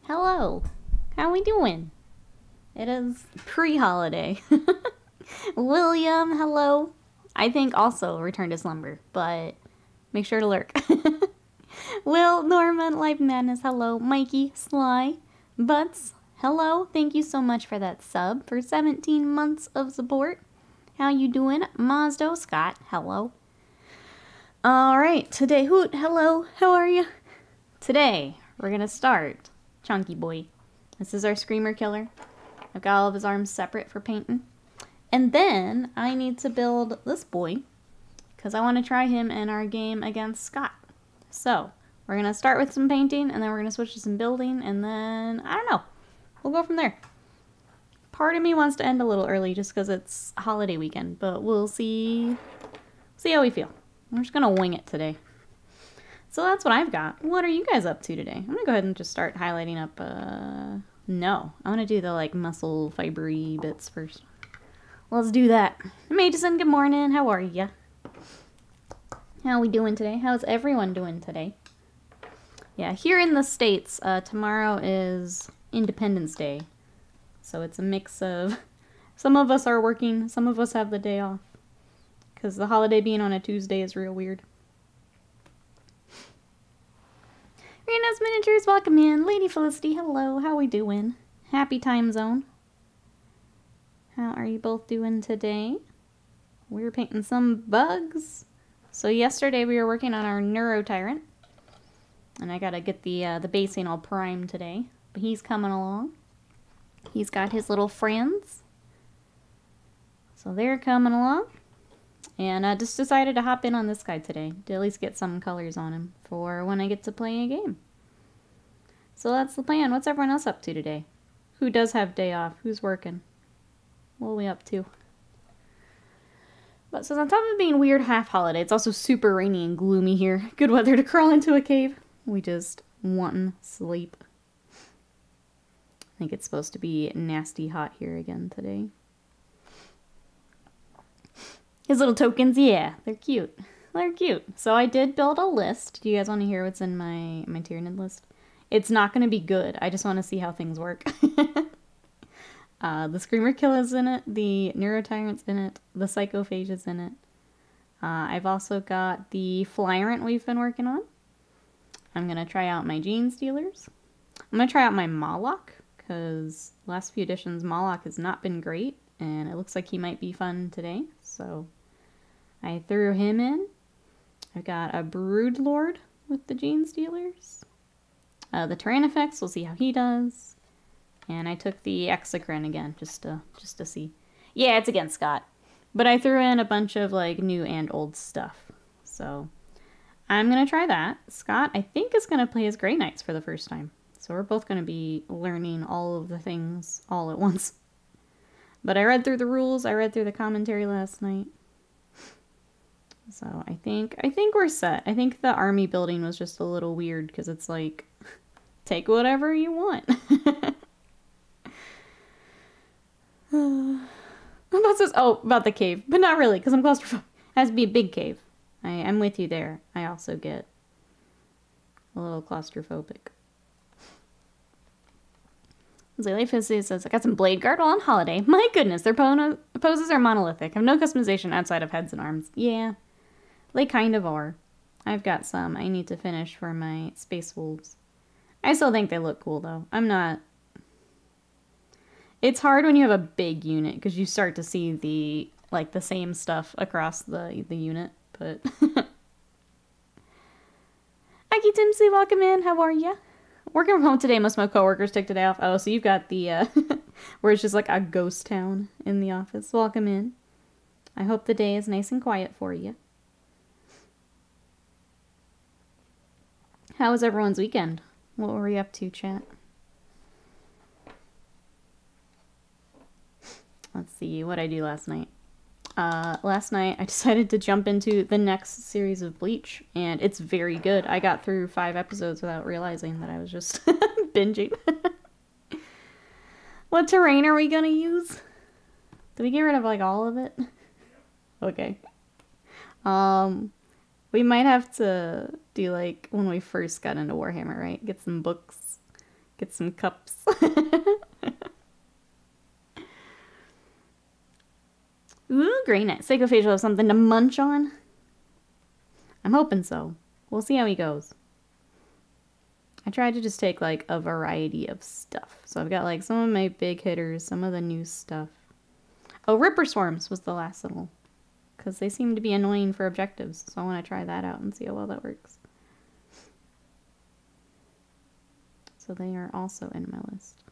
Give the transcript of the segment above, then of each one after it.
Hello. How we doing? It is pre-holiday. William, hello. I think also return to slumber, but make sure to lurk. Will, Norman, Life Madness, hello. Mikey, Sly, Butts, hello. Thank you so much for that sub for 17 months of support. How you doing? Mazdo, Scott, hello. Alright, today, Hoot, hello. How are you? Today, we're gonna start Chunky Boy. This is our Screamer Killer. I've got all of his arms separate for painting. And then I need to build this boy because I want to try him in our game against Scott. So we're going to start with some painting and then we're going to switch to some building and then, I don't know, we'll go from there. Part of me wants to end a little early just because it's holiday weekend, but we'll see how we feel. We're just going to wing it today. So that's what I've got. What are you guys up to today? I'm going to go ahead and just start highlighting up, no. I want to do the, like, muscle fibery bits first. Let's do that. Mason, good morning. How are ya? How are we doing today? How's everyone doing today? Yeah, here in the States, tomorrow is Independence Day. So it's a mix of... Some of us are working, some of us have the day off. Because the holiday being on a Tuesday is real weird. Reno's Miniatures, welcome in. Lady Felicity, hello. How we doing? Happy time zone. How are you both doing today? We were painting some bugs. So yesterday we were working on our Neuro Tyrant. And I gotta get the basing all primed today. But he's coming along. He's got his little friends. So they're coming along. And I just decided to hop in on this guy today, to at least get some colors on him for when I get to play a game. So that's the plan. What's everyone else up to today? Who does have day off? Who's working? What are we up to? But so on top of being weird half holiday, it's also super rainy and gloomy here. Good weather to crawl into a cave. We just wantin' sleep. I think it's supposed to be nasty hot here again today. His little tokens, yeah, they're cute. They're cute. So I did build a list. Do you guys want to hear what's in my Tyranid list? It's not going to be good. I just want to see how things work. The Screamer Killer's in it. The Neurotyrant's in it. The Psychophage is in it. I've also got the Flyrant we've been working on. I'm going to try out my Gene Stealers. I'm going to try out my Moloch, because last few editions Moloch has not been great. And it looks like he might be fun today, so I threw him in. I've got a Broodlord with the Gene Stealers. The Tyrannifex, we'll see how he does. And I took the Exocrine again, just to see. Yeah, it's against Scott. But I threw in a bunch of, like, new and old stuff. So I'm going to try that. Scott, I think, is going to play as Grey Knights for the first time. So we're both going to be learning all of the things all at once. But I read through the rules, I read through the commentary last night. So I think we're set. I think the army building was just a little weird because it's like, take whatever you want. About the cave, but not really because I'm claustrophobic. It has to be a big cave. I'm with you there. I also get a little claustrophobic. Life says, I got some Blade Guard while on holiday. My goodness, their poses are monolithic. I have no customization outside of heads and arms. Yeah, they kind of are. I've got some I need to finish for my Space Wolves. I still think they look cool, though. I'm not... It's hard when you have a big unit, because you start to see the same stuff across the unit, but... Aki Timsy, welcome in. How are ya? Working from home today, most of my coworkers took today off. Oh, so you've got the, where it's just like a ghost town in the office. Welcome in. I hope the day is nice and quiet for you. How was everyone's weekend? What were you up to, chat? Let's see what I do last night. Last night I decided to jump into the next series of Bleach, and it's very good. I got through 5 episodes without realizing that I was just binging. What terrain are we gonna use? Did we get rid of, like, all of it? Okay. We might have to do, like, when we first got into Warhammer, right? Get some books, Get some cups. Ooh, great night. Psychophage will have something to munch on. I'm hoping so. We'll see how he goes. I tried to just take like a variety of stuff. So I've got like some of my big hitters, some of the new stuff. Oh, Ripper Swarms was the last little. Because they seem to be annoying for objectives. So I want to try that out and see how well that works. So they are also in my list.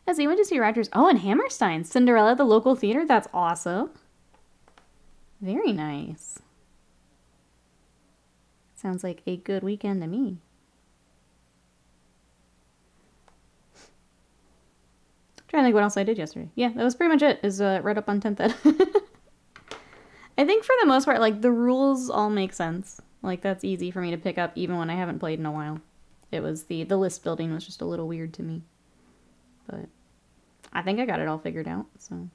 As he went to see Rogers. Oh, and Hammerstein. Cinderella at the local theater. That's awesome. Very nice. Sounds like a good weekend to me. Trying to think what else I did yesterday. Yeah, that was pretty much it. Is read up on 10th Ed. I think for the most part, like, the rules all make sense. Like, that's easy for me to pick up even when I haven't played in a while. It was the list building was just a little weird to me. But I think I got it all figured out, so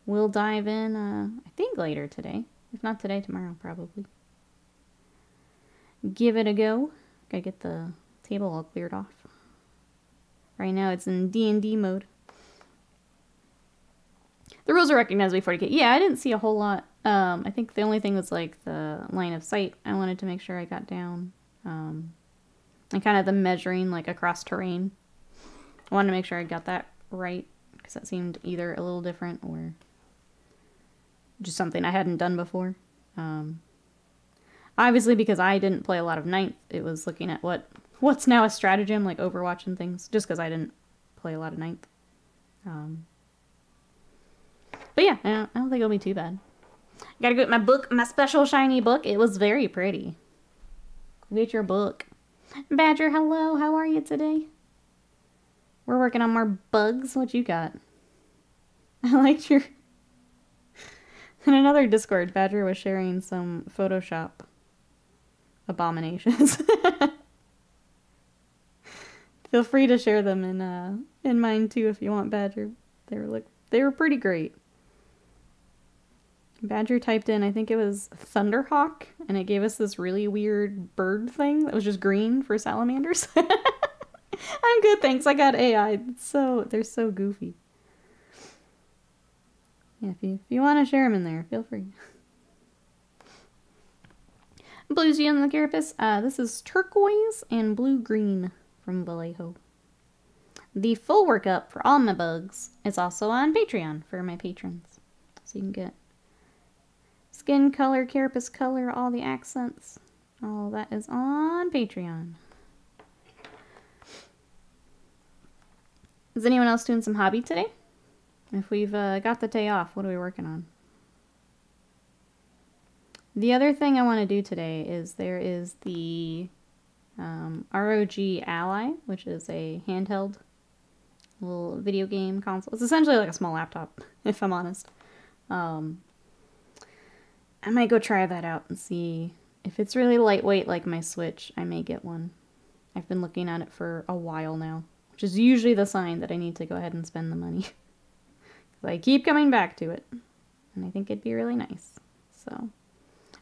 we'll dive in, I think later today. If not today, tomorrow, probably. Give it a go. Gotta get the table all cleared off. Right now it's in D&D mode. The rules are recognized before 40k. Yeah, I didn't see a whole lot. I think the only thing was like the line of sight I wanted to make sure I got down. And kind of the measuring like across terrain. I wanted to make sure I got that right because that seemed either a little different or just something I hadn't done before. Obviously, because I didn't play a lot of Ninth, it was looking at what's now a stratagem, like Overwatch and things, just because I didn't play a lot of Ninth. But yeah, I don't think it'll be too bad. I gotta go get my book, my special shiny book. It was very pretty. Go get your book. Badger, hello. How are you today? We're working on more bugs. What you got? I liked your... In another Discord, Badger was sharing some Photoshop abominations. Feel free to share them in mine too if you want, Badger. They were pretty great. Badger typed in, I think it was Thunderhawk, and it gave us this really weird bird thing that was just green for salamanders. I'm good, thanks. I got AI. They're so goofy. Yeah, if you want to share them in there, feel free. Bluesy and the Carapace. This is turquoise and blue-green from Vallejo. The full workup for all my bugs is also on Patreon for my patrons. So you can get skin color, carapace color, all the accents. All that is on Patreon. Is anyone else doing some hobby today? If we've got the day off, what are we working on? The other thing I want to do today is there is the ROG Ally, which is a handheld little video game console. It's essentially like a small laptop, if I'm honest. I might go try that out and see if it's really lightweight like my Switch. I may get one. I've been looking at it for a while now, which is usually the sign that I need to go ahead and spend the money. Because I keep coming back to it, and I think it'd be really nice. So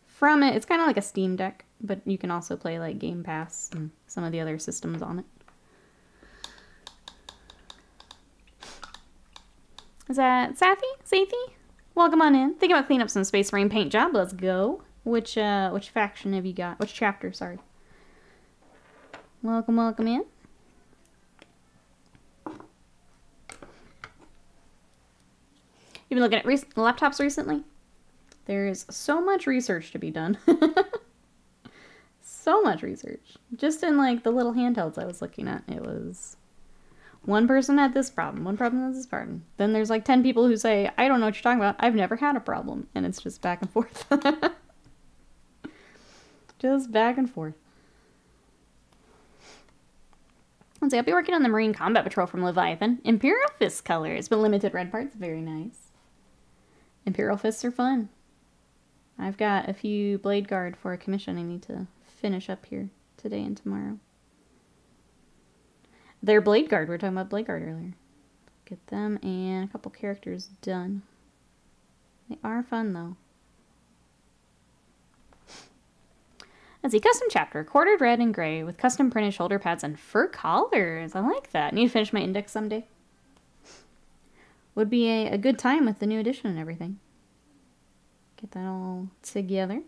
from it, it's kind of like a Steam Deck, but you can also play like Game Pass and some of the other systems on it. Is that Sathi? Welcome on in. Thinking about cleaning up some Space Marine paint job. Let's go. Which faction have you got? Which chapter, sorry. Welcome in. You've been looking at laptops recently? There's so much research to be done. So much research. Just in like the little handhelds I was looking at, it was one person had this problem, one problem has this problem. Then there's like 10 people who say, I don't know what you're talking about. I've never had a problem. And it's just back and forth. Just back and forth. Let's see, I'll be working on the Marine Combat Patrol from Leviathan. Imperial Fist colors, but limited red parts. Very nice. Imperial Fists are fun. I've got a few Blade Guard for a commission I need to finish up here today and tomorrow. They're Blade Guard. We were talking about Blade Guard earlier. Get them and a couple characters done. They are fun, though. Let's see, custom chapter, quartered red and gray with custom printed shoulder pads and fur collars. I like that. Need to finish my index someday. Would be a good time with the new edition and everything. Get that all together.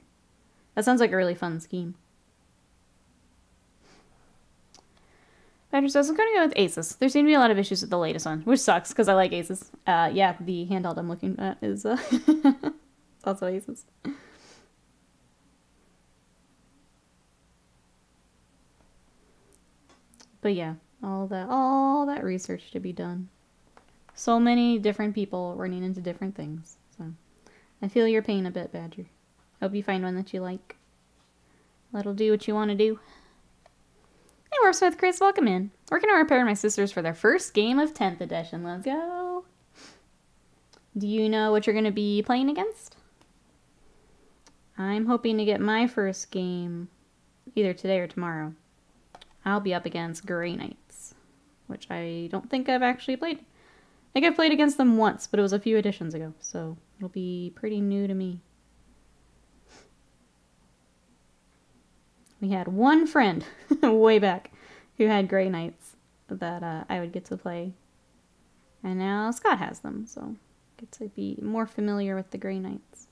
That sounds like a really fun scheme. Badger says, I'm going to go with Aces. There seem to be a lot of issues with the latest one, which sucks because I like Aces. Yeah, the handheld I'm looking at is also Aces. But yeah, all that research to be done. So many different people running into different things. So I feel your pain a bit, Badger. Hope you find one that you like. That'll do what you want to do. Hey, Warsmith Chris, welcome in. Working on repairing my sisters for their first game of 10th edition. Let's go. Do you know what you're going to be playing against? I'm hoping to get my first game either today or tomorrow. I'll be up against Grey Knights, which I don't think I've actually played. I think I've played against them once, but it was a few editions ago, so it'll be pretty new to me. We had one friend way back who had Grey Knights that I would get to play. And now Scott has them, so I get to be more familiar with the Grey Knights.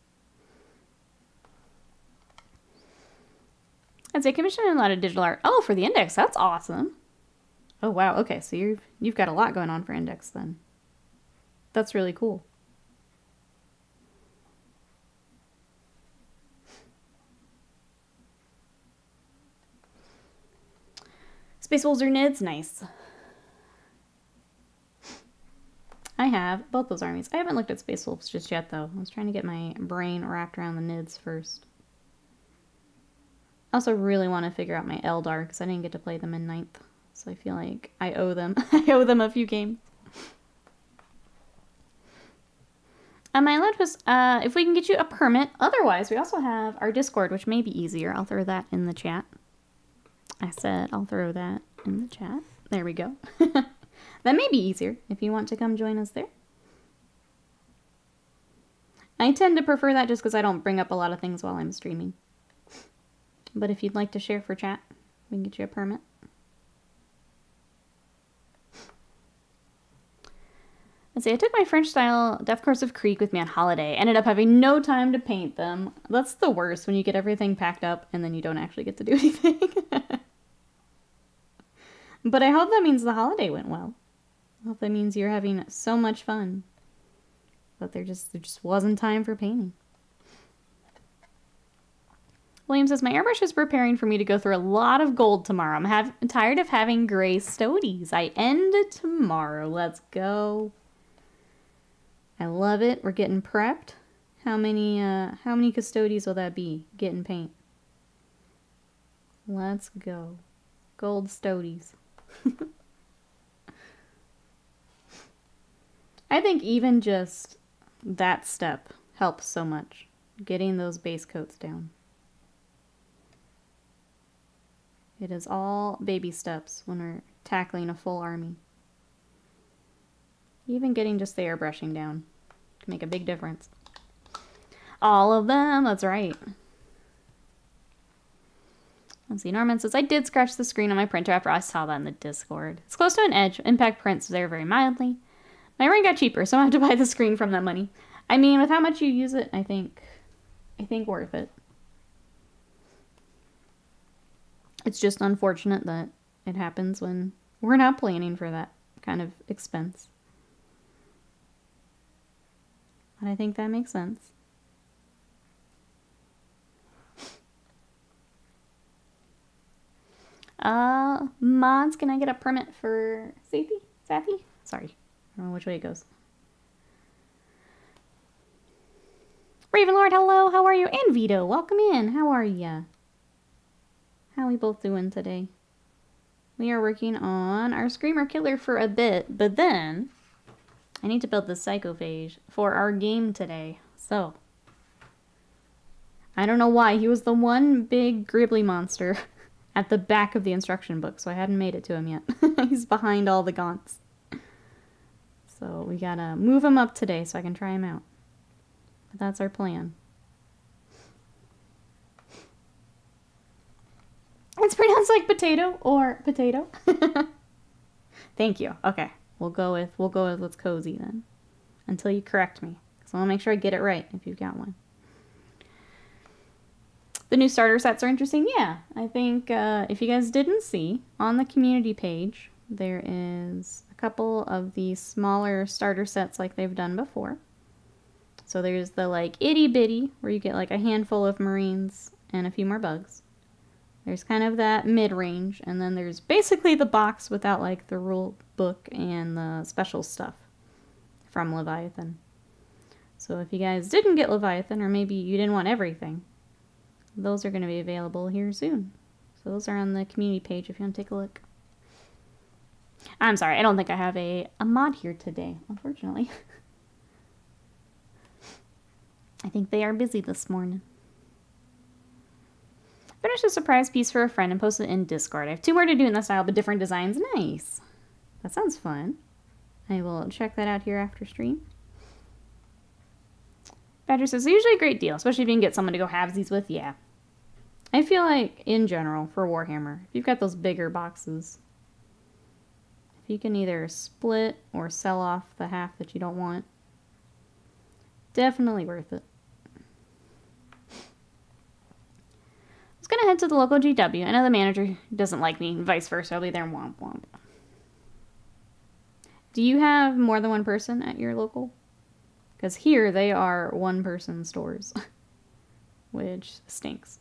I'd say commissioning a lot of digital art. Oh, for the index, that's awesome. Oh wow, okay, so you've got a lot going on for index then. That's really cool. Space Wolves or Nids? Nice. I have both those armies. I haven't looked at Space Wolves just yet, though. I was trying to get my brain wrapped around the Nids first. I also really want to figure out my Eldar, because I didn't get to play them in 9th. So I feel like I owe them. I owe them a few games. My lad was, if we can get you a permit. Otherwise, we also have our Discord, which may be easier. I'll throw that in the chat. I said I'll throw that in the chat. There we go. That may be easier if you want to come join us there. I tend to prefer that just because I don't bring up a lot of things while I'm streaming. But if you'd like to share for chat, we can get you a permit. Let's see, I took my French-style Death Course of Creek with me on holiday. Ended up having no time to paint them. That's the worst, when you get everything packed up and then you don't actually get to do anything. But I hope that means the holiday went well. I hope that means you're having so much fun. But there just wasn't time for painting. William says, my airbrush is preparing for me to go through a lot of gold tomorrow. I'm tired of having gray stoties. I end tomorrow. Let's go. I love it. We're getting prepped. How many custodies will that be? Getting paint. Let's go. Gold stoties. I think even just that step helps so much. Getting those base coats down. It is all baby steps when we're tackling a full army. Even getting just the airbrushing down can make a big difference. All of them, that's right. Let's see, Norman says, I did scratch the screen on my printer after I saw that in the Discord. It's close to an edge. Impact prints there very mildly. My ring got cheaper, so I have to buy the screen from that money. I mean, with how much you use it, I think worth it. It's just unfortunate that it happens when we're not planning for that kind of expense. But I think that makes sense. Mods, can I get a permit for Safi? Sorry, I don't know which way it goes. Ravenlord, hello, how are you? And Vito, welcome in. How are ya? How are we both doing today? We are working on our Screamer Killer for a bit, but then I need to build the Psychophage for our game today. So, I don't know why. He was the one big gribbly monster at the back of the instruction book, so I hadn't made it to him yet. He's behind all the gaunts. So we gotta move him up today so I can try him out. But that's our plan. It's pronounced like potato or potato. Thank you. Okay. We'll go with what's cozy then. Until you correct me. So I'll make sure I get it right if you've got one. The new starter sets are interesting. Yeah. I think if you guys didn't see, on the community page, there is a couple of the smaller starter sets like they've done before. So there's the like itty bitty where you get like a handful of marines and a few more bugs. There's kind of that mid-range, and then there's basically the box without like the rule book and the special stuff from Leviathan. So if you guys didn't get Leviathan, or maybe you didn't want everything, those are going to be available here soon. So those are on the community page if you want to take a look. I'm sorry, I don't think I have a mod here today, unfortunately. I think they are busy this morning. Finished a surprise piece for a friend and posted it in Discord. I have 2 more to do in that style, but different designs. Nice. That sounds fun. I will check that out here after stream. Badger says, usually a great deal, especially if you can get someone to go halvesies with. Yeah. I feel like, in general, for Warhammer, if you've got those bigger boxes, if you can either split or sell off the half that you don't want, definitely worth it. I was going to head to the local GW. I know the manager doesn't like me, and vice versa. I'll be there, womp womp. Do you have more than one person at your local? Because here they are one-person stores, which stinks.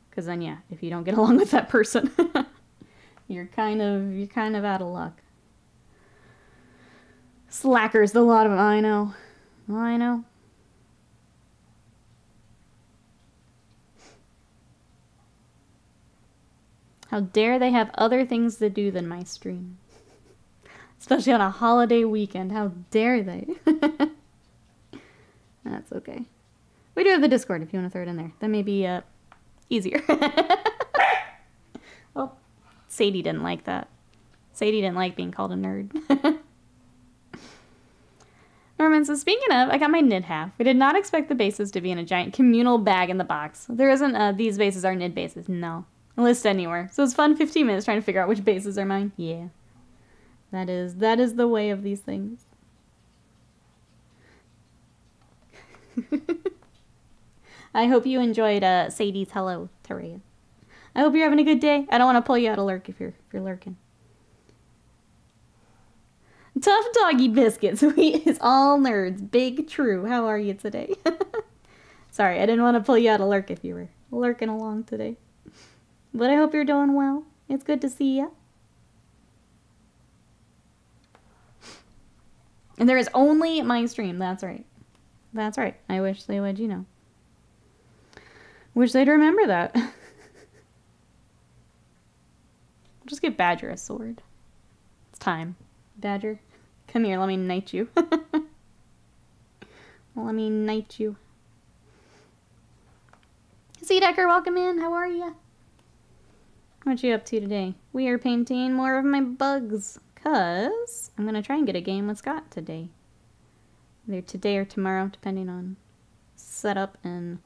Because then, yeah, if you don't get along with that person, you're kind of out of luck. Slackers, the lot of them. I know. I know. How dare they have other things to do than my stream. Especially on a holiday weekend. How dare they? That's okay. We do have the Discord if you want to throw it in there. That may be easier. Oh, Sadie didn't like that. Sadie didn't like being called a nerd. Norman says, speaking of, I got my Nid half. We did not expect the bases to be in a giant communal bag in the box. There isn't these bases are Nid bases. No. List anywhere. So it's fun 15 minutes trying to figure out which bases are mine. Yeah. That is the way of these things. I hope you enjoyed Sadie's hello, Taria. I hope you're having a good day. I don't want to pull you out of lurk if you're lurking. Tough doggy biscuits. It's all nerds. Big true. How are you today? Sorry, I didn't want to pull you out of lurk if you were lurking along today. But I hope you're doing well. It's good to see you. And there is only my stream. That's right. That's right. I wish they would, you know. Wish they'd remember that. Just give Badger a sword. It's time. Badger, come here. Let me knight you. Let me knight you. Sea Decker, welcome in. How are you? What you up to today? We are painting more of my bugs, cause I'm gonna try and get a game with Scott today. Either today or tomorrow, depending on setup and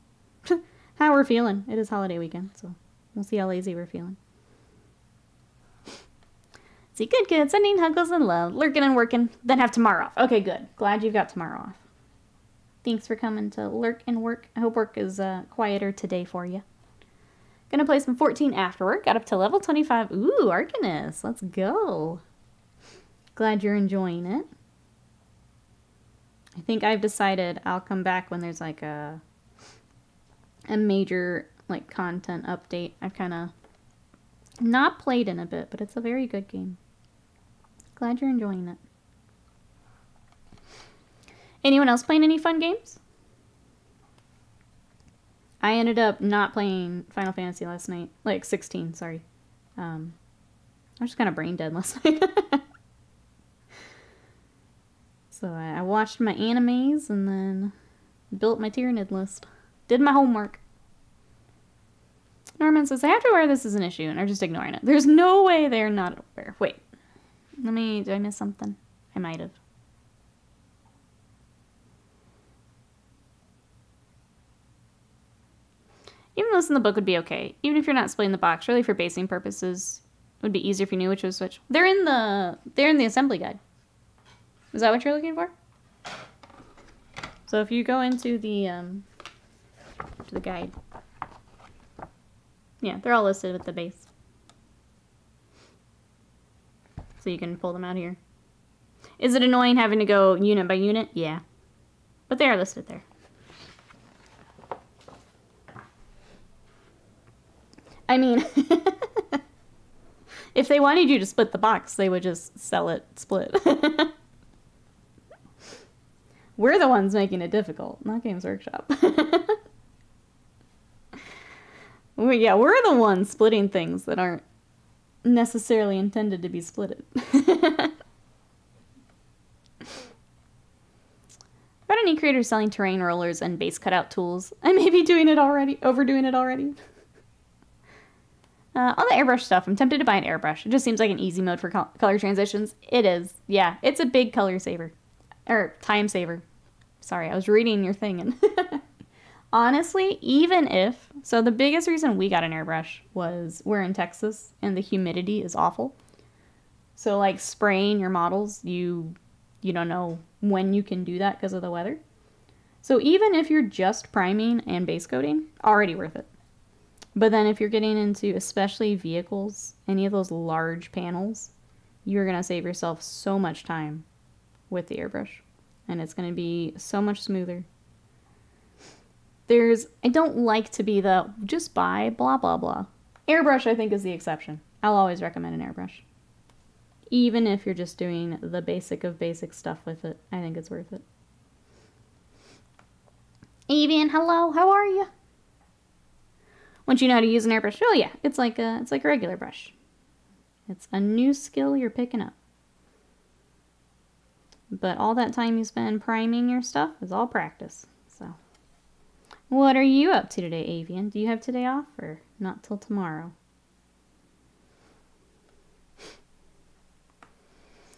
how we're feeling. It is holiday weekend, so we'll see how lazy we're feeling. See, good, sending huggles and love, lurking and working, then have tomorrow off. Okay, good. Glad you've got tomorrow off. Thanks for coming to lurk and work. I hope work is quieter today for you. Gonna play some 14 afterward. Got up to level 25. Ooh, Arcanist. Let's go. Glad you're enjoying it. I think I've decided I'll come back when there's like a major like content update. I've kind of not played in a bit, but it's a very good game. Glad you're enjoying it. Anyone else playing any fun games? I ended up not playing Final Fantasy last night. Like 16, sorry. I was just kind of brain dead last night. So I watched my animes and then built my Tyranid list. Did my homework. Norman says, I have to aware this is an issue and are just ignoring it. There's no way they're not aware. Wait. Did I miss something? I might have. Even this in the book would be okay. Even if you're not splitting the box, really for basing purposes, it would be easier if you knew which was which. They're in the assembly guide. Is that what you're looking for? So if you go into the guide, yeah, they're all listed with the base. So you can pull them out here. Is it annoying having to go unit by unit? Yeah. But they are listed there. I mean, if they wanted you to split the box, they would just sell it split. We're the ones making it difficult, not Games Workshop. Yeah, we're the ones splitting things that aren't necessarily intended to be splitted. About any creators selling terrain rollers and base cutout tools. I may be doing it already, overdoing it already. All the airbrush stuff, I'm tempted to buy an airbrush. It just seems like an easy mode for color transitions. It is. Yeah, it's a big color saver. Or time saver. Sorry, I was reading your thing. And honestly, even if... So the biggest reason we got an airbrush was we're in Texas and the humidity is awful. So like spraying your models, you don't know when you can do that because of the weather. So even if you're just priming and base coating, already worth it. But then if you're getting into especially vehicles, any of those large panels, you're going to save yourself so much time with the airbrush. And it's going to be so much smoother. I don't like to be the, just buy blah, blah, blah. Airbrush, I think, is the exception. I'll always recommend an airbrush. Even if you're just doing the basic of basic stuff with it, I think it's worth it. Avian, hello, how are you? Once you know how to use an airbrush, oh yeah, it's like a regular brush. It's a new skill you're picking up. But all that time you spend priming your stuff is all practice. So, what are you up to today, Avian? Do you have today off or not till tomorrow?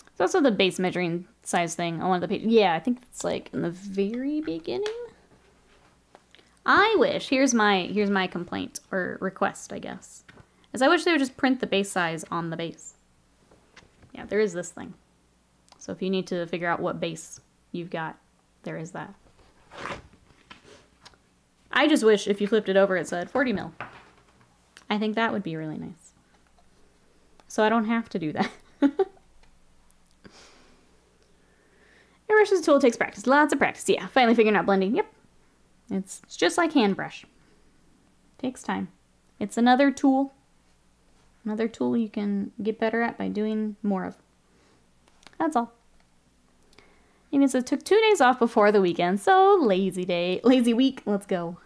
It's also the base measuring size thing on one of the pages. Yeah, I think it's like in the very beginning. I wish, here's my complaint, or request, I guess, is I wish they would just print the base size on the base. Yeah, there is this thing. So if you need to figure out what base you've got, there is that. I just wish if you flipped it over it said 40 mil. I think that would be really nice. So I don't have to do that. Airbrush is a tool, takes practice. Lots of practice. Yeah, finally figuring out blending. Yep. It's just like hand brush. Takes time. It's another tool. Another tool you can get better at by doing more of. That's all. Amy says, took 2 days off before the weekend, so lazy day. Lazy week. Let's go.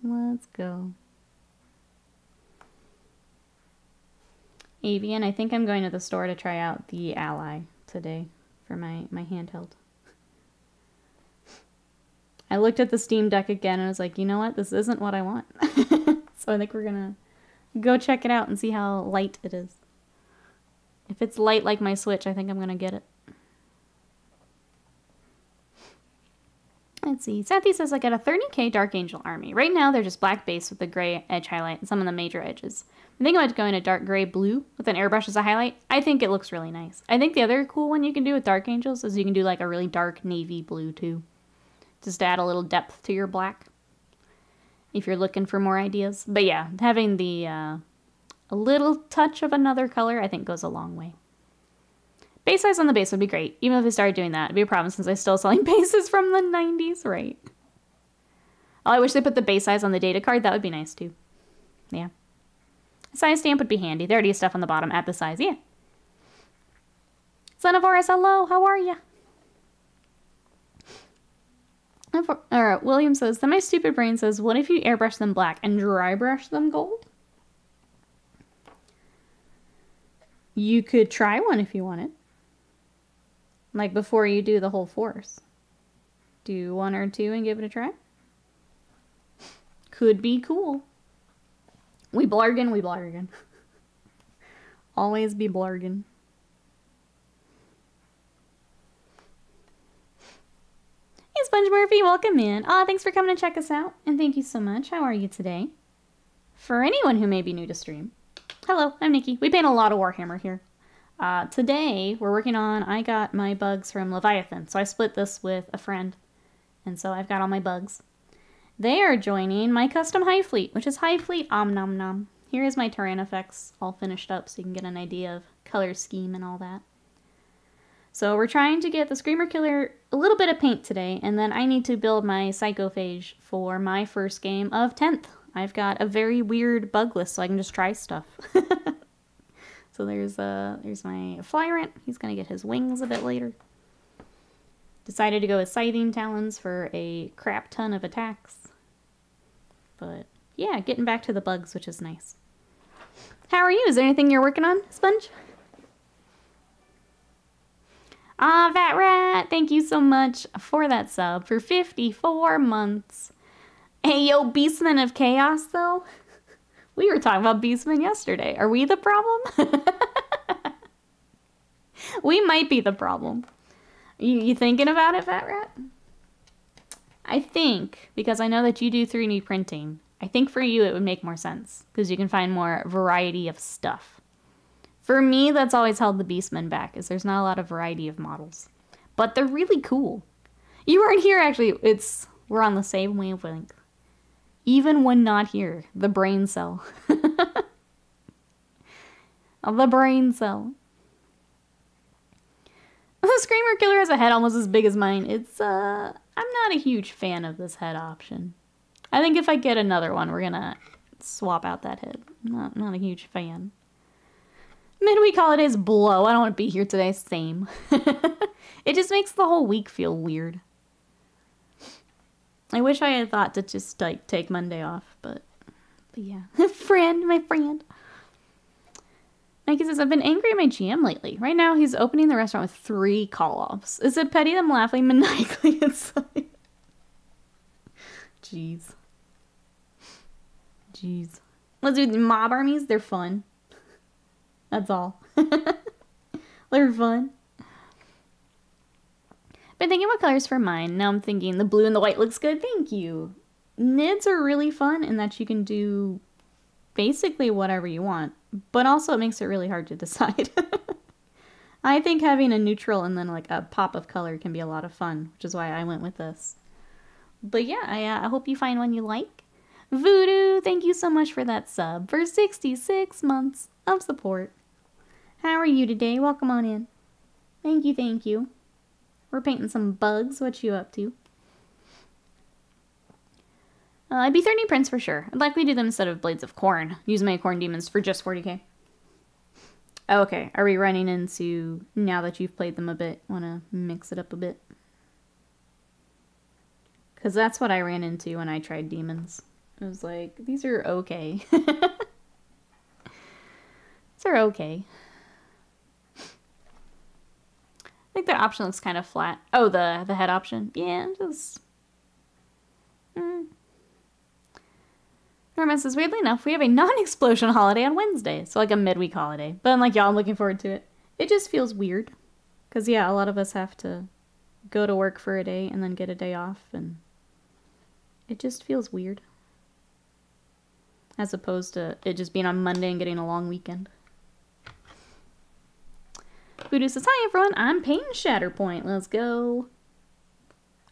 Let's go. Avian, I think I'm going to the store to try out the Ally today for my handheld. I looked at the Steam Deck again and I was like, you know what? This isn't what I want. So I think we're going to go check it out and see how light it is. If it's light like my Switch, I think I'm going to get it. Let's see. Sathy says, I got a 30k Dark Angel army. Right now, they're just black base with a gray edge highlight and some of the major edges. I'm thinking about going a dark gray blue with an airbrush as a highlight. I think it looks really nice. I think the other cool one you can do with Dark Angels is you can do like a really dark navy blue too. Just to add a little depth to your black. If you're looking for more ideas. But yeah, having the a little touch of another color I think goes a long way. Base size on the base would be great. Even if they started doing that, it'd be a problem since I'm still selling bases from the 90s, right? Oh, I wish they put the base size on the data card. That would be nice too. Yeah. A size stamp would be handy. There already is stuff on the bottom at the size. Yeah. Son of Horus, hello. How are ya? William says, then my stupid brain says, what if you airbrush them black and dry brush them gold? You could try one if you wanted. Like before you do the whole force. Do 1 or 2 and give it a try. Could be cool. We blargin, we blargin. Always be blargin. Sponge Murphy, welcome in. Aw, thanks for coming to check us out. And thank you so much. How are you today? For anyone who may be new to stream. Hello, I'm Nikki. We paint a lot of Warhammer here. Today, we're working on, I got my bugs from Leviathan. So I split this with a friend. And so I've got all my bugs. They are joining my custom Hive fleet, which is Hive Fleet Omnomnom. Here is my terrain effects all finished up so you can get an idea of color scheme and all that. So we're trying to get the Screamer Killer a little bit of paint today, and then I need to build my Psychophage for my first game of 10th. I've got a very weird bug list, so I can just try stuff. So there's my Flyrant. He's going to get his wings a bit later. Decided to go with Scything Talons for a crap ton of attacks. But yeah, getting back to the bugs, which is nice. How are you? Is there anything you're working on, Sponge? Ah, Fat Rat, thank you so much for that sub for 54 months. Hey, yo, Beastmen of Chaos, though. We were talking about Beastmen yesterday. Are we the problem? We might be the problem. You thinking about it, Fat Rat? I think, because I know that you do 3D printing, I think for you it would make more sense, because you can find more variety of stuff. For me, that's always held the Beastmen back, is there's not a lot of variety of models. But they're really cool. You weren't here, actually. We're on the same wavelength. Even when not here. The brain cell. The brain cell. The Screamer Killer has a head almost as big as mine. I'm not a huge fan of this head option. I think if I get another one, we're gonna swap out that head. Not a huge fan. Midweek holidays blow. I don't want to be here today. Same. It just makes the whole week feel weird. I wish I had thought to just like take Monday off, but yeah. My friend. Mikey says, I've been angry at my GM lately. Right now, he's opening the restaurant with 3 call-offs. Is it petty them laughing maniacally? It's like... Jeez. Let's do the mob armies. They're fun. That's all. They're fun. Been thinking what colors for mine. Now I'm thinking the blue and the white looks good. Thank you. Nids are really fun in that you can do basically whatever you want. But also it makes it really hard to decide. I think having a neutral and then like a pop of color can be a lot of fun. Which is why I went with this. But yeah, I hope you find one you like. Voodoo, thank you so much for that sub. For 66 months of support. How are you today? Welcome on in. Thank you. We're painting some bugs. What you up to? I'd be 30 prints for sure. I'd likely do them instead of Blades of Corn. Use my Corn Demons for just 40k. Okay, are we running into, now that you've played them a bit, want to mix it up a bit? Because that's what I ran into when I tried Demons. I was like, these are okay. These are okay. I think the option looks kind of flat. Oh, the head option. Yeah, just... Norman says, weirdly enough, we have a non-explosion holiday on Wednesday. So like a midweek holiday. But I'm like, y'all, I'm looking forward to it. It just feels weird. Because, yeah, a lot of us have to go to work for a day and then get a day off. And it just feels weird. As opposed to it just being on Monday and getting a long weekend. Voodoo says, hi everyone, I'm painting Shatterpoint. Let's go.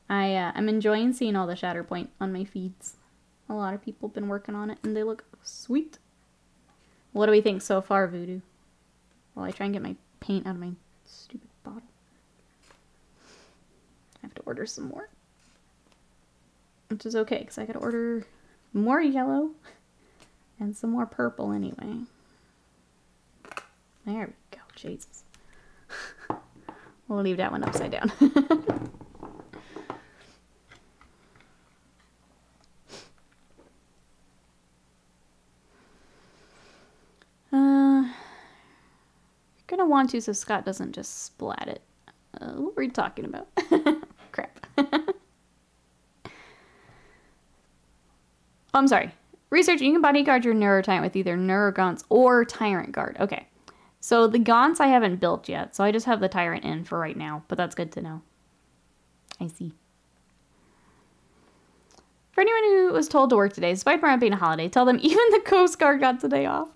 I'm enjoying seeing all the Shatterpoint on my feeds. A lot of people have been working on it and they look sweet. What do we think so far, Voodoo? While I try and get my paint out of my stupid bottle. I have to order some more. Which is okay, because I gotta order more yellow and some more purple anyway. There we go, Jesus. We'll leave that one upside down. You're gonna want to so Scott doesn't just splat it. What were you talking about? Crap. Oh, I'm sorry. Research, you can bodyguard your Neurotyrant with either Neurogaunts or Tyrant Guard. Okay. So the Gaunts I haven't built yet, so I just have the Tyrant in for right now, but that's good to know. I see. For anyone who was told to work today, despite it being a holiday, tell them even the Coast Guard got today off.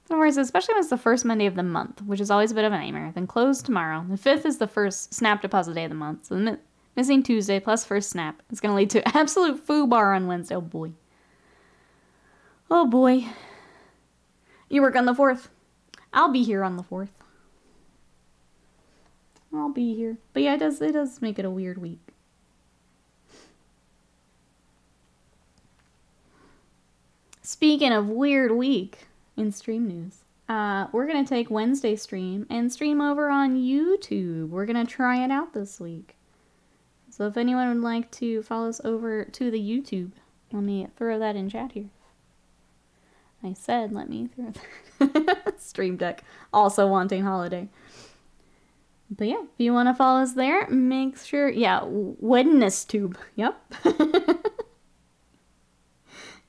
Don't worry, especially when it's the first Monday of the month, which is always a bit of a nightmare. Then close tomorrow. The 5th is the first snap deposit day of the month. So the missing Tuesday plus first snap is going to lead to absolute foobar on Wednesday. Oh boy. Oh boy. You work on the 4th. I'll be here on the 4th. I'll be here. But yeah, it does make it a weird week. Speaking of weird week in stream news, we're going to take Wednesday stream and stream over on YouTube. We're going to try it out this week. So if anyone would like to follow us over to the YouTube, let me throw that in chat here. I said, let me throw that. Stream Deck, also wanting holiday. But yeah, if you want to follow us there, make sure, yeah, WednesTube, yep.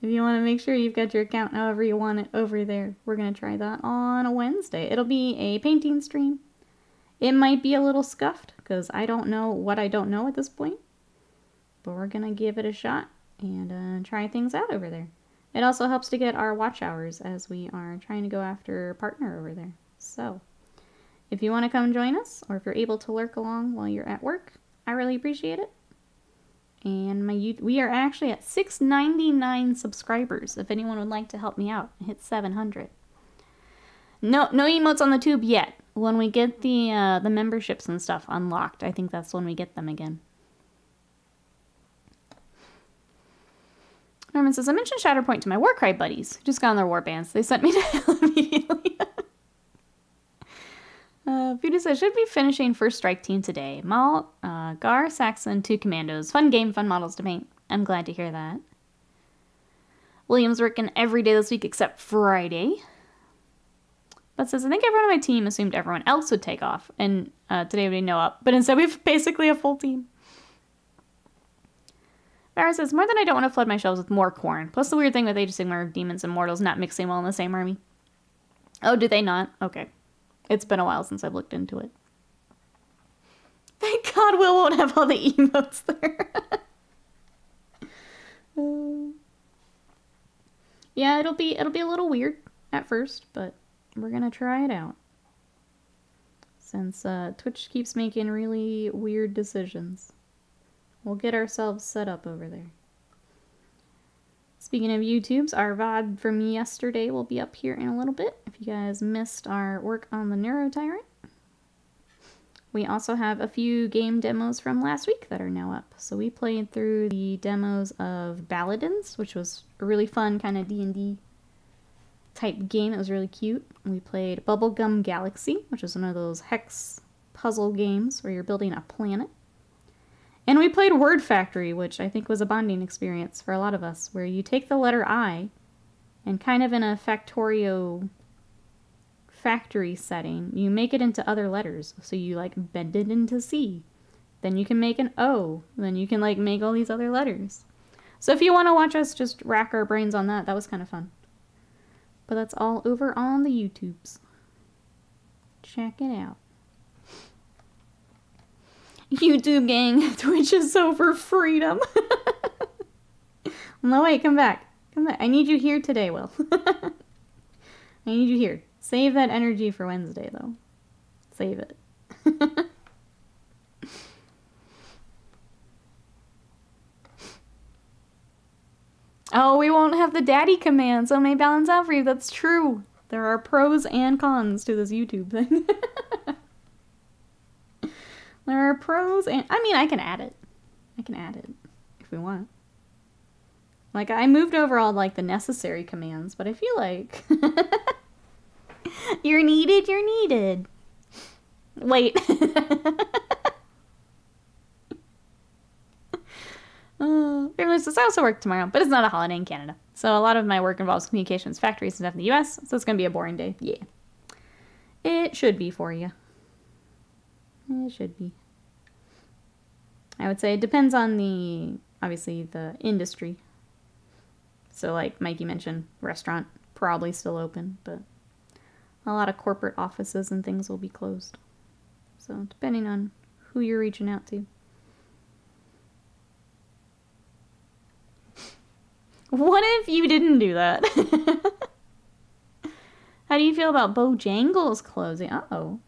If you want to make sure you've got your account however you want it over there, we're going to try that on a Wednesday. It'll be a painting stream. It might be a little scuffed, because I don't know what I don't know at this point. But we're going to give it a shot and try things out over there. It also helps to get our watch hours as we are trying to go after a partner over there. So, if you want to come join us, or if you're able to lurk along while you're at work, I really appreciate it. And we are actually at 699 subscribers. If anyone would like to help me out, hit 700. No emotes on the tube yet. When we get the memberships and stuff unlocked, I think that's when we get them again. Norman says, I mentioned Shatterpoint to my Warcry buddies who just got on their warbands. They sent me to hell immediately. Buddha says, should be finishing first strike team today. Mal, Gar, Saxon, 2 commandos. Fun game, fun models to paint. I'm glad to hear that. William's working every day this week except Friday. But says, I think everyone on my team assumed everyone else would take off. And today would be no up. But instead we have basically a full team. Barra says, more than I don't want to flood my shelves with more corn. Plus the weird thing with Age of Sigmar, demons and mortals not mixing well in the same army. Oh, do they not? Okay. It's been a while since I've looked into it. Thank God Will won't have all the emotes there. Yeah, it'll be a little weird at first, but we're gonna try it out. Since Twitch keeps making really weird decisions. We'll get ourselves set up over there. Speaking of YouTubes, our VOD from yesterday will be up here in a little bit. If you guys missed our work on the Neurotyrant. We also have a few game demos from last week that are now up. So we played through the demos of Paladins, which was a really fun kind of D&D type game. It was really cute. We played Bubblegum Galaxy, which is one of those hex puzzle games where you're building a planet. And we played Word Factory, which I think was a bonding experience for a lot of us, where you take the letter I and kind of in a Factorio factory setting, you make it into other letters. So you like bend it into C. Then you can make an O. Then you can like make all these other letters. So if you want to watch us just rack our brains on that, that was kind of fun. But that's all over on the YouTubes. Check it out. YouTube gang, Twitch is so for freedom. No, wait, come back. Come back. I need you here today, Will. I need you here. Save that energy for Wednesday, though. Save it. Oh, we won't have the daddy command, so it may balance out for you. That's true. There are pros and cons to this YouTube thing. There are pros and... I mean, I can add it. I can add it if we want. Like, I moved over all, like, the necessary commands, but I feel like... You're needed, you're needed. Wait. Everyone says, I also work tomorrow, but it's not a holiday in Canada. So a lot of my work involves communications, factories, and stuff in the US, so it's going to be a boring day. Yeah. It should be for you. It should be. I would say it depends on the, obviously, the industry. So like Mikey mentioned, restaurant, probably still open, but a lot of corporate offices and things will be closed. So depending on who you're reaching out to. What if you didn't do that? How do you feel about Bojangles closing? Uh-oh.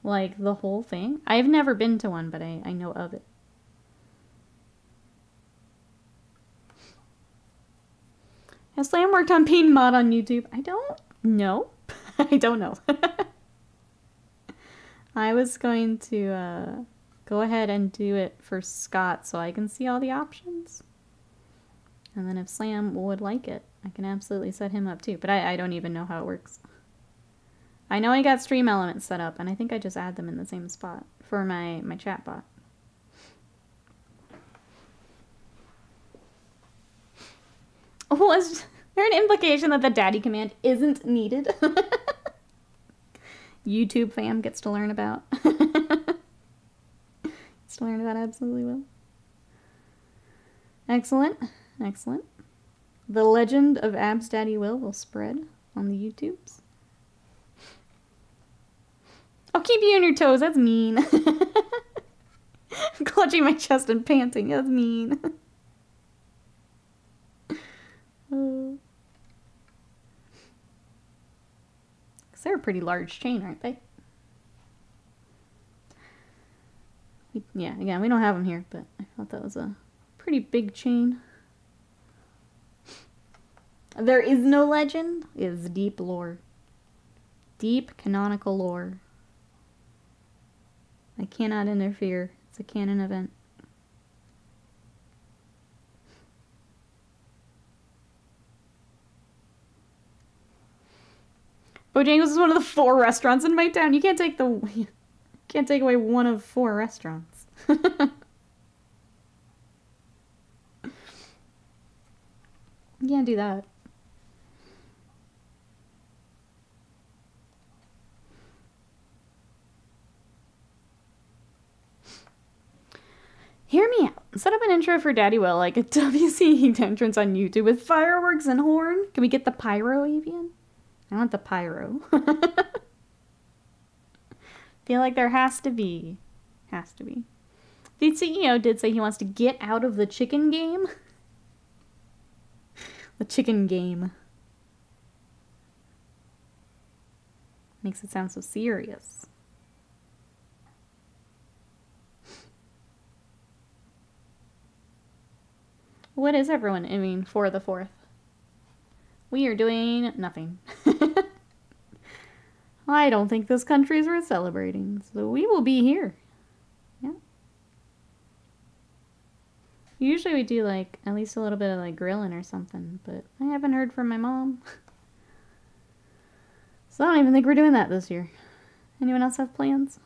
Like, the whole thing? I've never been to one, but I know of it. Has Slam worked on being mod on YouTube? I don't know. I don't know. I was going to go ahead and do it for Scott so I can see all the options. And then if Slam would like it, I can absolutely set him up too. But I don't even know how it works. I know I got stream elements set up, and I think I just add them in the same spot for my chat bot. Was there an implication that the daddy command isn't needed? YouTube fam gets to learn about. Gets to learn about absolutely well. Excellent. Excellent. The legend of Abs Daddy will spread on the YouTubes. I'll keep you on your toes. That's mean. I'm clutching my chest and panting. That's mean. Oh. They're a pretty large chain, aren't they? Yeah, again, we don't have them here, but I thought that was a pretty big chain. There is no legend. It is deep lore. Deep canonical lore. I cannot interfere. It's a canon event. Bojangles is one of the 4 restaurants in my town. You can't take away one of 4 restaurants. You can't do that. Hear me out. Set up an intro for Daddy Will, like a WC entrance on YouTube with fireworks and horn. Can we get the pyro, Avian? I want the pyro. Feel like there has to be. Has to be. The CEO did say he wants to get out of the chicken game. The chicken game. Makes it sound so serious. What is everyone aiming for the 4th? We are doing nothing. I don't think this country is worth celebrating, so we will be here. Yeah. Usually we do, like, at least a little bit of, like, grilling or something, but I haven't heard from my mom. So I don't even think we're doing that this year. Anyone else have plans?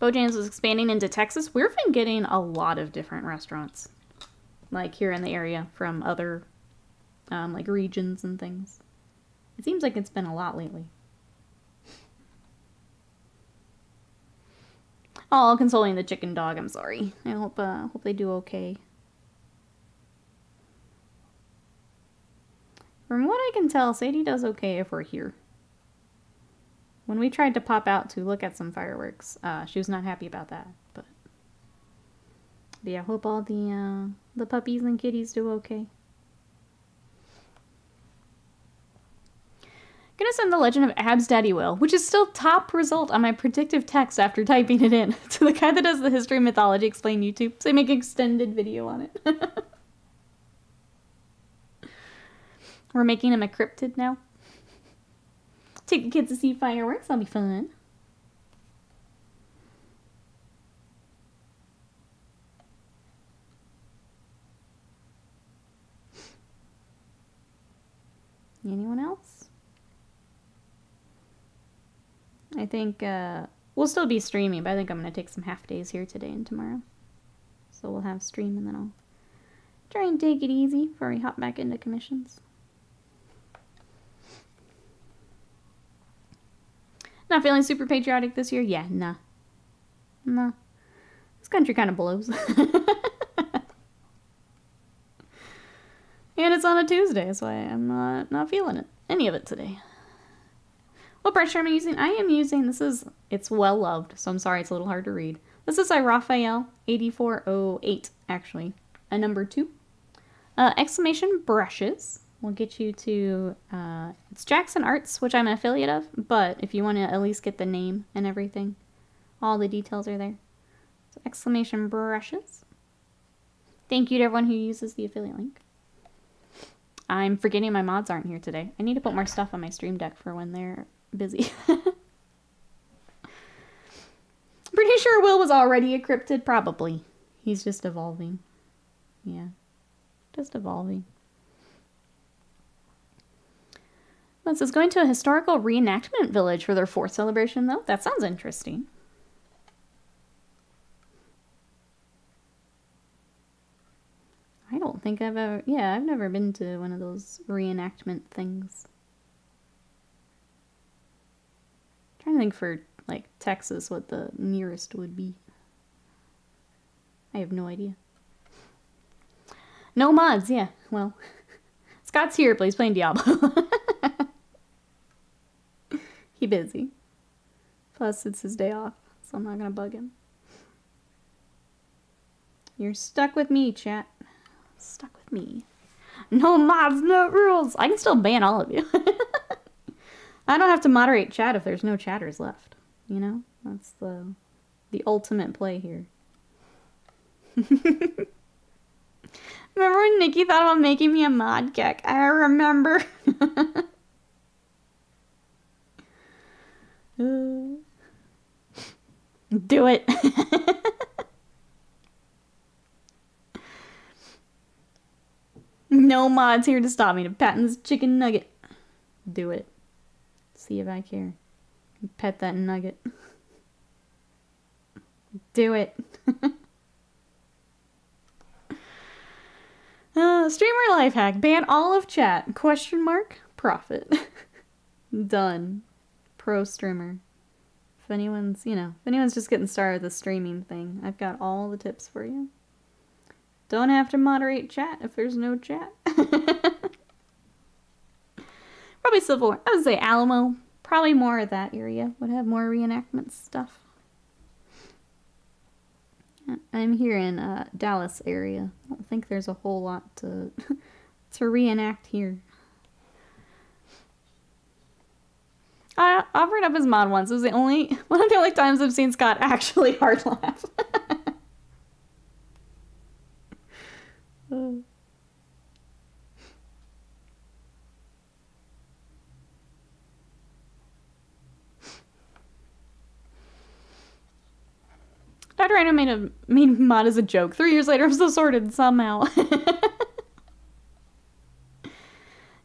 Bojangles is expanding into Texas. We've been getting a lot of different restaurants, like here in the area from other like regions and things. It seems like it's been a lot lately. Oh, consoling the chicken dog. I'm sorry. I hope they do okay. From what I can tell, Sadie does okay if we're here. When we tried to pop out to look at some fireworks, she was not happy about that. But yeah, I hope all the puppies and kitties do okay. Gonna send the Legend of Abs Daddy Will, which is still top result on my predictive text after typing it in, to the guy that does the History and Mythology Explained YouTube, so I make an extended video on it. We're making him a cryptid now. Take the kids to see fireworks, that'll be fun. Anyone else? I think we'll still be streaming, but I think I'm going to take some half days here today and tomorrow. So we'll have stream and then I'll try and take it easy before we hop back into commissions. Not feeling super patriotic this year? Yeah, nah. Nah. This country kind of blows. And it's on a Tuesday, so I'm not feeling it. Any of it today. What brush am I using? I am using, it's well loved, so I'm sorry it's a little hard to read. This is Raphael 8408, actually. A number 2. Exclamation brushes will get you to, it's Jackson Arts, which I'm an affiliate of, but if you want to at least get the name and everything, all the details are there. So exclamation brushes. Thank you to everyone who uses the affiliate link. I'm forgetting my mods aren't here today. I need to put more stuff on my stream deck for when they're busy. Pretty sure Will was already encrypted, probably. He's just evolving. Yeah, just evolving. This is going to a historical reenactment village for their 4th celebration, though. That sounds interesting. I don't think I've ever... Yeah, I've never been to one of those reenactment things. I'm trying to think for, like, Texas what the nearest would be. I have no idea. No mods, yeah. Well, Scott's here, but he's playing Diablo. He busy. Plus, it's his day off, so I'm not gonna bug him. You're stuck with me, chat. Stuck with me. No mods, no rules. I can still ban all of you. I don't have to moderate chat if there's no chatters left. You know? That's the ultimate play here. Remember when Nikki thought about making me a mod kek? I remember. Do it. No mods here to stop me to pat this chicken nugget. Do it. See if I care. Pet that nugget. Do it. Streamer life hack. Ban all of chat. Question mark. Profit. Done. Pro streamer. If anyone's, you know, if anyone's just getting started with the streaming thing, I've got all the tips for you. Don't have to moderate chat if there's no chat. Probably Civil War. I would say Alamo. Probably more of that area would have more reenactment stuff. I'm here in Dallas area. I don't think there's a whole lot to to reenact here. I offered up his mod once. It was the only one of the only times I've seen Scott actually hard laugh. Dr. Rhino made mod as a joke. 3 years later, I'm still sorted somehow.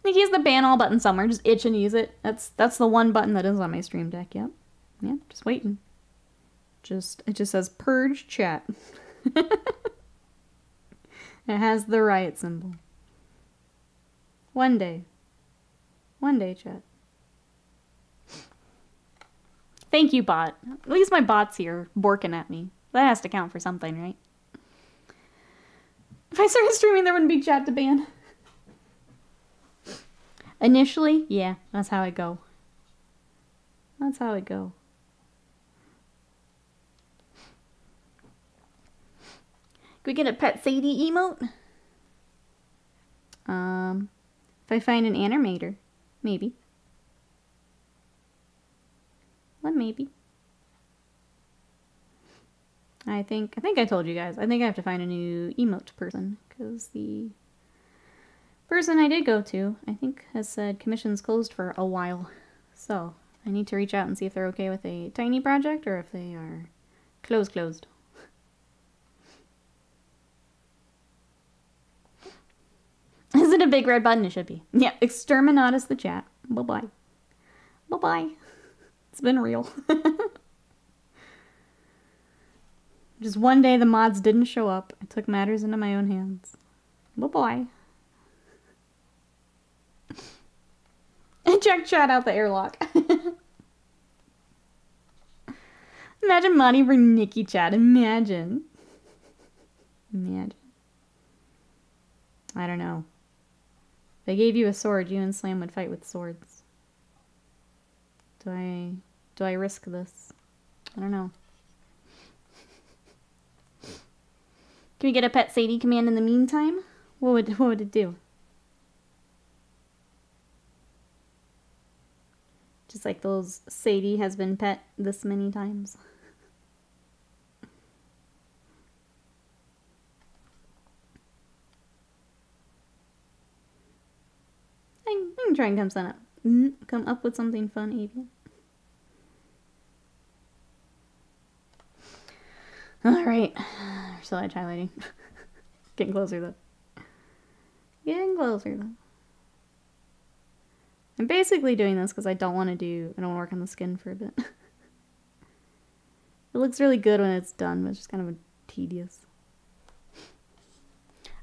Nikki has the ban all button somewhere. Just itch and use it. That's the one button that is on my stream deck. Yep. Yeah, just waiting. It just says purge chat. It has the riot symbol. One day. One day, chat. Thank you, bot. At least my bot's here, borking at me. That has to count for something, right? If I started streaming, there wouldn't be chat to ban. Initially, yeah, that's how it go. That's how it go. Could we get a Pet Sadie emote? If I find an animator, maybe. Well, maybe. I think I told you guys. I think I have to find a new emote person because the person I did go to, I think, has said commission's closed for a while. So I need to reach out and see if they're okay with a tiny project or if they are closed. Is it a big red button? It should be. Yeah, exterminatus the chat. Bye-bye. Bye-bye. It's been real. Just one day the mods didn't show up. I took matters into my own hands. Bye-bye. And check chat out the airlock. Imagine modding for Nikki chat. Imagine. I don't know. If I gave you a sword, you and Slam would fight with swords. Do I risk this? I don't know. Can we get a pet Sadie command in the meantime? What would it do? Just like those Sadie has been pet this many times. I can try and come up with something fun, Avian. Alright. Still edge highlighting. Getting closer though. Getting closer though. I'm basically doing this because I don't want to work on the skin for a bit. It looks really good when it's done, but it's just kind of tedious.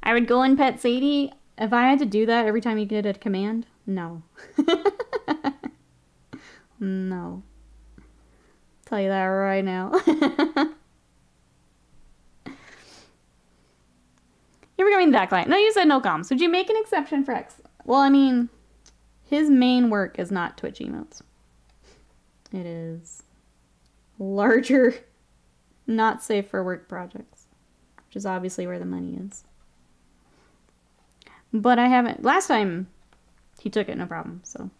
I would go in Pet Sadie. If I had to do that every time you get a command, no. No. Tell you that right now. You're becoming that client. No, you said no comms. Would you make an exception for X? Well, I mean, his main work is not Twitch emotes. It is larger, not safe for work projects, which is obviously where the money is. But I haven't, last time he took it, no problem, so.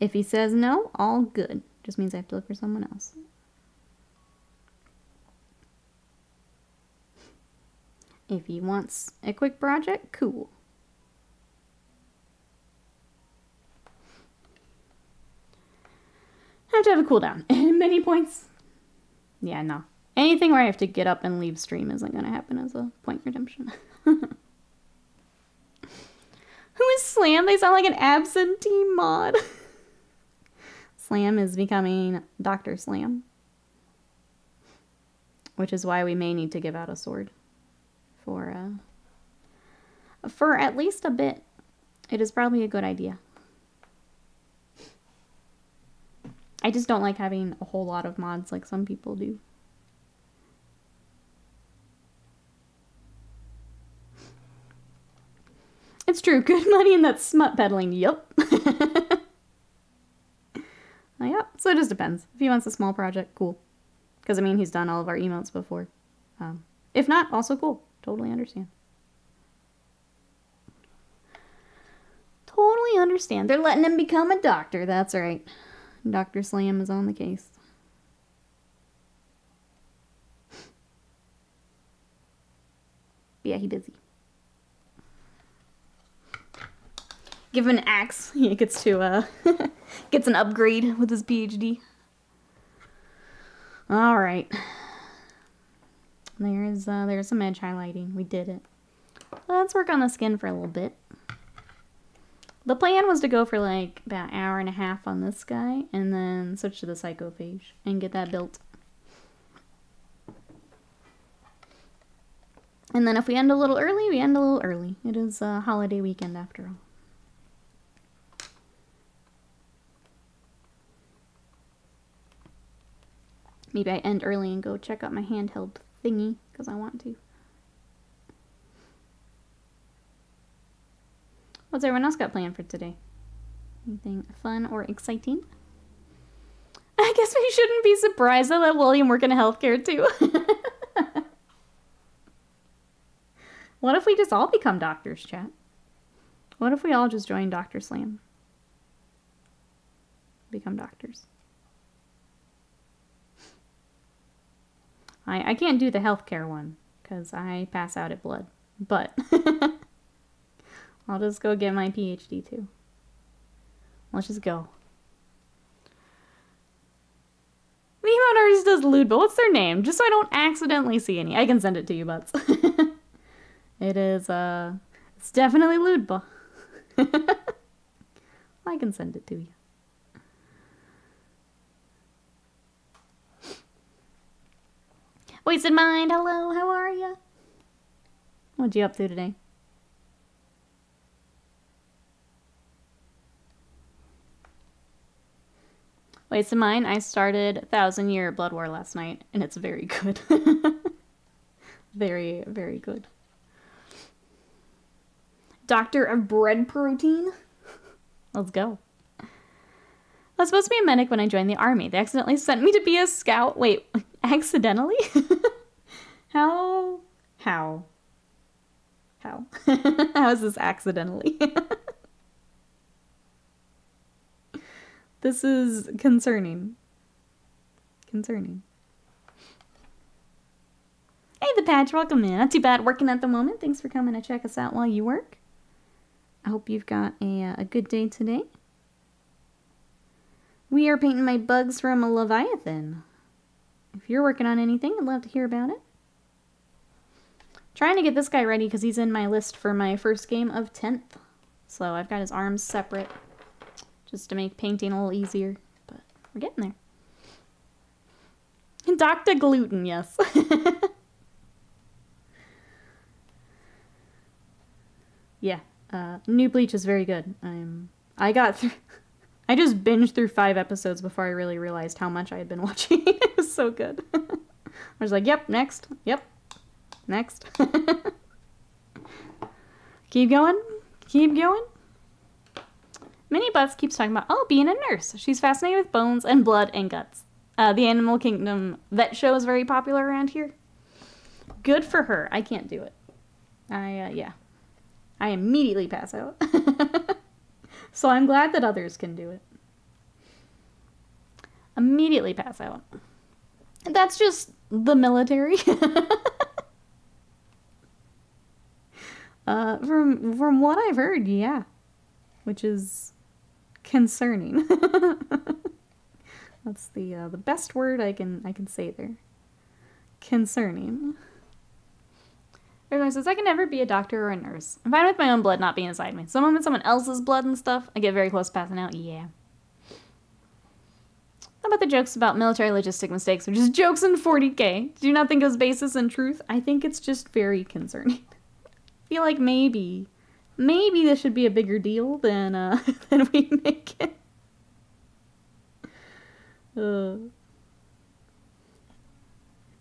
If he says no, all good. Just means I have to look for someone else. If he wants a quick project, cool. I have to have a cooldown. Many points. Yeah, no. Anything where I have to get up and leave stream isn't going to happen as a point redemption. Who is Slam? They sound like an absentee mod. Slam is becoming Dr. Slam. Which is why we may need to give out a sword. For at least a bit. It is probably a good idea. I just don't like having a whole lot of mods like some people do. It's true. Good money in that smut peddling. Yup. Yep. So it just depends. If he wants a small project, cool. Because, I mean, he's done all of our emotes before. If not, also cool. Totally understand. Totally understand. They're letting him become a doctor. That's right. Dr. Slam is on the case. Yeah, he busy. Give him an axe. He gets to gets an upgrade with his PhD. All right. There's some edge highlighting. We did it. Let's work on the skin for a little bit. The plan was to go for like about an hour and a half on this guy and then switch to the Psychophage and get that built. And then if we end a little early, we end a little early. It is a holiday weekend after all. Maybe I end early and go check out my handheld thingy because I want to. What's everyone else got planned for today? Anything fun or exciting? I guess we shouldn't be surprised to let William work in healthcare too. What if we just all become doctors, chat? What if we all just join Dr. Slam? Become doctors. I can't do the healthcare one because I pass out at blood, but I'll just go get my PhD too. Let's just go. The emote artist does lewd, but what's their name? Just so I don't accidentally see any. I can send it to you, butts. It is, it's definitely Ludba. I can send it to you. Wasted Mind, hello, how are ya? What'd you up to today? Wasted Mind, I started 1,000 Year Blood War last night, and it's very good. Very, very good. Doctor of Bread Protein? Let's go. I was supposed to be a medic when I joined the army. They accidentally sent me to be a scout. Wait, accidentally? How How? How? How is this accidentally? This is concerning. Concerning. Hey, the Patch, welcome in. Not too bad working at the moment. Thanks for coming to check us out while you work. I hope you've got a good day today. We are painting my bugs from a Leviathan. If you're working on anything, I'd love to hear about it. Trying to get this guy ready because he's in my list for my first game of 10th. So I've got his arms separate just to make painting a little easier. But we're getting there. Dr. Gluten, yes. Yeah, New Bleach is very good. I just binged through 5 episodes before I really realized how much I had been watching. It was so good. I was like, yep, next. Yep, next. Keep going. Keep going. Minnie Butts keeps talking about, oh, being a nurse. She's fascinated with bones and blood and guts. The Animal Kingdom vet show is very popular around here. Good for her. I can't do it. Yeah. I immediately pass out. So I'm glad that others can do it. Immediately pass out. That's just the military. From what I've heard, yeah. Which is concerning. That's the best word I can say there. Concerning. Everyone says, I can never be a doctor or a nurse. I'm fine with my own blood not being inside me. Someone with someone else's blood and stuff, I get very close to passing out. Yeah. How about the jokes about military logistic mistakes, which is jokes in 40K? Do you not think it was basis in truth? I think it's just very concerning. I feel like maybe this should be a bigger deal than we make it.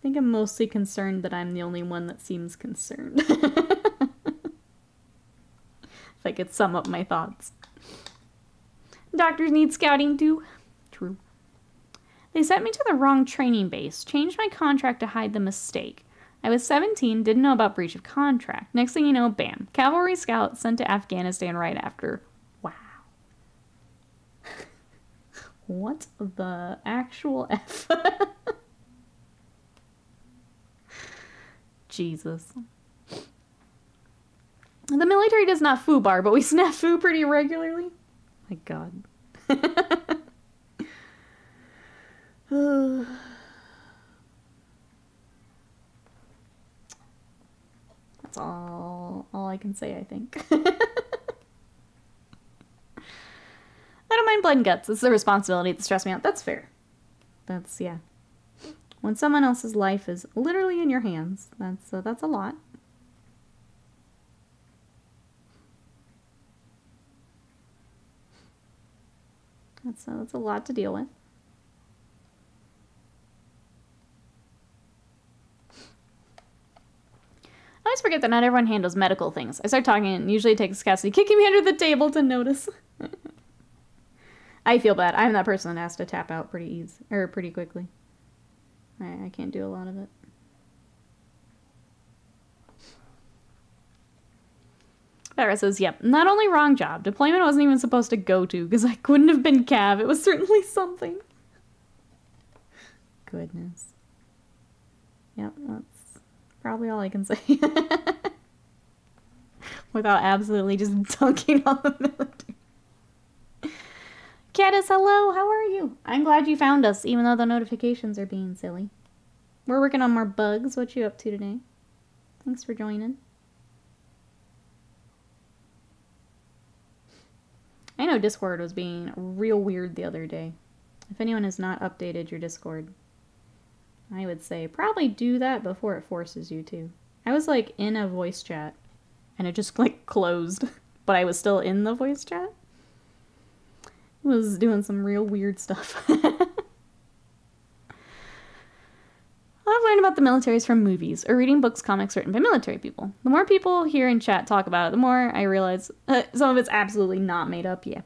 I think I'm mostly concerned that I'm the only one that seems concerned. If I could sum up my thoughts. Doctors need scouting too. True. They sent me to the wrong training base. Changed my contract to hide the mistake. I was 17, didn't know about breach of contract. Next thing you know, bam. Cavalry scout sent to Afghanistan right after. Wow. What the actual F? Jesus. The military does not foobar, but we snafu pretty regularly. My God. That's all I can say, I think. I don't mind blood and guts. It's the responsibility that stressed me out. That's fair. That's, yeah. When someone else's life is literally in your hands, that's a lot. That's a lot to deal with. I always forget that not everyone handles medical things. I start talking and usually it takes Cassidy kicking me under the table to notice. I feel bad. I'm that person that has to tap out pretty quickly. I can't do a lot of it. Farrah says, yep, not only wrong job. Deployment wasn't even supposed to go to because I couldn't have been Cav. It was certainly something. Goodness. Yep, that's probably all I can say. Without absolutely just dunking on the military. Caddis, hello, how are you? I'm glad you found us, even though the notifications are being silly. We're working on more bugs. What you up to today? Thanks for joining. I know Discord was being real weird the other day. If anyone has not updated your Discord, I would say probably do that before it forces you to. I was like in a voice chat and it just like closed, but I was still in the voice chat. Was doing some real weird stuff. I've learned about the militaries from movies or reading books, comics written by military people. The more people here in chat talk about it, the more I realize some of it's absolutely not made up. Yeah.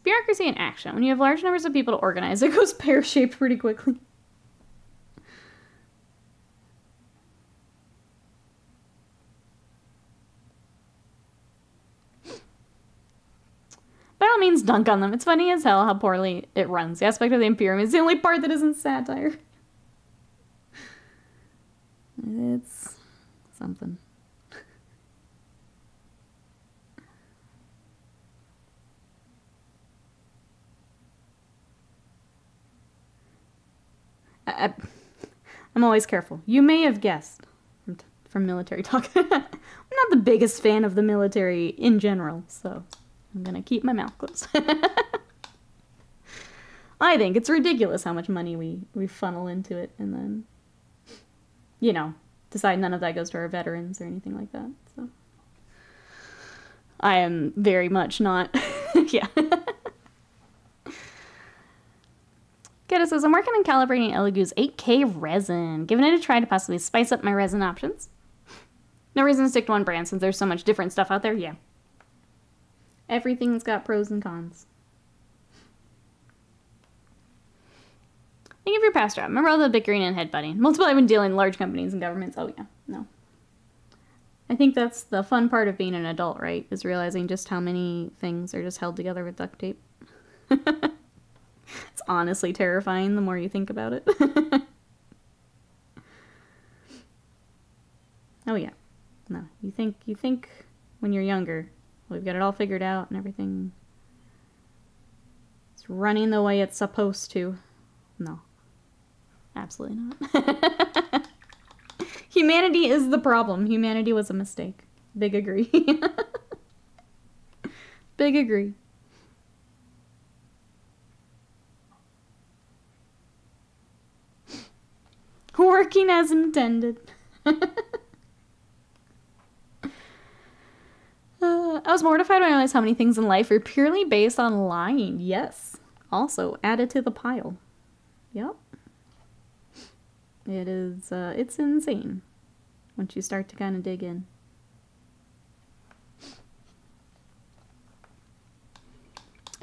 Bureaucracy in action. When you have large numbers of people to organize, it goes pear-shaped pretty quickly. By all means, dunk on them. It's funny as hell how poorly it runs. The aspect of the Imperium is the only part that isn't satire. It's something. I'm always careful. You may have guessed from military talk. I'm not the biggest fan of the military in general, so I'm gonna keep my mouth closed. I think it's ridiculous how much money we funnel into it and then, you know, decide none of that goes to our veterans or anything like that. So I am very much not, yeah. Keta says, I'm working on calibrating Elegoo's 8K resin, giving it a try to possibly spice up my resin options. No reason to stick to one brand since there's so much different stuff out there, yeah. Everything's got pros and cons. Think of your past job. Remember all the bickering and headbutting. Multiple I've been dealing with large companies and governments. Oh yeah, no. I think that's the fun part of being an adult, right? Is realizing just how many things are just held together with duct tape. It's honestly terrifying the more you think about it. Oh yeah. No, you think when you're younger, we've got it all figured out and everything is running the way it's supposed to. No. Absolutely not. Humanity is the problem. Humanity was a mistake. Big agree. Big agree. Working as intended. I was mortified when I realized how many things in life are purely based on lying. Yes. Also, added to the pile. Yep. It is, it's insane once you start to kind of dig in.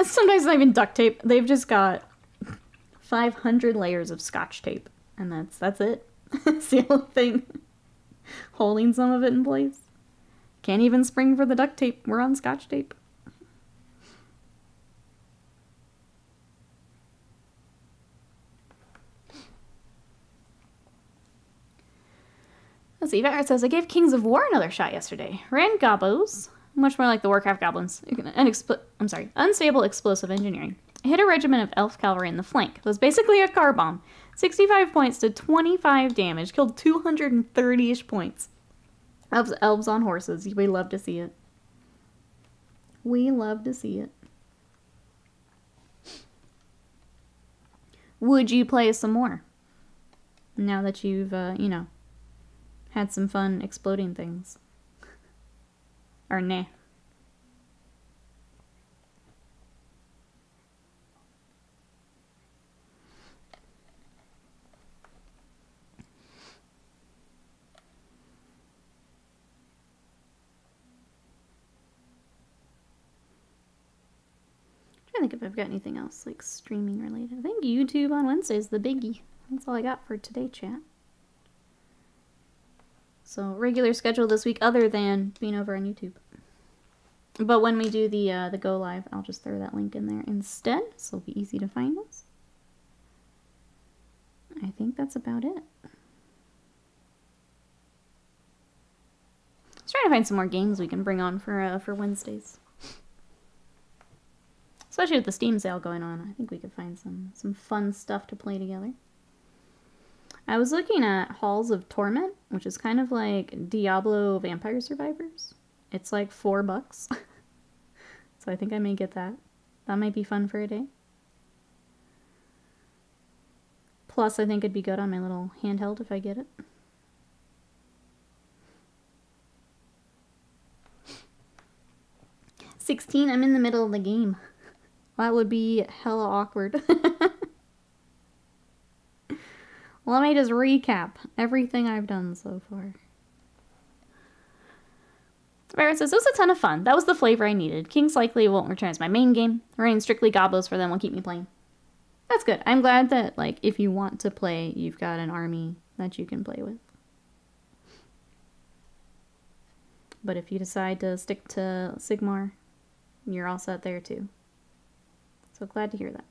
Sometimes it's not even duct tape. They've just got 500 layers of Scotch tape. And that's it. It's the only thing holding some of it in place. Can't even spring for the duct tape. We're on Scotch tape. Let's see. Vat says, I gave Kings of War another shot yesterday. Ran gobos. Much more like the Warcraft goblins. Unstable explosive engineering. I hit a regiment of elf cavalry in the flank. It was basically a car bomb. 65 points to 25 damage. Killed 230-ish points. Elves on horses. We love to see it. We love to see it. Would you play some more? Now that you've, you know, had some fun exploding things. Or nah. I think if I've got anything else like streaming related. I think YouTube on Wednesday is the biggie. That's all I got for today, chat. So regular schedule this week other than being over on YouTube. But when we do the go live, I'll just throw that link in there instead, so it'll be easy to find us. I think that's about it. Let's try to find some more games we can bring on for Wednesdays. Especially with the Steam sale going on, I think we could find some fun stuff to play together. I was looking at Halls of Torment, which is kind of like Diablo Vampire Survivors. It's like $4. So I think I may get that. That might be fun for a day. Plus, I think it'd be good on my little handheld if I get it. $16, I'm in the middle of the game. That would be hella awkward. Let me just recap everything I've done so far. Barrett says, it was a ton of fun. That was the flavor I needed. Kings likely won't return as my main game. Running strictly gobos for them will keep me playing. That's good. I'm glad that, like, if you want to play, you've got an army that you can play with. But if you decide to stick to Sigmar, you're all set there too. So glad to hear that.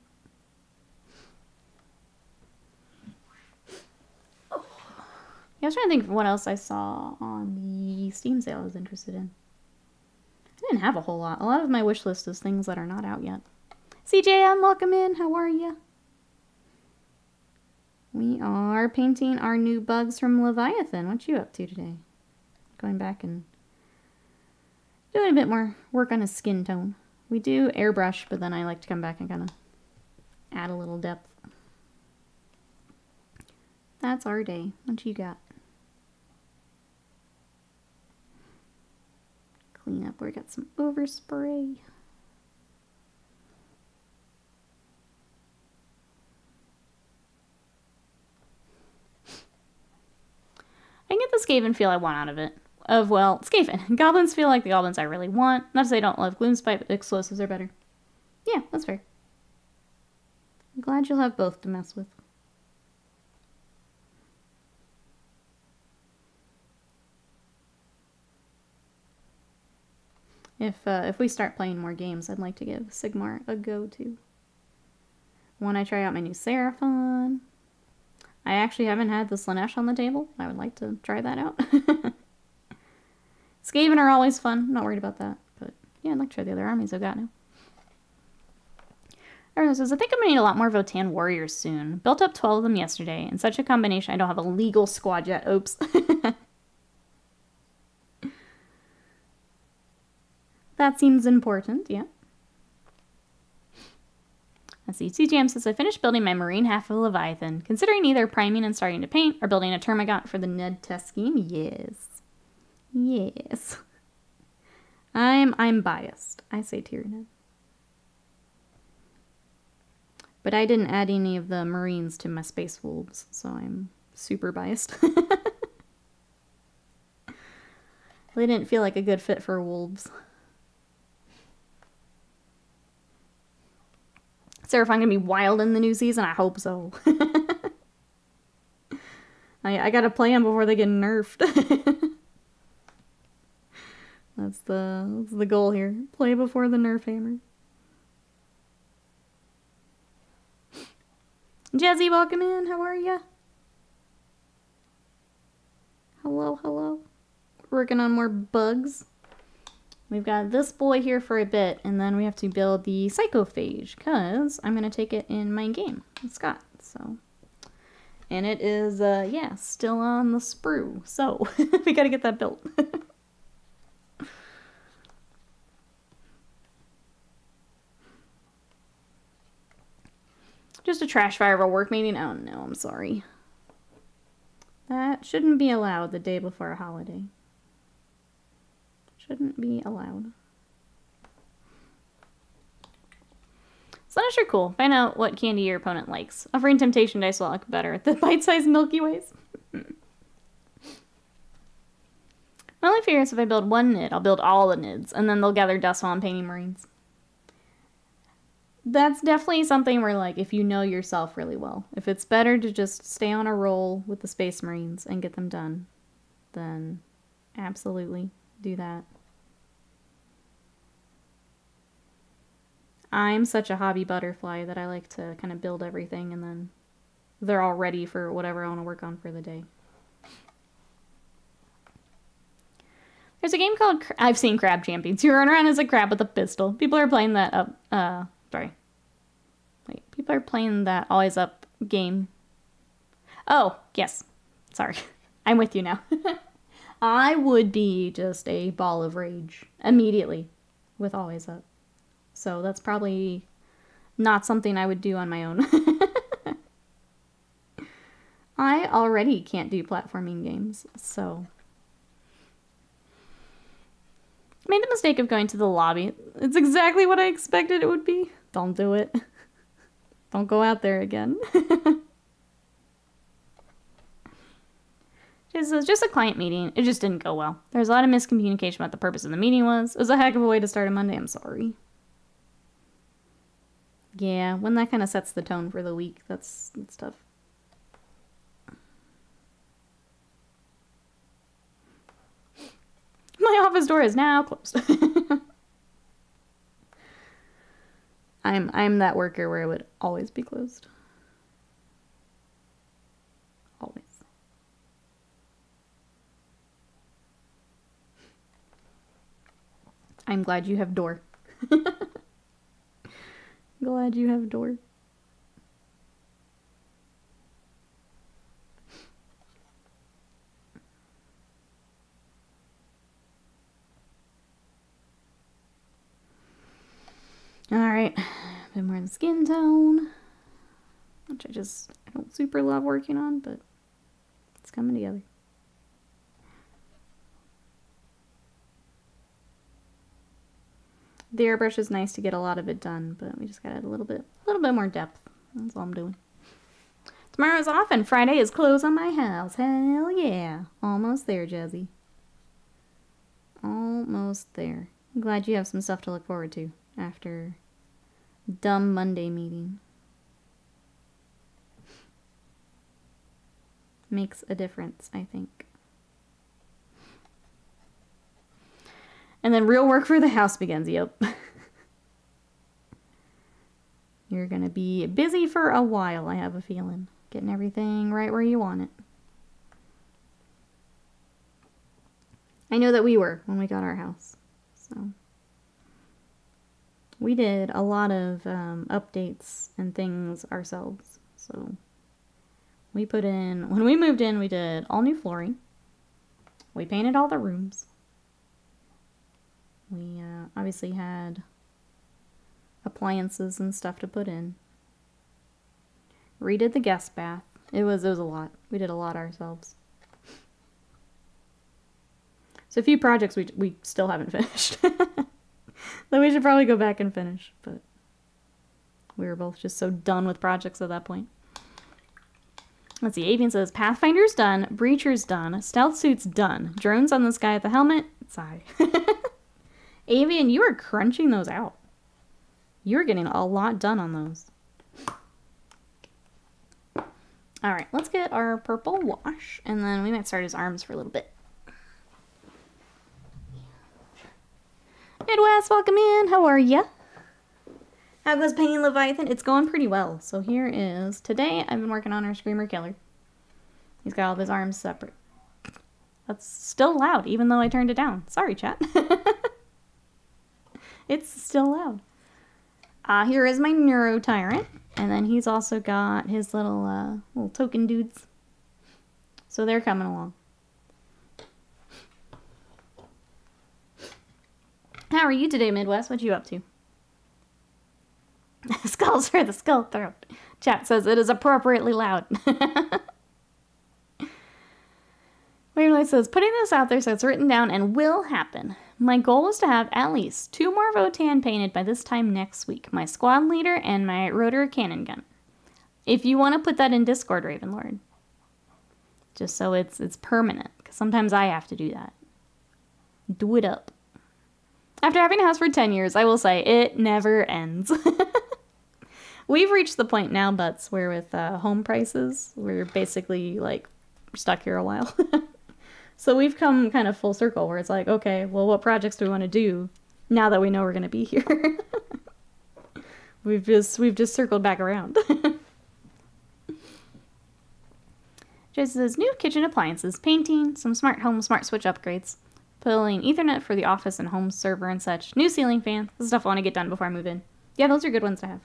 Oh. Yeah, I was trying to think of what else I saw on the Steam sale I was interested in. I didn't have a whole lot. A lot of my wish list is things that are not out yet. CJM, welcome in. How are you? We are painting our new bugs from Leviathan. What you up to today? Going back and doing a bit more work on his skin tone. We do airbrush, but then I like to come back and kind of add a little depth. That's our day. What you got? Clean up where we got some overspray. I get the Skaven feel I want out of it. Well, Skaven. Goblins feel like the goblins I really want. Not to say I don't love Gloomspite, but explosives are better. Yeah, that's fair. I'm glad you'll have both to mess with. If we start playing more games, I'd like to give Sigmar a go too. When I try out my new Seraphon. I actually haven't had the Slanesh on the table. I would like to try that out. Skaven are always fun. I'm not worried about that. But yeah, I'd like to try the other armies I've got now. Everyone says, I think I'm going to need a lot more Votann warriors soon. Built up 12 of them yesterday. In such a combination, I don't have a legal squad yet. Oops. That seems important, yeah. Let's see. CGM says, I finished building my marine half of Leviathan. Considering either priming and starting to paint or building a Termagant for the Ned test scheme, yes. Yes. I'm biased. I say Tyranids. But I didn't add any of the marines to my space wolves, so I'm super biased. They didn't feel like a good fit for wolves. Seraphon gonna be wild in the new season? I hope so. I gotta play them before they get nerfed. That's the goal here. Play before the nerf hammer. Jazzy, welcome in. How are ya? Hello, hello. Working on more bugs. We've got this boy here for a bit, and then we have to build the Psychophage, because I'm going to take it in my game with Scott, so. And it is, yeah, still on the sprue, so we got to get that built. Just a trash fire of a work meeting? Oh no, I'm sorry. That shouldn't be allowed the day before a holiday. Shouldn't be allowed. Slanesh are cool. Find out what candy your opponent likes. Offering temptation dice will look better at the bite-sized Milky Ways. My only fear is if I build one Nid, I'll build all the Nids, and then they'll gather dust while I'm painting Marines. That's definitely something where, like, if you know yourself really well, if it's better to just stay on a roll with the Space Marines and get them done, then absolutely do that. I'm such a hobby butterfly that I like to kind of build everything and then they're all ready for whatever I want to work on for the day. There's a game called, I've seen Crab Champions. You run around as a crab with a pistol. People are playing that up, people are playing that Always Up game. Oh, yes. Sorry. I'm with you now. I would be just a ball of rage immediately with Always Up. So that's probably not something I would do on my own. I already can't do platforming games, so. I made the mistake of going to the lobby. It's exactly what I expected it would be. Don't do it. Don't go out there again. It was just a client meeting. It just didn't go well. There was a lot of miscommunication about the purpose of the meeting was. It was a heck of a way to start a Monday. I'm sorry. Yeah, when that kind of sets the tone for the week, that's tough. My office door is now closed. I'm that worker where it would always be closed. Always. I'm glad you have door. Glad you have door. Alright, a bit more of the skin tone, which I don't super love working on, but it's coming together. The airbrush is nice to get a lot of it done, but we just gotta add a little bit more depth. That's all I'm doing. Tomorrow's off and Friday is closed on my house. Hell yeah. Almost there, Jazzy. Almost there. I'm glad you have some stuff to look forward to after dumb Monday meeting. Makes a difference, I think. And then real work for the house begins. Yep. You're gonna be busy for a while, I have a feeling. Getting everything right where you want it. I know that we were when we got our house. So we did a lot of updates and things ourselves. So we put in, when we moved in, we did all new flooring. We painted all the rooms. We obviously had appliances and stuff to put in. Redid the guest bath. It was a lot. We did a lot ourselves. So a few projects we still haven't finished. That we should probably go back and finish, but we were both just so done with projects at that point. Let's see, Avian says, Pathfinder's done, Breacher's done, Stealth Suit's done, Drones on this guy at the helmet, sigh. Avian, you are crunching those out. You're getting a lot done on those. Alright, let's get our purple wash, and then we might start his arms for a little bit. Midwest, welcome in. How are ya? How goes painting Leviathan? It's going pretty well. So here is, today I've been working on our Screamer Killer. He's got all of his arms separate. That's still loud, even though I turned it down. Sorry, chat. It's still loud. Here is my Neuro Tyrant. And then he's also got his little token dudes. So they're coming along. How are you today, Midwest? What you up to? Skulls for the skull throat. Chat says it is appropriately loud. Waverly says, putting this out there so it's written down and will happen. My goal is to have at least 2 more Votan painted by this time next week. My squad leader and my rotor cannon gun. If you want to put that in Discord, Ravenlord. Just so it's permanent. Because sometimes I have to do that. Do it up. After having a house for 10 years, I will say it never ends. We've reached the point now, Butts, where with home prices, we're basically like stuck here a while. So we've come kind of full circle where it's like, okay, well, what projects do we want to do now that we know we're going to be here? We've just circled back around. Jason says, new kitchen appliances, painting, some smart home, smart switch upgrades. Pulling Ethernet for the office and home server and such. New ceiling fan. This is stuff I want to get done before I move in. Yeah, those are good ones to have.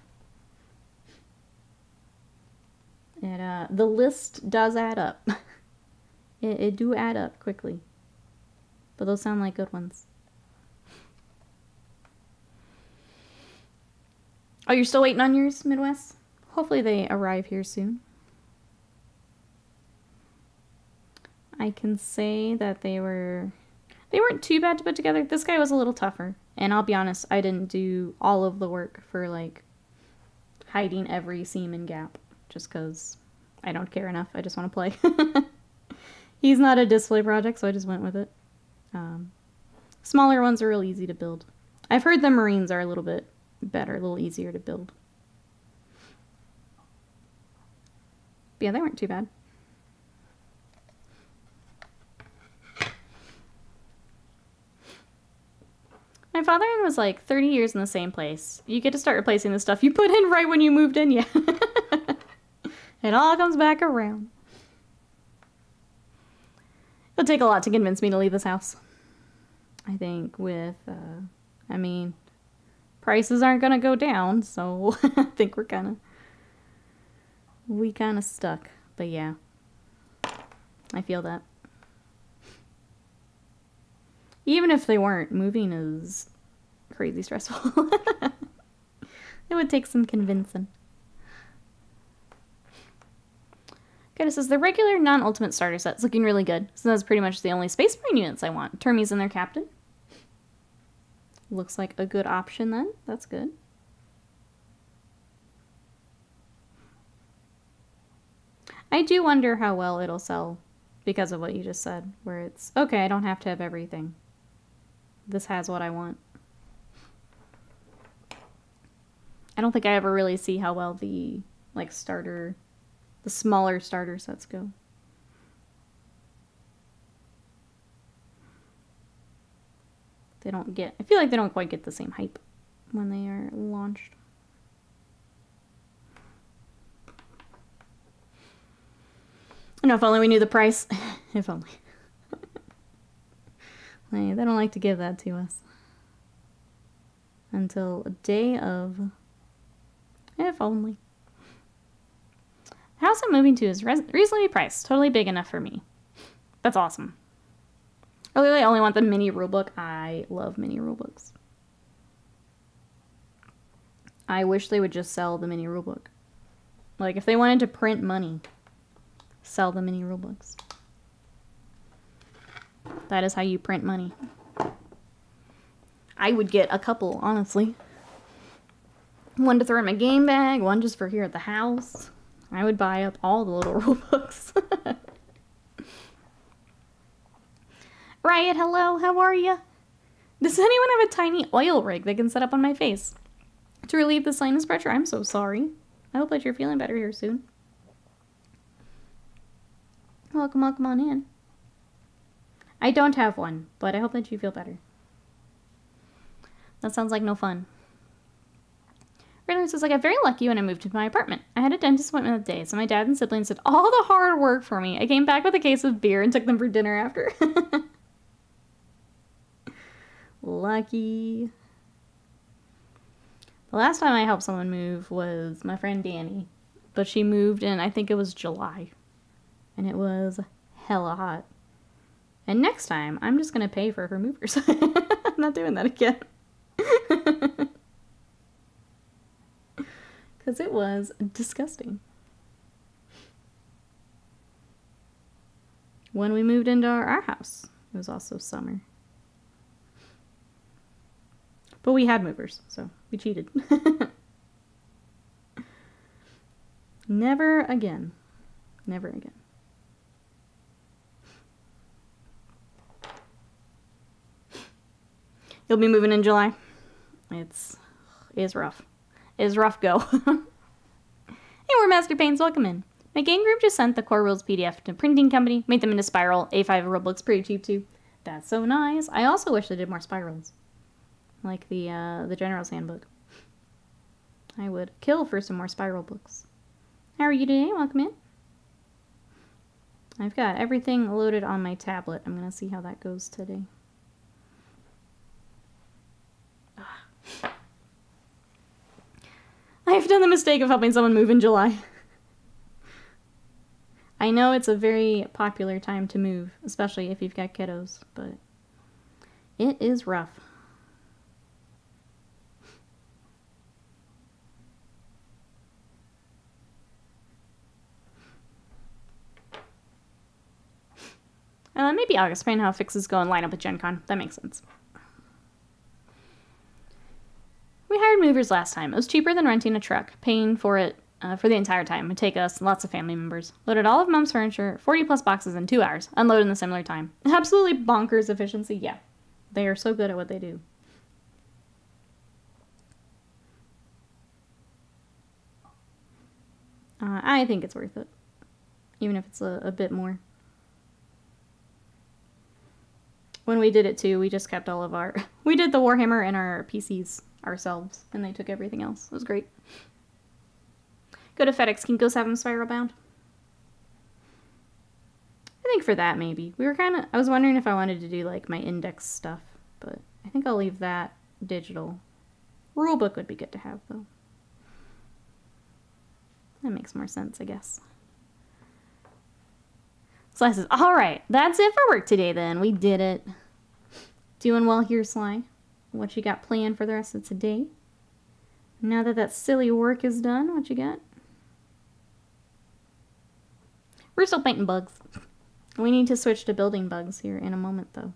And the list does add up. It do add up quickly. But those sound like good ones. Oh, you're still waiting on yours, Midwest? Hopefully they arrive here soon. I can say that they weren't too bad to put together. This guy was a little tougher. And I'll be honest, I didn't do all of the work for, like, hiding every seam and gap. Just because I don't care enough. I just want to play. He's not a display project, so I just went with it. Smaller ones are real easy to build. I've heard the Marines are a little bit better, a little easier to build. But yeah, they weren't too bad. My father was like 30 years in the same place. You get to start replacing the stuff you put in right when you moved in, yeah. It all comes back around. It'll take a lot to convince me to leave this house. I think with, I mean, prices aren't going to go down, so I think we kind of stuck. But yeah, I feel that. Even if they weren't, moving is crazy stressful. It would take some convincing. Okay, this is the regular non-ultimate starter set. It's looking really good. So that's pretty much the only Space Marine units I want. Termies and their captain. Looks like a good option then. That's good. I do wonder how well it'll sell because of what you just said, where it's, okay, I don't have to have everything. This has what I want. I don't think I ever really see how well the, like, starter, the smaller starter sets go. They don't get, I feel like they don't quite get the same hype when they are launched. I know, if only we knew the price. If only. They don't like to give that to us. Until a day of... If only. The house I'm moving to is reasonably priced. Totally big enough for me. That's awesome. I really only want the mini rulebook. I love mini rulebooks. I wish they would just sell the mini rulebook. Like, if they wanted to print money, sell the mini rulebooks. That is how you print money. I would get a couple, honestly. One to throw in my game bag, one just for here at the house. I would buy up all the little rulebooks. Riot, hello, how are ya? Does anyone have a tiny oil rig they can set up on my face to relieve the sinus pressure? I'm so sorry. I hope that you're feeling better here soon. Welcome, welcome on in. I don't have one, but I hope that you feel better. That sounds like no fun. Random says, I got very lucky when I moved to my apartment. I had a dentist appointment that day, so my dad and siblings did all the hard work for me. I came back with a case of beer and took them for dinner after. Lucky. The last time I helped someone move was my friend Danny, but she moved in, I think it was July, and it was hella hot. And next time, I'm just going to pay for her movers. I'm not doing that again. Because it was disgusting. When we moved into our house, it was also summer. But we had movers, so we cheated. Never again. Never again. You'll be moving in July. It is rough. It is rough go. Hey, we're Master Pains. Welcome in. My game group just sent the core rules PDF to a printing company, made them into spiral. A5 rulebook's pretty cheap too. That's so nice. I also wish they did more spirals, like the General's Handbook. I would kill for some more spiral books. How are you today? Welcome in. I've got everything loaded on my tablet. I'm gonna see how that goes today. I've done the mistake of helping someone move in July. I know it's a very popular time to move, especially if you've got kiddos, but it is rough. Maybe August, depending on how fixes go and line up with Gen Con. That makes sense. We hired movers last time. It was cheaper than renting a truck. Paying for it for the entire time. It would take us lots of family members. Loaded all of Mom's furniture, 40 plus boxes in 2 hours. Unloaded in a similar time. Absolutely bonkers efficiency. Yeah. They are so good at what they do. I think it's worth it. Even if it's a bit more. When we did it too, we just kept all of our... We did the Warhammer and our PCs ourselves, and they took everything else. It was great. Go to FedEx Kinko's have them spiral bound. I think for that, maybe. We were kind of... I was wondering if I wanted to do, like, my index stuff, but I think I'll leave that digital. Rulebook would be good to have, though. That makes more sense, I guess. Sly says, alright, that's it for work today, then. We did it. Doing well here, Sly. What you got planned for the rest of today? Now that that silly work is done, what you got? We're still painting bugs. We need to switch to building bugs here in a moment, though.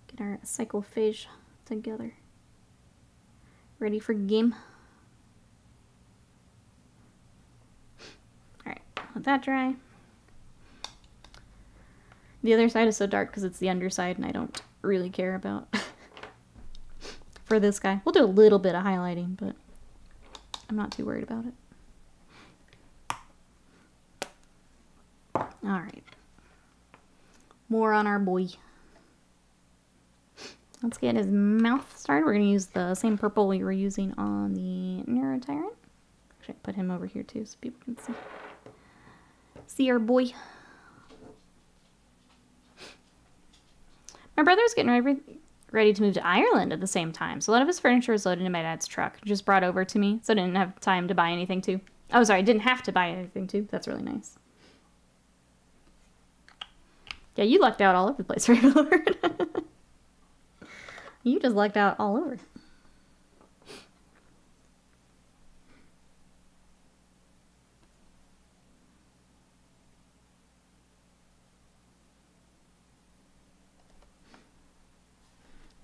Get our Psychophage together. Ready for game? Alright, let that dry. The other side is so dark because it's the underside and I don't really care about for this guy. We'll do a little bit of highlighting, but I'm not too worried about it. Alright. More on our boy. Let's get his mouth started. We're going to use the same purple we were using on the Tyranids. Actually, put him over here too so people can see. See our boy. My brother's getting ready to move to Ireland at the same time. So a lot of his furniture was loaded in my dad's truck. Just brought over to me. So I didn't have time to buy anything too. Oh, sorry. I didn't have to buy anything too. That's really nice. Yeah, you lucked out all over the place, right, Lord? You just lucked out all over.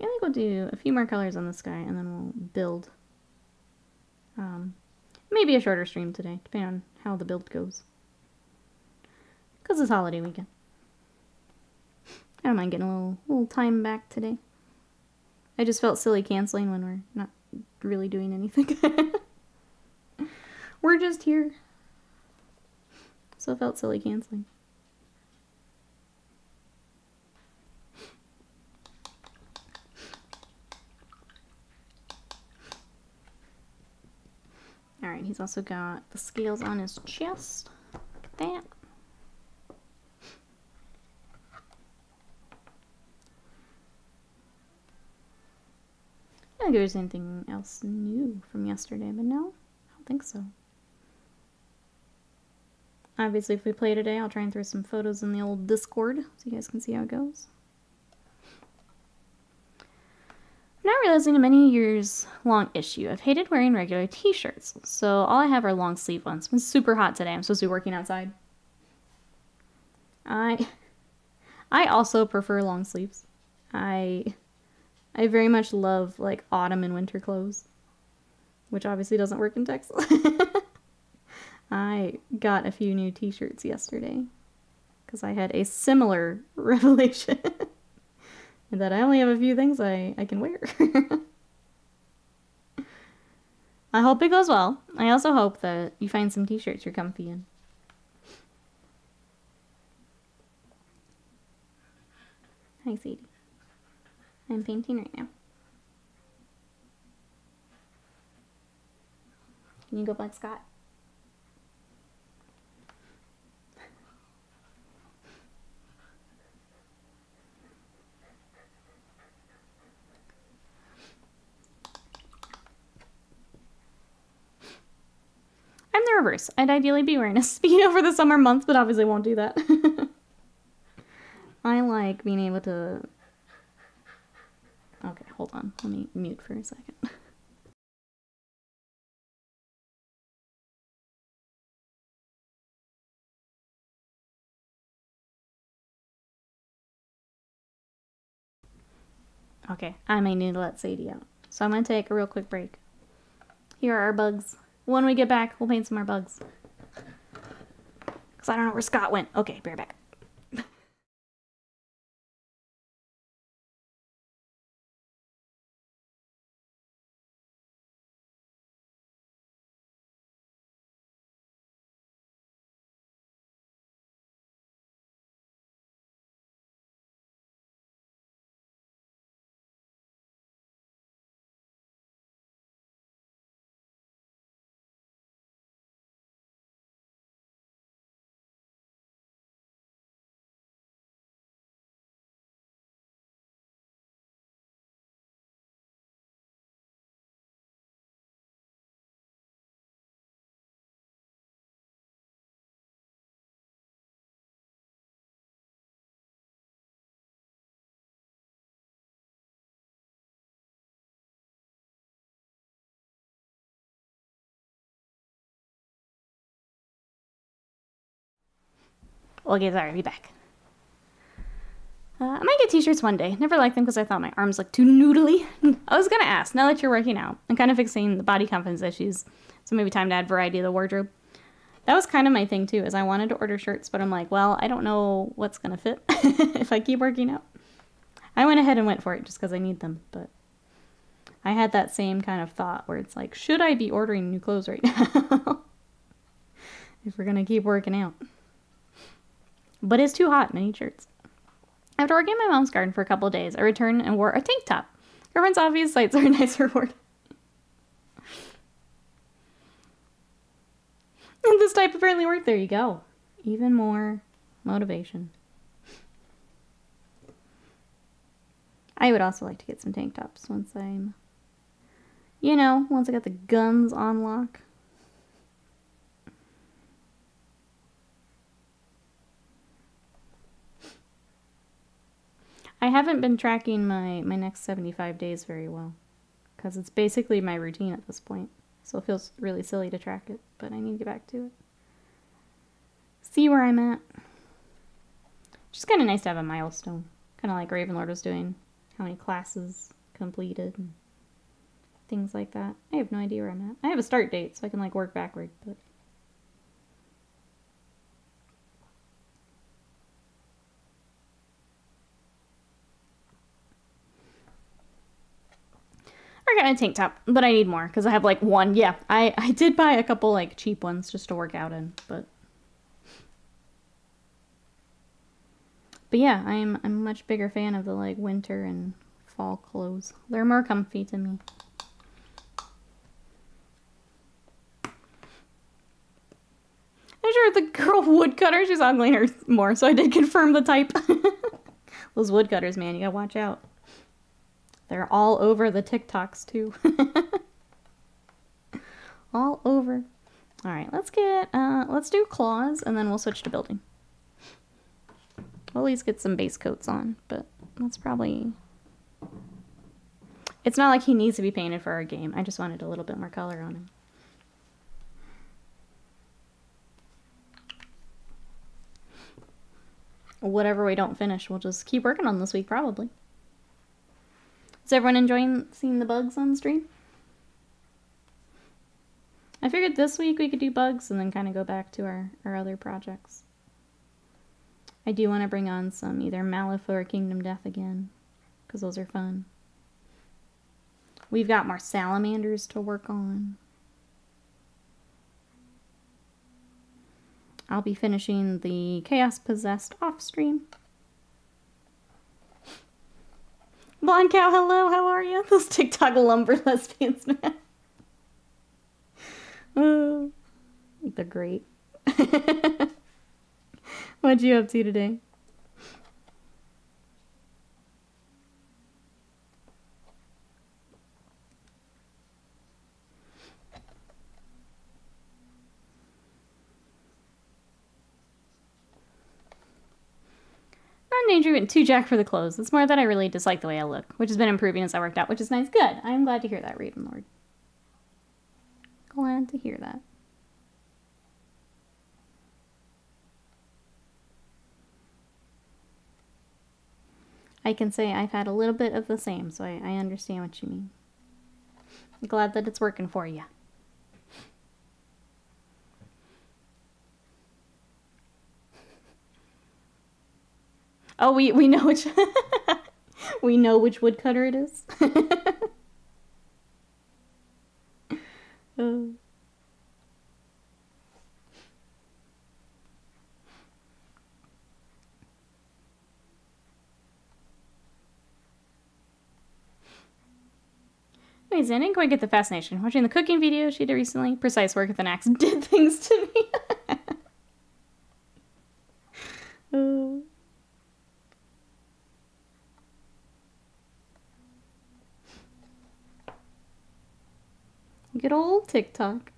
I think we'll do a few more colors on this guy, and then we'll build. Maybe a shorter stream today, depending on how the build goes. Because it's holiday weekend. I don't mind getting a little time back today. I just felt silly canceling when we're not really doing anything. We're just here. So it felt silly canceling. Alright, he's also got the scales on his chest. Look at that. I don't think there's anything else new from yesterday, but no, I don't think so. Obviously, if we play today, I'll try and throw some photos in the old Discord so you guys can see how it goes. I'm not realizing a many years long issue. I've hated wearing regular t-shirts, so all I have are long sleeve ones. It's been super hot today. I'm supposed to be working outside. I also prefer long sleeves. I very much love, like, autumn and winter clothes, which obviously doesn't work in Texas. I got a few new t-shirts yesterday because I had a similar revelation that I only have a few things I can wear. I hope it goes well. I also hope that you find some t-shirts you're comfy in. Hi, Sadie. I'm painting right now. Can you go Black Scott? I'm the reverse. I'd ideally be wearing a Speedo for the summer months, but obviously won't do that. I like being able to... Okay, hold on. Let me mute for a second. Okay, I may need to let Sadie out. So I'm going to take a real quick break. Here are our bugs. When we get back, we'll paint some more bugs. Because I don't know where Scott went. Okay, be right back. Okay, sorry, be back. I might get t-shirts one day. Never liked them because I thought my arms looked too noodly. I was gonna ask, now that you're working out, I'm kind of fixing the body confidence issues, so maybe time to add variety to the wardrobe. That was kind of my thing too, is I wanted to order shirts, but I'm like, well, I don't know what's gonna fit if I keep working out. I went ahead and went for it just because I need them, but I had that same kind of thought where it's like, should I be ordering new clothes right now if we're gonna keep working out? But it's too hot, many shirts. After working in my mom's garden for a couple of days, I returned and wore a tank top. Girlfriend's obvious sights are a nice reward. And this type apparently worked. There you go. Even more motivation. I would also like to get some tank tops once I'm, you know, once I got the guns on lock. I haven't been tracking my next 75 days very well, because it's basically my routine at this point. So it feels really silly to track it, but I need to get back to it. See where I'm at. Just kind of nice to have a milestone, kind of like Ravenlord was doing. How many classes completed and things like that. I have no idea where I'm at. I have a start date, so I can like work backward, but I got a tank top, but I need more because I have like one. Yeah, I did buy a couple like cheap ones just to work out in, but yeah, I'm a much bigger fan of the like winter and fall clothes. They're more comfy to me. I'm sure the girl woodcutter, she's ogling her more, so I did confirm the type. Those woodcutters, man, you gotta watch out. They're all over the TikToks, too. All over. Alright, let's do claws, and then we'll switch to building. We'll at least get some base coats on, but that's probably... It's not like he needs to be painted for our game. I just wanted a little bit more color on him. Whatever we don't finish, we'll just keep working on this week, probably. Is everyone enjoying seeing the bugs on stream? I figured this week we could do bugs and then kind of go back to our other projects. I do want to bring on some either Malifaux or Kingdom Death again, because those are fun. We've got more salamanders to work on. I'll be finishing the Chaos Possessed off stream. Blonde Cow, hello, how are you? Those TikTok lumber lesbians, man. Oh, they're great. What'd you up to today? Not an danger, too jack for the clothes. It's more that I really dislike the way I look, which has been improving as I worked out, which is nice. Good. I'm glad to hear that, Ravenlord. Glad to hear that. I can say I've had a little bit of the same, so I understand what you mean. I'm glad that it's working for you. Oh, we know which we know which woodcutter it is. Oh. Wait, I didn't quite get the fascination. Watching the cooking video she did recently, precise work with an axe did things to me. Oh. Good old TikTok.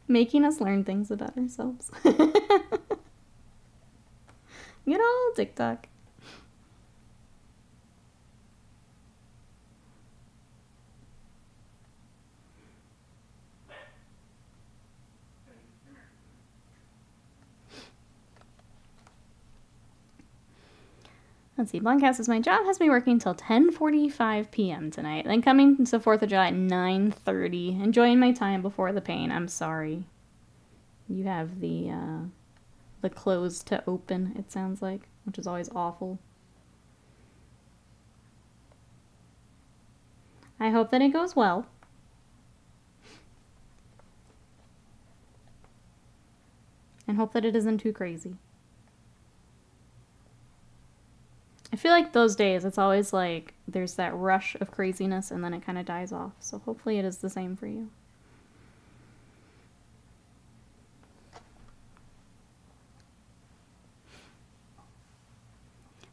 Making us learn things about ourselves. Good old TikTok. Let's see, Blindcast is my job, has me working until 10:45 p.m. tonight. Then coming to 4th of July at 9:30. Enjoying my time before the pain. I'm sorry. You have the close to open, it sounds like, which is always awful. I hope that it goes well. And hope that it isn't too crazy. I feel like those days, it's always like there's that rush of craziness and then it kind of dies off. So hopefully it is the same for you.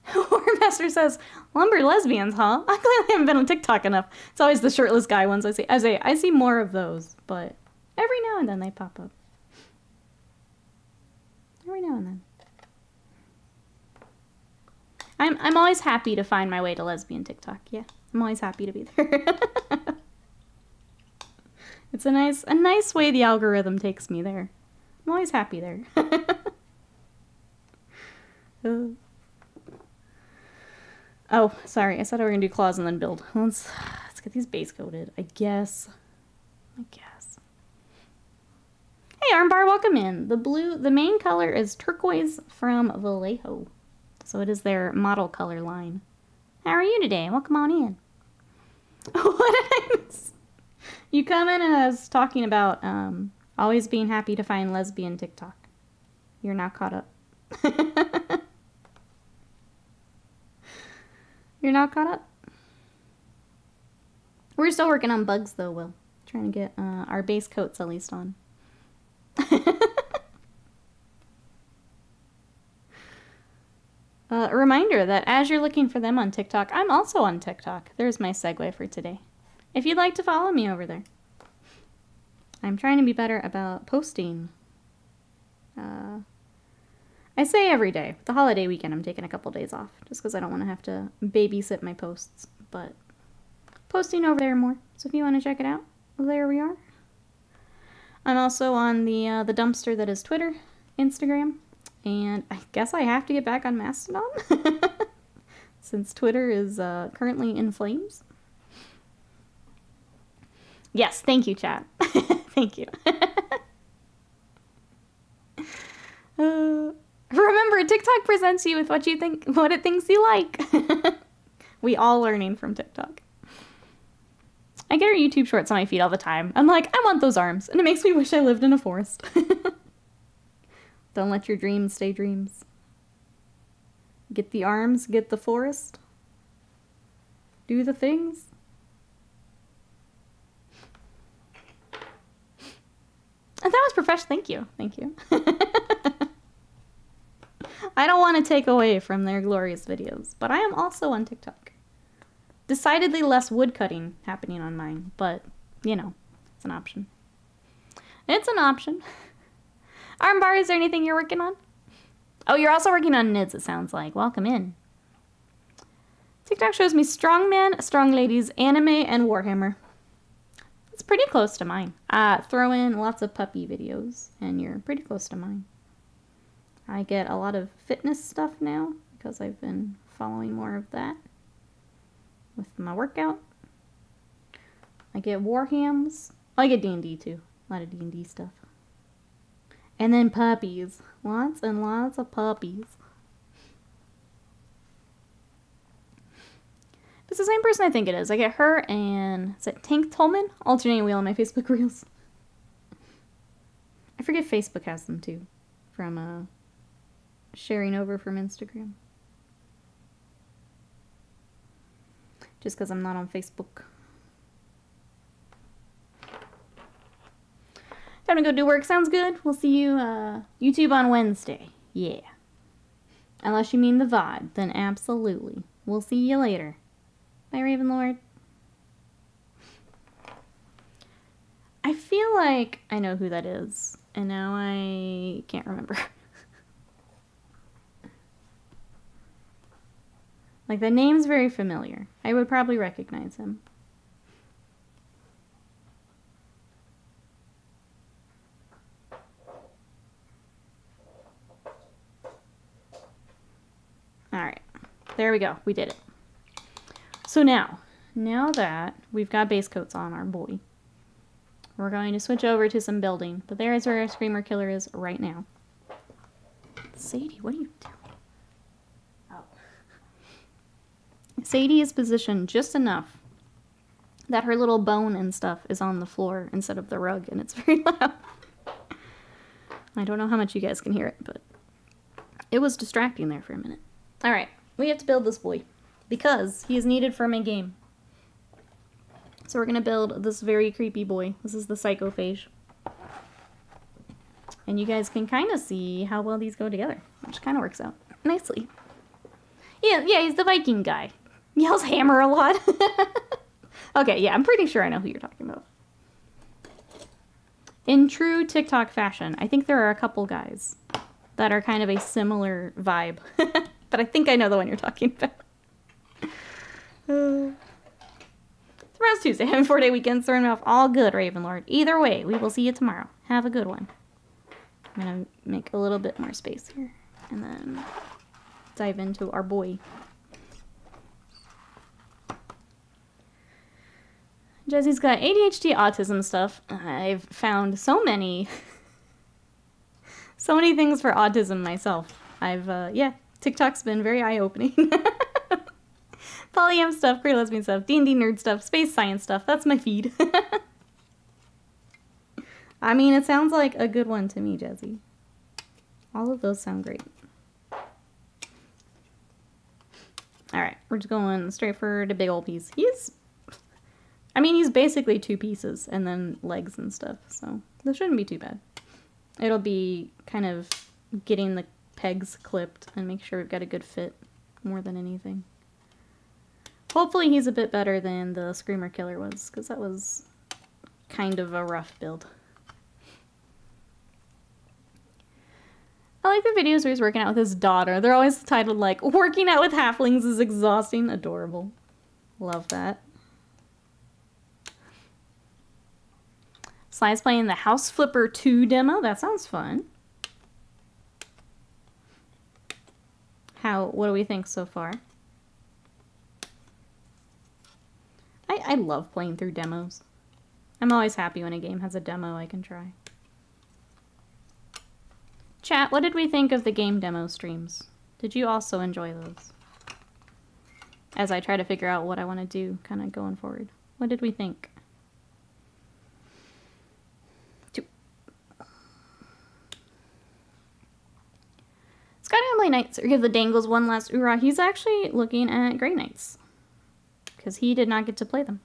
Warmaster says, lumber lesbians, huh? I clearly haven't been on TikTok enough. It's always the shirtless guy ones I see. I see more of those, but every now and then they pop up. Every now and then. I'm always happy to find my way to lesbian TikTok. Yeah, I'm always happy to be there. It's a nice way the algorithm takes me there. I'm always happy there. Oh, sorry. I said we were gonna do claws and then build. Let's get these base coated. I guess. Hey, Armbar, welcome in. The main color is turquoise from Vallejo. So it is their model color line. How are you today? Welcome on in. What did I miss? You come in and I was talking about always being happy to find lesbian TikTok. You're now caught up. You're now caught up. We're still working on bugs though, Will. Trying to get our base coats at least on. A reminder that as you're looking for them on TikTok, I'm also on TikTok. There's my segue for today. If you'd like to follow me over there. I'm trying to be better about posting. I say every day. The holiday weekend, I'm taking a couple days off. Just because I don't want to have to babysit my posts. But posting over there more. So if you want to check it out, there we are. I'm also on the dumpster that is Twitter, Instagram. And I guess I have to get back on Mastodon. Since Twitter is currently in flames. Yes, thank you, chat. Thank you. Remember, TikTok presents you with what it thinks you like. We all learning from TikTok. I get our YouTube shorts on my feed all the time. I'm like, I want those arms. And it makes me wish I lived in a forest. Don't let your dreams stay dreams. Get the arms, get the forest. Do the things. And that was professional. Thank you. Thank you. I don't want to take away from their glorious videos, but I am also on TikTok. Decidedly less woodcutting happening on mine, but, you know, it's an option. It's an option. Armbar, is there anything you're working on? Oh, you're also working on Nids, it sounds like. Welcome in. TikTok shows me strongman, strong ladies, anime, and Warhammer. It's pretty close to mine. Throw in lots of puppy videos, and you're pretty close to mine. I get a lot of fitness stuff now, because I've been following more of that with my workout. I get Warhams. I get D&D too. A lot of D&D stuff. And then puppies. Lots and lots of puppies. It's the same person I think it is. I get her and, is it Tank Tolman? Alternating wheel on my Facebook reels. I forget Facebook has them too. From sharing over from Instagram. Just because I'm not on Facebook. Time to go do work. Sounds good. We'll see you YouTube on Wednesday. Yeah. Unless you mean the VOD, then absolutely. We'll see you later. Bye, Ravenlord. I feel like I know who that is, and now I can't remember. Like, the name's very familiar. I would probably recognize him. Alright. There we go. We did it. So now that we've got base coats on our boy, we're going to switch over to some building. But there is where our Screamer Killer is right now. Sadie, what are you doing? Oh. Sadie is positioned just enough that her little bone and stuff is on the floor instead of the rug, and it's very loud. I don't know how much you guys can hear it, but it was distracting there for a minute. Alright, we have to build this boy because he is needed for my game. So we're going to build this very creepy boy. This is the Psychophage. And you guys can kind of see how well these go together, which kind of works out nicely. Yeah, he's the Viking guy. Yells hammer a lot. Okay, yeah, I'm pretty sure I know who you're talking about. In true TikTok fashion, I think there are a couple guys that are kind of a similar vibe. But I think I know the one you're talking about. Tomorrow's Tuesday. Having 4-day weekends throwing me off. All good, Ravenlord. Either way, we will see you tomorrow. Have a good one. I'm going to make a little bit more space here. And then dive into our boy. Jesse's got ADHD, autism stuff. I've found so many things for autism myself. Yeah, TikTok's been very eye-opening. Polyam stuff, queer lesbian stuff, D&D nerd stuff, space science stuff. That's my feed. I mean, it sounds like a good one to me, Jesse. All of those sound great. Alright, we're just going straight for the big old piece. He's basically 2 pieces and then legs and stuff, so this shouldn't be too bad. It'll be kind of getting the pegs clipped and make sure we've got a good fit more than anything. Hopefully he's a bit better than the Screamer Killer was, because that was kind of a rough build. I like the videos where he's working out with his daughter. They're always titled like, "Working out with halflings is exhausting." Adorable. Love that. Sly's playing the House Flipper 2 demo. That sounds fun. What do we think so far? I love playing through demos. I'm always happy when a game has a demo I can try. Chat, what did we think of the game demo streams? Did you also enjoy those? As I try to figure out what I want to do kind of going forward. What did we think? Scott Hamley Knights, or give the Dangles one last oorah. He's actually looking at Grey Knights. Because he did not get to play them.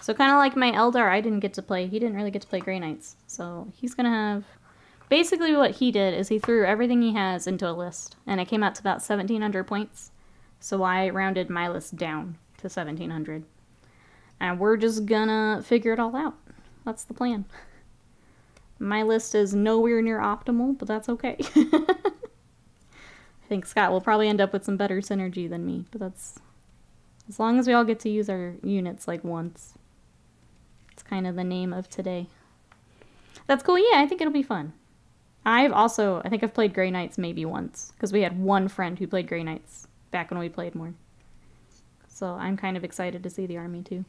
So kind of like my Eldar I didn't get to play. He didn't really get to play Grey Knights. So he's going to have... Basically what he did is he threw everything he has into a list. And it came out to about 1,700 points. So I rounded my list down to 1,700. And we're just gonna figure it all out. That's the plan. My list is nowhere near optimal, but that's okay. I think Scott will probably end up with some better synergy than me, but that's... As long as we all get to use our units, like, once. It's kind of the name of today. That's cool, yeah, I think it'll be fun. I think I've played Grey Knights maybe once, because we had one friend who played Grey Knights back when we played more. So I'm kind of excited to see the army, too.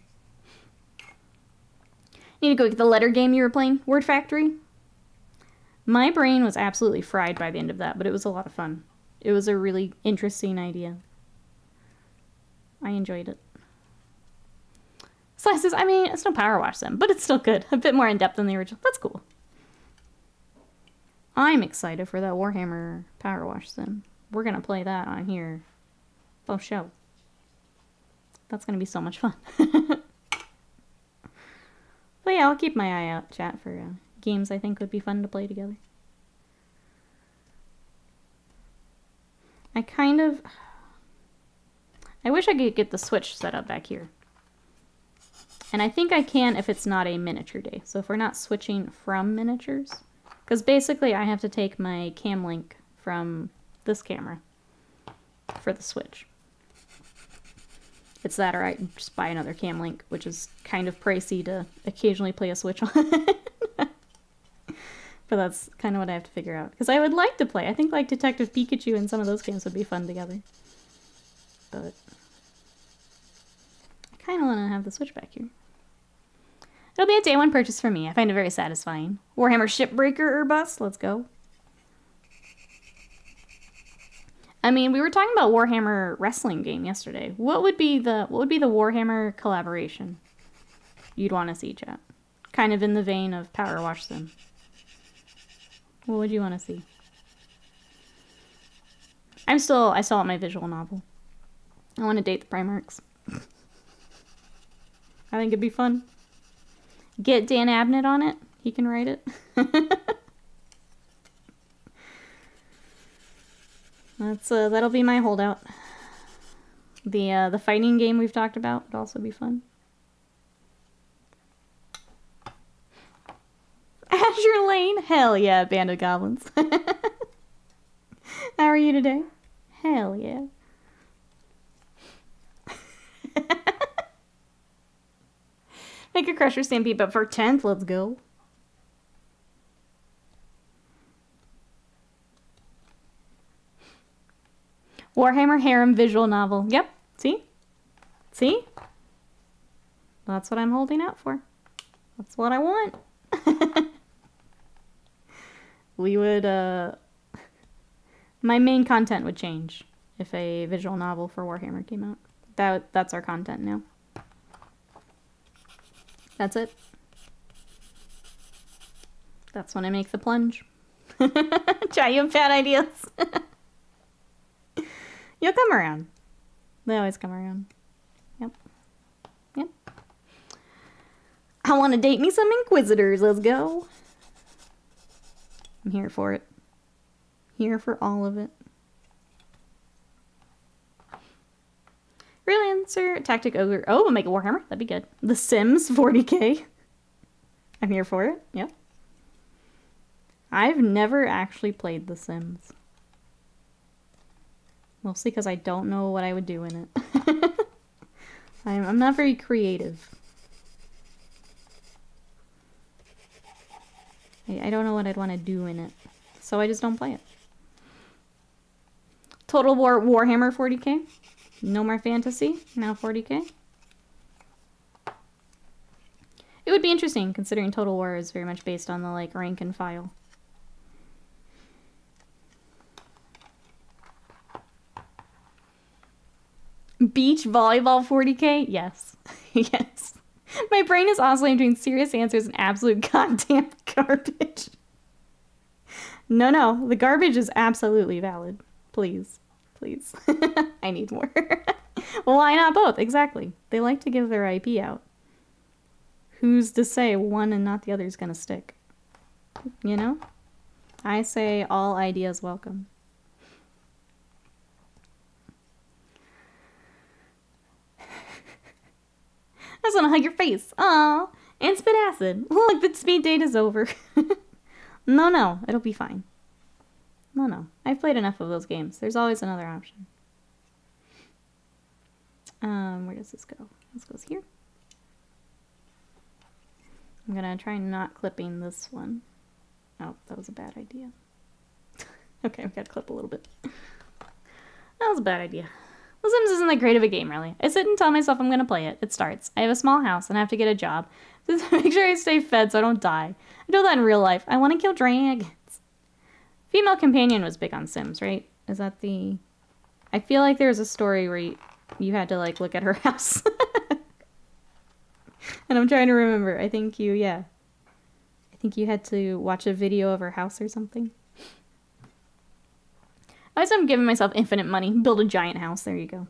Need to go get the letter game you were playing, Word Factory. My brain was absolutely fried by the end of that, but it was a lot of fun. It was a really interesting idea. I enjoyed it. Slices, I mean, it's no power wash sim, but it's still good. A bit more in-depth than the original. That's cool. I'm excited for that Warhammer power wash sim. We're going to play that on here. Oh, show. That's going to be so much fun. But yeah, I'll keep my eye out, chat, for games I think would be fun to play together. I wish I could get the Switch set up back here. And I think I can if it's not a miniature day. So if we're not switching from miniatures. Because basically I have to take my cam link from this camera for the Switch. It's that or I just buy another cam link, which is kind of pricey to occasionally play a Switch on. But that's kind of what I have to figure out. Because I would like to play. I think like Detective Pikachu and some of those games would be fun together. But I kind of want to have the Switch back here. It'll be a day one purchase for me. I find it very satisfying. Warhammer Shipbreaker or Bust. Let's go. I mean, we were talking about Warhammer wrestling game yesterday. What would be the Warhammer collaboration you'd want to see, chat? Kind of in the vein of Power Wash Sim. What would you want to see? I still want my visual novel. I want to date the Primarchs. I think it'd be fun. Get Dan Abnett on it. He can write it. That'll be my holdout. The fighting game we've talked about would also be fun. Azure Lane? Hell yeah, Band of Goblins. How are you today? Hell yeah. Make a Crusher Stampede, but for 10th, let's go. Warhammer Harem visual novel. Yep. See? See? That's what I'm holding out for. That's what I want. We would, my main content would change if a visual novel for Warhammer came out. That's our content now. That's it. That's when I make the plunge. Chat, you have bad ideas. You'll come around. They always come around. Yep. Yep. I want to date me some Inquisitors. Let's go. I'm here for it. Here for all of it. Freelancer, Tactic Ogre. Oh, we'll make a Warhammer. That'd be good. The Sims, 40k. I'm here for it. Yep. I've never actually played The Sims. Mostly because I don't know what I would do in it. I'm not very creative. I don't know what I'd want to do in it. So I just don't play it. Total War Warhammer 40k. No More Fantasy. Now 40k. It would be interesting considering Total War is very much based on the like rank and file. Beach volleyball 40k? Yes. Yes. My brain is oscillating between serious answers and absolute goddamn garbage. No, the garbage is absolutely valid. Please. Please. I need more. Well, why not both? Exactly. They like to give their IP out. Who's to say one and not the other is going to stick? You know? I say all ideas welcome. I just want to hug your face. Aw. And spit acid. Look, the speed date is over. No. It'll be fine. No. I've played enough of those games. There's always another option. Where does this go? This goes here. I'm going to try not clipping this one. Oh, that was a bad idea. Okay, I've got to clip a little bit. That was a bad idea. The Sims isn't that great of a game, really. I sit and tell myself I'm going to play it. It starts. I have a small house and I have to get a job. Just make sure I stay fed so I don't die. I do that in real life. I want to kill dragons. Female companion was big on Sims, right? Is that the... I feel like there's a story where you had to, like, look at her house. And I'm trying to remember. I think you had to watch a video of her house or something. I guess I'm giving myself infinite money. Build a giant house. There you go.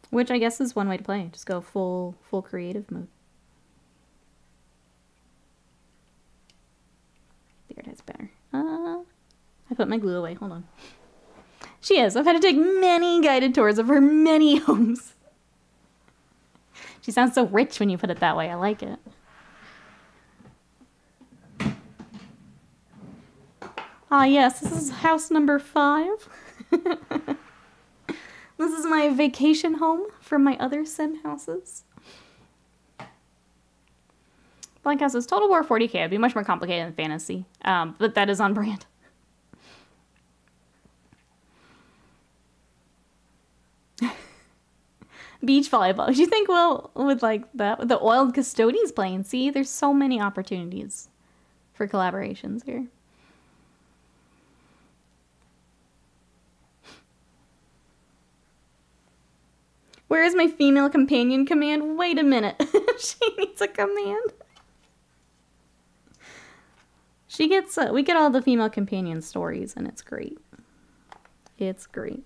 Which I guess is one way to play. Just go full creative mode. There, that's better. I put my glue away. Hold on. She is. I've had to take many guided tours of her many homes. She sounds so rich when you put it that way. I like it. Ah, yes. This is house number 5. This is my vacation home from my other sim houses. Blank House is Total War 40k. It'd be much more complicated than fantasy. But that is on brand. Beach volleyball. You think, well, with like that, the Oiled Custodies playing, see, there's so many opportunities for collaborations here. Where is my female companion command? Wait a minute. She needs a command. She gets, we get all the female companion stories, and it's great. It's great.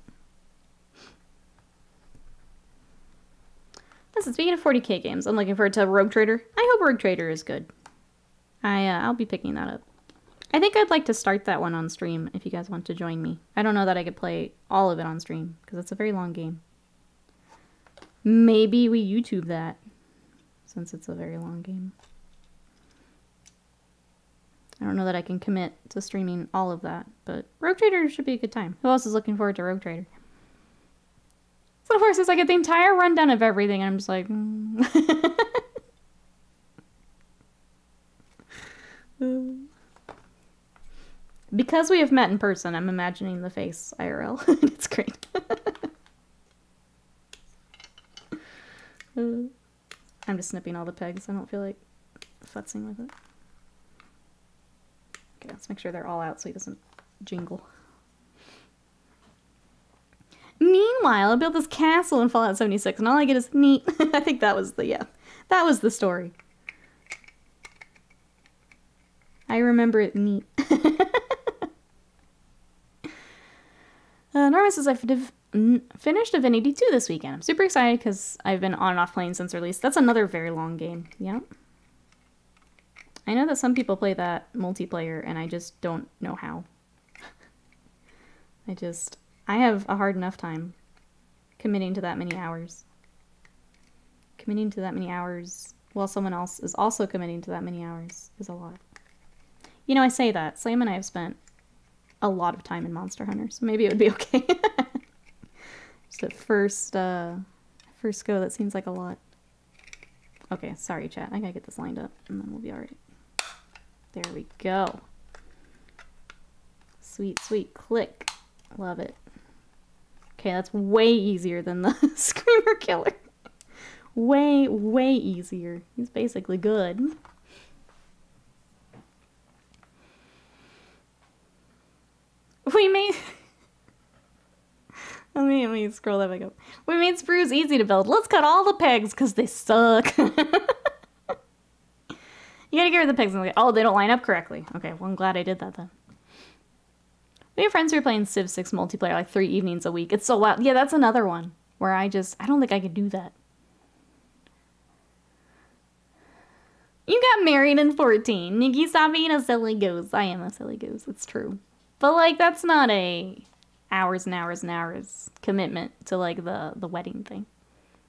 Listen, speaking of 40k games, I'm looking forward to Rogue Trader. I hope Rogue Trader is good. I'll be picking that up. I think I'd like to start that one on stream if you guys want to join me. I don't know that I could play all of it on stream, because it's a very long game. Maybe we YouTube that, since it's a very long game. I don't know that I can commit to streaming all of that, but Rogue Trader should be a good time. Who else is looking forward to Rogue Trader? So of course, it's like the entire rundown of everything, and I'm just like, Because we have met in person, I'm imagining the face IRL. It's great. I'm just snipping all the pegs. I don't feel like futzing with it. Okay, let's make sure they're all out so he doesn't jingle. Meanwhile, I built this castle in Fallout 76, and all I get is neat. I think that was the, that was the story. I remember it neat. Norma says I finished Divinity 2 this weekend. I'm super excited because I've been on and off playing since release. That's another very long game. Yeah. I know that some people play that multiplayer, and I just don't know how. I have a hard enough time committing to that many hours. Committing to that many hours while someone else is also committing to that many hours is a lot. You know, I say that. Sam and I have spent a lot of time in Monster Hunter, so maybe it would be okay. Just at first go, that seems like a lot. Okay, sorry, chat. I gotta get this lined up, and then we'll be alright. There we go. Sweet, sweet. Click. Love it. Okay, that's way easier than the Screamer Killer. Way, way easier. He's basically good. We made... let me scroll that back up. We made sprues easy to build. Let's cut all the pegs because they suck. You gotta get rid of the pegs. Oh, they don't line up correctly. Okay, well, I'm glad I did that then. We have friends who are playing Civ 6 multiplayer like 3 evenings a week. It's so wild. Yeah, that's another one where I don't think I could do that. You got married in 14. Nikki, stop being a silly goose. I am a silly goose. It's true. But, like, that's not a hours and hours and hours commitment to, like, the wedding thing.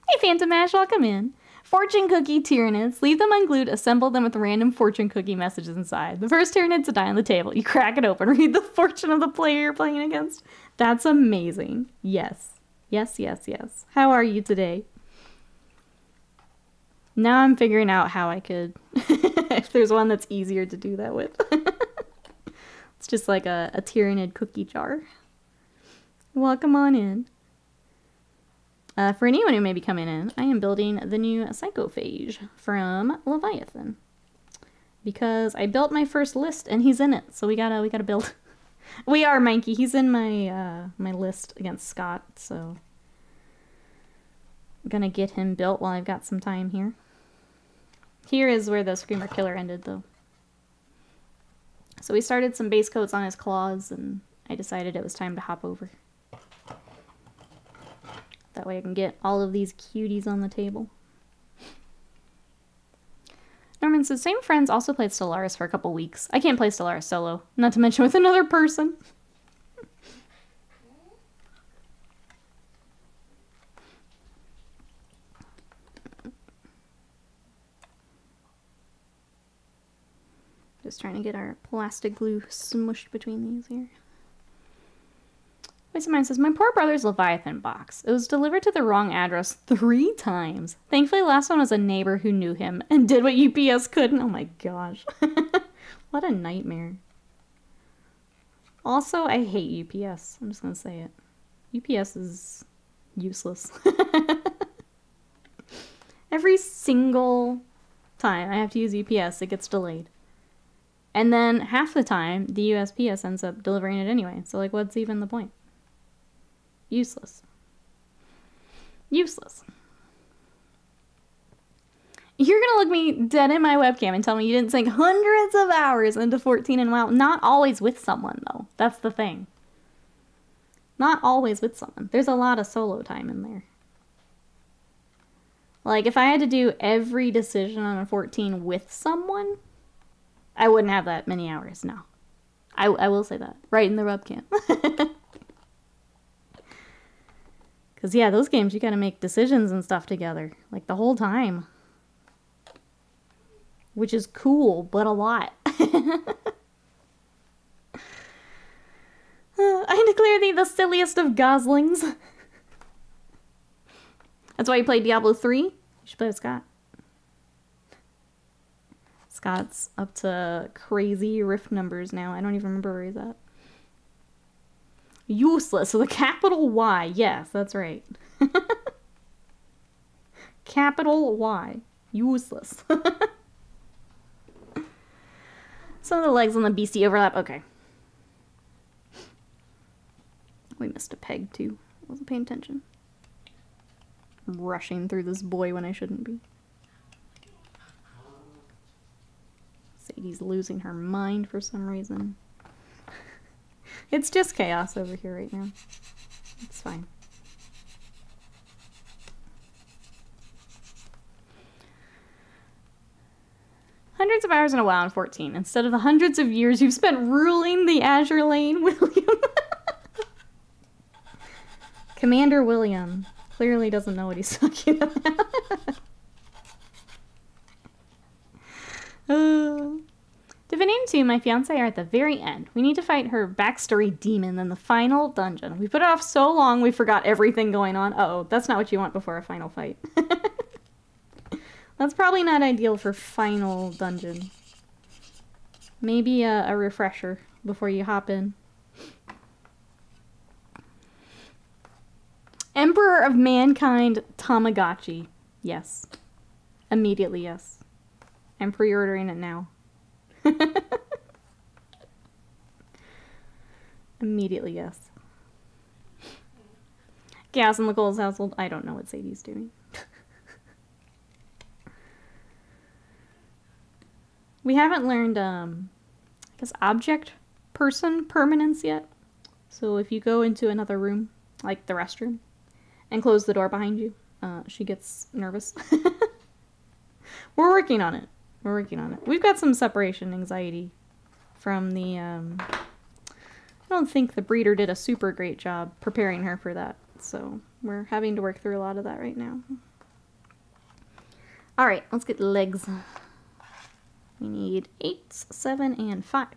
Hey, Phantom Ash, welcome in. Fortune cookie Tyranids. Leave them unglued, assemble them with random fortune cookie messages inside. The first Tyranid to die on the table. You crack it open, read the fortune of the player you're playing against. That's amazing. Yes. Yes, yes, yes. How are you today? Now I'm figuring out how I could, if there's one that's easier to do that with. It's just like a Tyranid cookie jar. Welcome on in. For anyone who may be coming in, I am building the new Psychophage from Leviathan. Because I built my first list and he's in it, so we gotta build. We are, Mikey. He's in my my list against Scott, so gonna get him built while I've got some time here. Here is where the Screamer Killer ended, though. So we started some base coats on his claws, and I decided it was time to hop over. That way I can get all of these cuties on the table. Norman says, same friends also played Stellaris for a couple weeks. I can't play Stellaris solo, not to mention with another person. Just trying to get our plastic glue smushed between these here. Mine says, my poor brother's Leviathan box. It was delivered to the wrong address 3 times. Thankfully, last one was a neighbor who knew him and did what UPS couldn't. Oh my gosh. What a nightmare. Also, I hate UPS. I'm just gonna say it. UPS is useless. Every single time I have to use UPS, it gets delayed. And then half the time, the USPS ends up delivering it anyway. So, like, what's even the point? Useless. Useless. You're gonna look me dead in my webcam and tell me you didn't sink hundreds of hours into 14 and WoW. Not always with someone, though. That's the thing. Not always with someone. There's a lot of solo time in there. Like, if I had to do every decision on a 14 with someone, I wouldn't have that many hours, no. I will say that. Right in the webcam. Because, yeah, those games, you gotta make decisions and stuff together. Like, the whole time. Which is cool, but a lot. I declare thee the silliest of goslings. That's why you play Diablo 3? You should play with Scott. Scott's up to crazy rift numbers now. I don't even remember where he's at. Useless with a capital Y. Yes, that's right. Capital Y. Useless. Some of the legs on the beastie overlap. Okay. We missed a peg, too. I wasn't paying attention. I'm rushing through this boy when I shouldn't be. Sadie's losing her mind for some reason. It's just chaos over here right now. It's fine. Hundreds of hours in a WoW in 14, instead of the hundreds of years you've spent ruling the Azure Lane, William. Commander William clearly doesn't know what he's talking about. Divination 2, my fiance are at the very end. We need to fight her backstory demon in the final dungeon. We put it off so long we forgot everything going on. Uh-oh, that's not what you want before a final fight. That's probably not ideal for final dungeon. Maybe a refresher before you hop in. Emperor of Mankind Tamagotchi. Yes. Immediately, yes. I'm pre-ordering it now. Immediately, yes. Chaos in the Coles household. I don't know what Sadie's doing. We haven't learned, I guess, object person permanence yet. So if you go into another room, like the restroom, and close the door behind you, she gets nervous. We're working on it. We're working on it. We've got some separation anxiety from the, I don't think the breeder did a super great job preparing her for that. So we're having to work through a lot of that right now. Alright, let's get legs. We need 8, 7, and 5.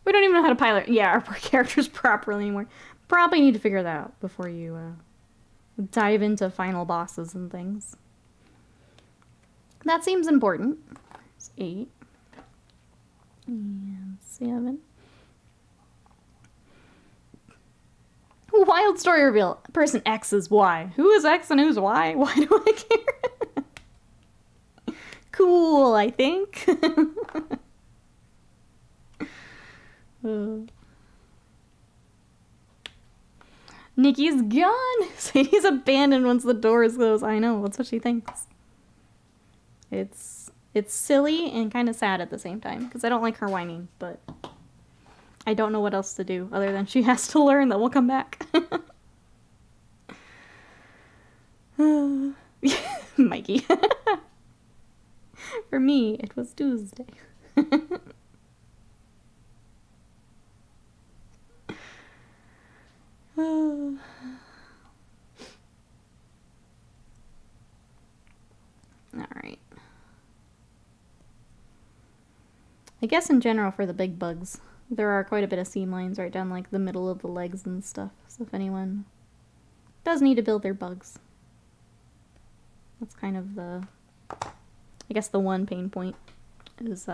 We don't even know how to pilot, yeah, our characters properly anymore. Probably need to figure that out before you dive into final bosses and things. That seems important. It's 8 and 7. Wild story reveal. Person X is Y. Who is X and who's Y? Why do I care? Cool, I think. Nikki's gone! Sadie's abandoned once the door is closed. I know, that's what she thinks. It's silly and kind of sad at the same time, because I don't like her whining, but I don't know what else to do other than she has to learn that we'll come back. Mikey. For me, it was Tuesday. Alright. I guess in general for the big bugs, there are quite a bit of seam lines right down like the middle of the legs and stuff. So if anyone does need to build their bugs, that's kind of the, I guess the one pain point is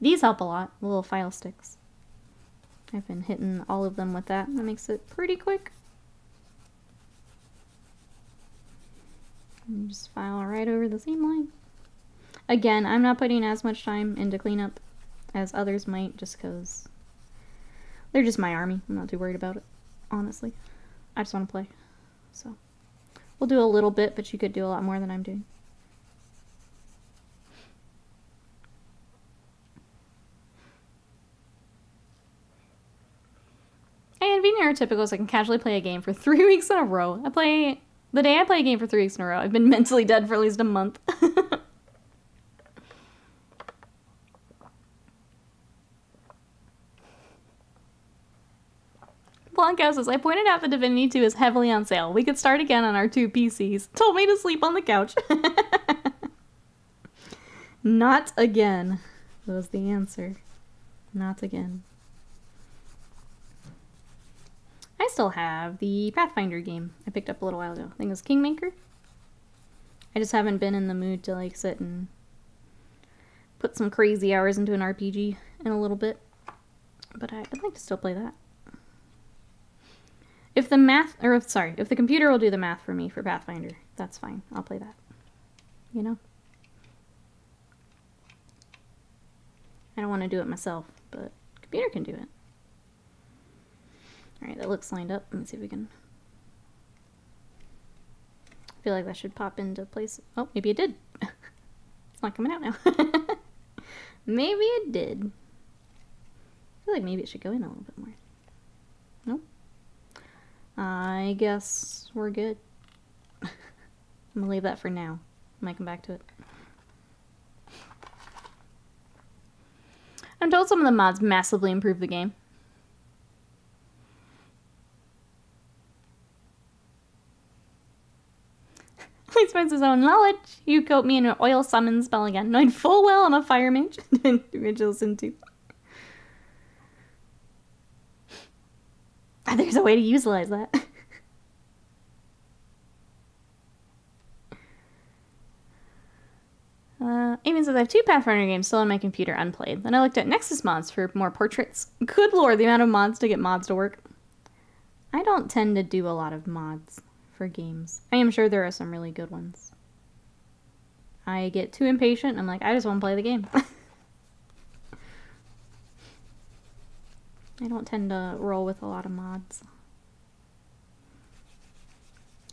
these help a lot, the little file sticks. I've been hitting all of them with that. That makes it pretty quick. And just file right over the seam line. Again, I'm not putting as much time into cleanup as others might, just because they're just my army. I'm not too worried about it, honestly. I just want to play. So we'll do a little bit, but you could do a lot more than I'm doing. And being neurotypical is I can casually play a game for 3 weeks in a row. The day I play a game for 3 weeks in a row, I've been mentally dead for at least a month. Blanco says, I pointed out that Divinity 2 is heavily on sale. We could start again on our 2 PCs. Told me to sleep on the couch. Not again, was the answer. Not again. I still have the Pathfinder game I picked up a little while ago. I think it was Kingmaker. I just haven't been in the mood to like sit and put some crazy hours into an RPG in a little bit. But I'd like to still play that. If the computer will do the math for me for Pathfinder, that's fine. I'll play that. You know? I don't want to do it myself, but the computer can do it. Alright, that looks lined up. Let me see if we can... I feel like that should pop into place. Oh, maybe it did. It's not coming out now. Maybe it did. I feel like maybe it should go in a little bit more. Nope. I guess we're good. I'm gonna leave that for now. I might come back to it. I'm told some of the mods massively improve the game. He spends his own knowledge. You coat me in an oil summon spell again, knowing full well I'm a fire mage. Listen to. There's a way to utilize that. Amy says, I have 2 Pathfinder games still on my computer unplayed. Then I looked at Nexus mods for more portraits. Good lord, the amount of mods to get mods to work. I don't tend to do a lot of mods for games. I am sure there are some really good ones. I get too impatient and I'm like, I just want to play the game. I don't tend to roll with a lot of mods.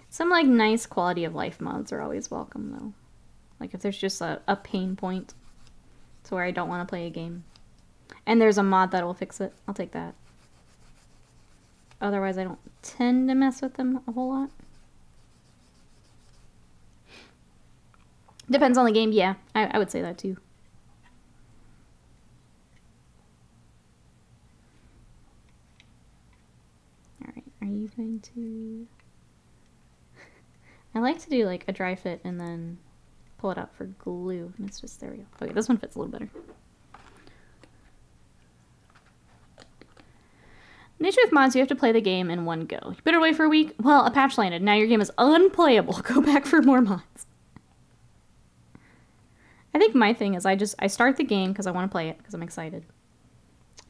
Some like nice quality of life mods are always welcome though. Like if there's just a pain point to where I don't want to play a game. And there's a mod that will fix it. I'll take that. Otherwise I don't tend to mess with them a whole lot. Depends on the game, yeah. I would say that too. Alright, are you going to... I like to do like a dry fit and then pull it out for glue. And it's just, there we go. Okay, this one fits a little better. Nature with mods, you have to play the game in one go. You better wait for a week. Well, a patch landed. Now your game is unplayable. Go back for more mods. I think my thing is I start the game because I want to play it because I'm excited.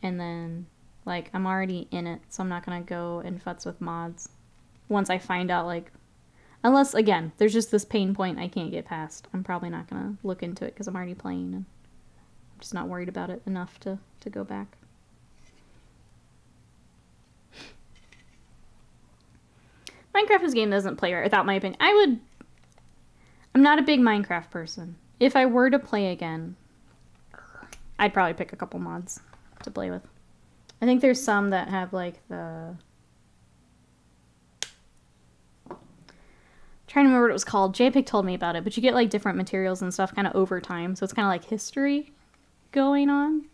And then, like, I'm already in it, so I'm not going to go and futz with mods once I find out, like, unless, again, there's just this pain point I can't get past. I'm probably not going to look into it because I'm already playing and I'm just not worried about it enough to go back. Minecraft is a game that doesn't play right, without my opinion. I'm not a big Minecraft person. If I were to play again, I'd probably pick a couple mods to play with. I think there's some that have like the... trying to remember what it was called. JPEG told me about it, but you get like different materials and stuff kind of over time, so it's kind of like history going on,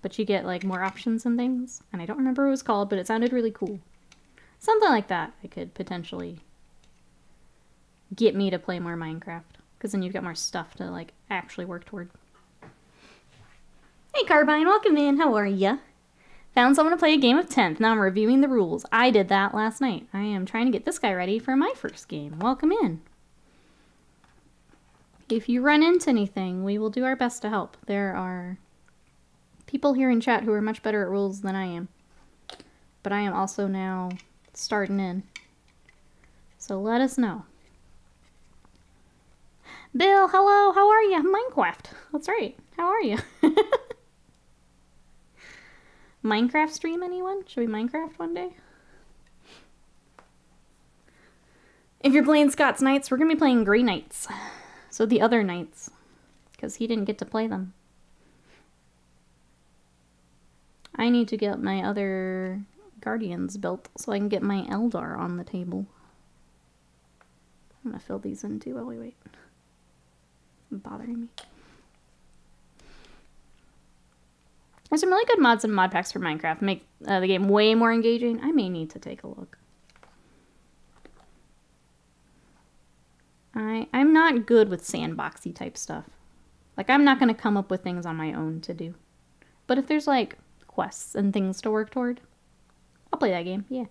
but you get like more options and things, and I don't remember what it was called, but it sounded really cool. Something like that I could potentially get me to play more Minecraft, because then you've got more stuff to like actually work toward. Hey Carbine, welcome in. How are ya? Found someone to play a game of 10th. Now I'm reviewing the rules. I did that last night. I am trying to get this guy ready for my first game. Welcome in. If you run into anything, we will do our best to help. There are people here in chat who are much better at rules than I am. But I am also now starting in. So let us know. Bill, hello, how are you? Minecraft. That's right. How are you? Minecraft stream, anyone? Should we Minecraft one day? If you're playing Scott's Knights, we're going to be playing Grey Knights. So the other Knights. Because he didn't get to play them. I need to get my other Guardians built so I can get my Eldar on the table. I'm going to fill these in too while we wait. It's bothering me. There's some really good mods and mod packs for Minecraft. Make the game way more engaging. I may need to take a look. I'm not good with sandboxy type stuff. Like, I'm not going to come up with things on my own to do. But if there's, like, quests and things to work toward, I'll play that game, yeah.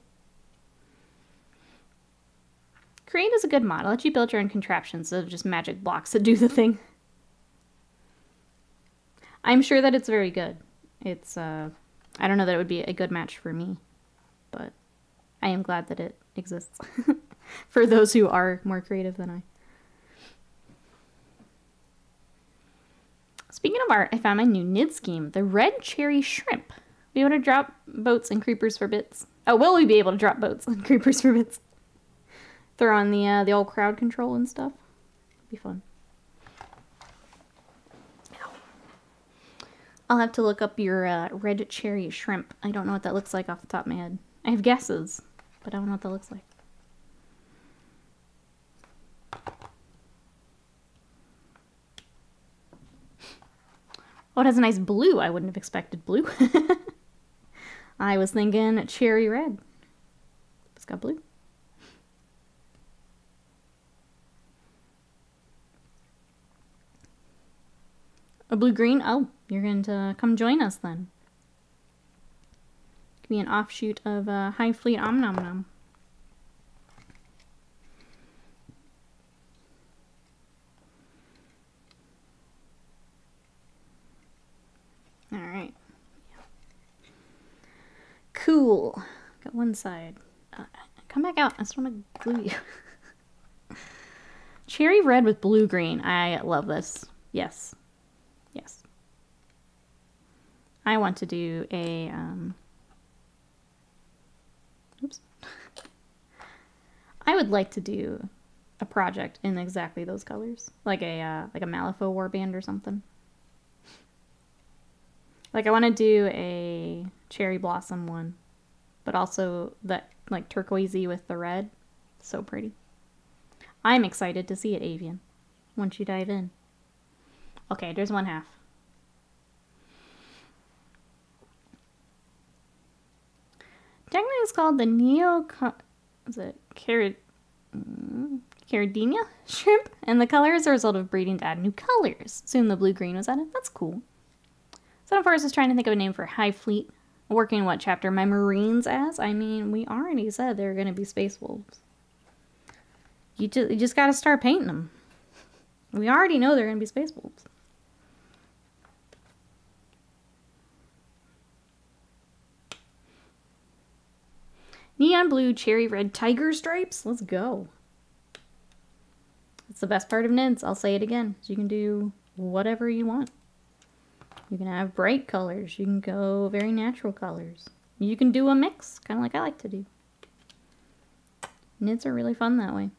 Create is a good mod. I'll let you build your own contraptions instead of just magic blocks that do the thing. I'm sure that it's very good. It's, I don't know that it would be a good match for me, but I am glad that it exists for those who are more creative than I. Speaking of art, I found my new Nids scheme, the Red Cherry Shrimp. Be able to drop boats and creepers for bits. Oh, will we be able to drop boats and creepers for bits? Throw on the old crowd control and stuff. Be fun. I'll have to look up your red cherry shrimp. I don't know what that looks like off the top of my head. I have guesses, but I don't know what that looks like. Oh, it has a nice blue. I wouldn't have expected blue. I was thinking cherry red. It's got blue. A blue-green? Oh, you're going to come join us then. Could be an offshoot of Hive Fleet Omnomnom. Alright. Cool. Got one side. Come back out. I just want to glue you. Cherry red with blue-green. I love this. Yes. Yes. I want to do a, oops. I would like to do a project in exactly those colors. Like a Malifaux warband or something. Like, I want to do a cherry blossom one. But also that, like, turquoisey with the red. So pretty. I'm excited to see it, Avian. Once you dive in. Okay, there's one half. Technically it's called the Caridina shrimp, and the color is a result of breeding to add new colors. Soon the blue-green was added. That's cool. Son of Forest is trying to think of a name for Hive Fleet. Working in what chapter? My Marines as? I mean, we already said they're going to be space wolves. You just got to start painting them. We already know they're going to be space wolves. Neon blue, cherry red, tiger stripes. Let's go. It's the best part of Nids. I'll say it again. So you can do whatever you want. You can have bright colors. You can go very natural colors. You can do a mix, kind of like I like to do. Nids are really fun that way.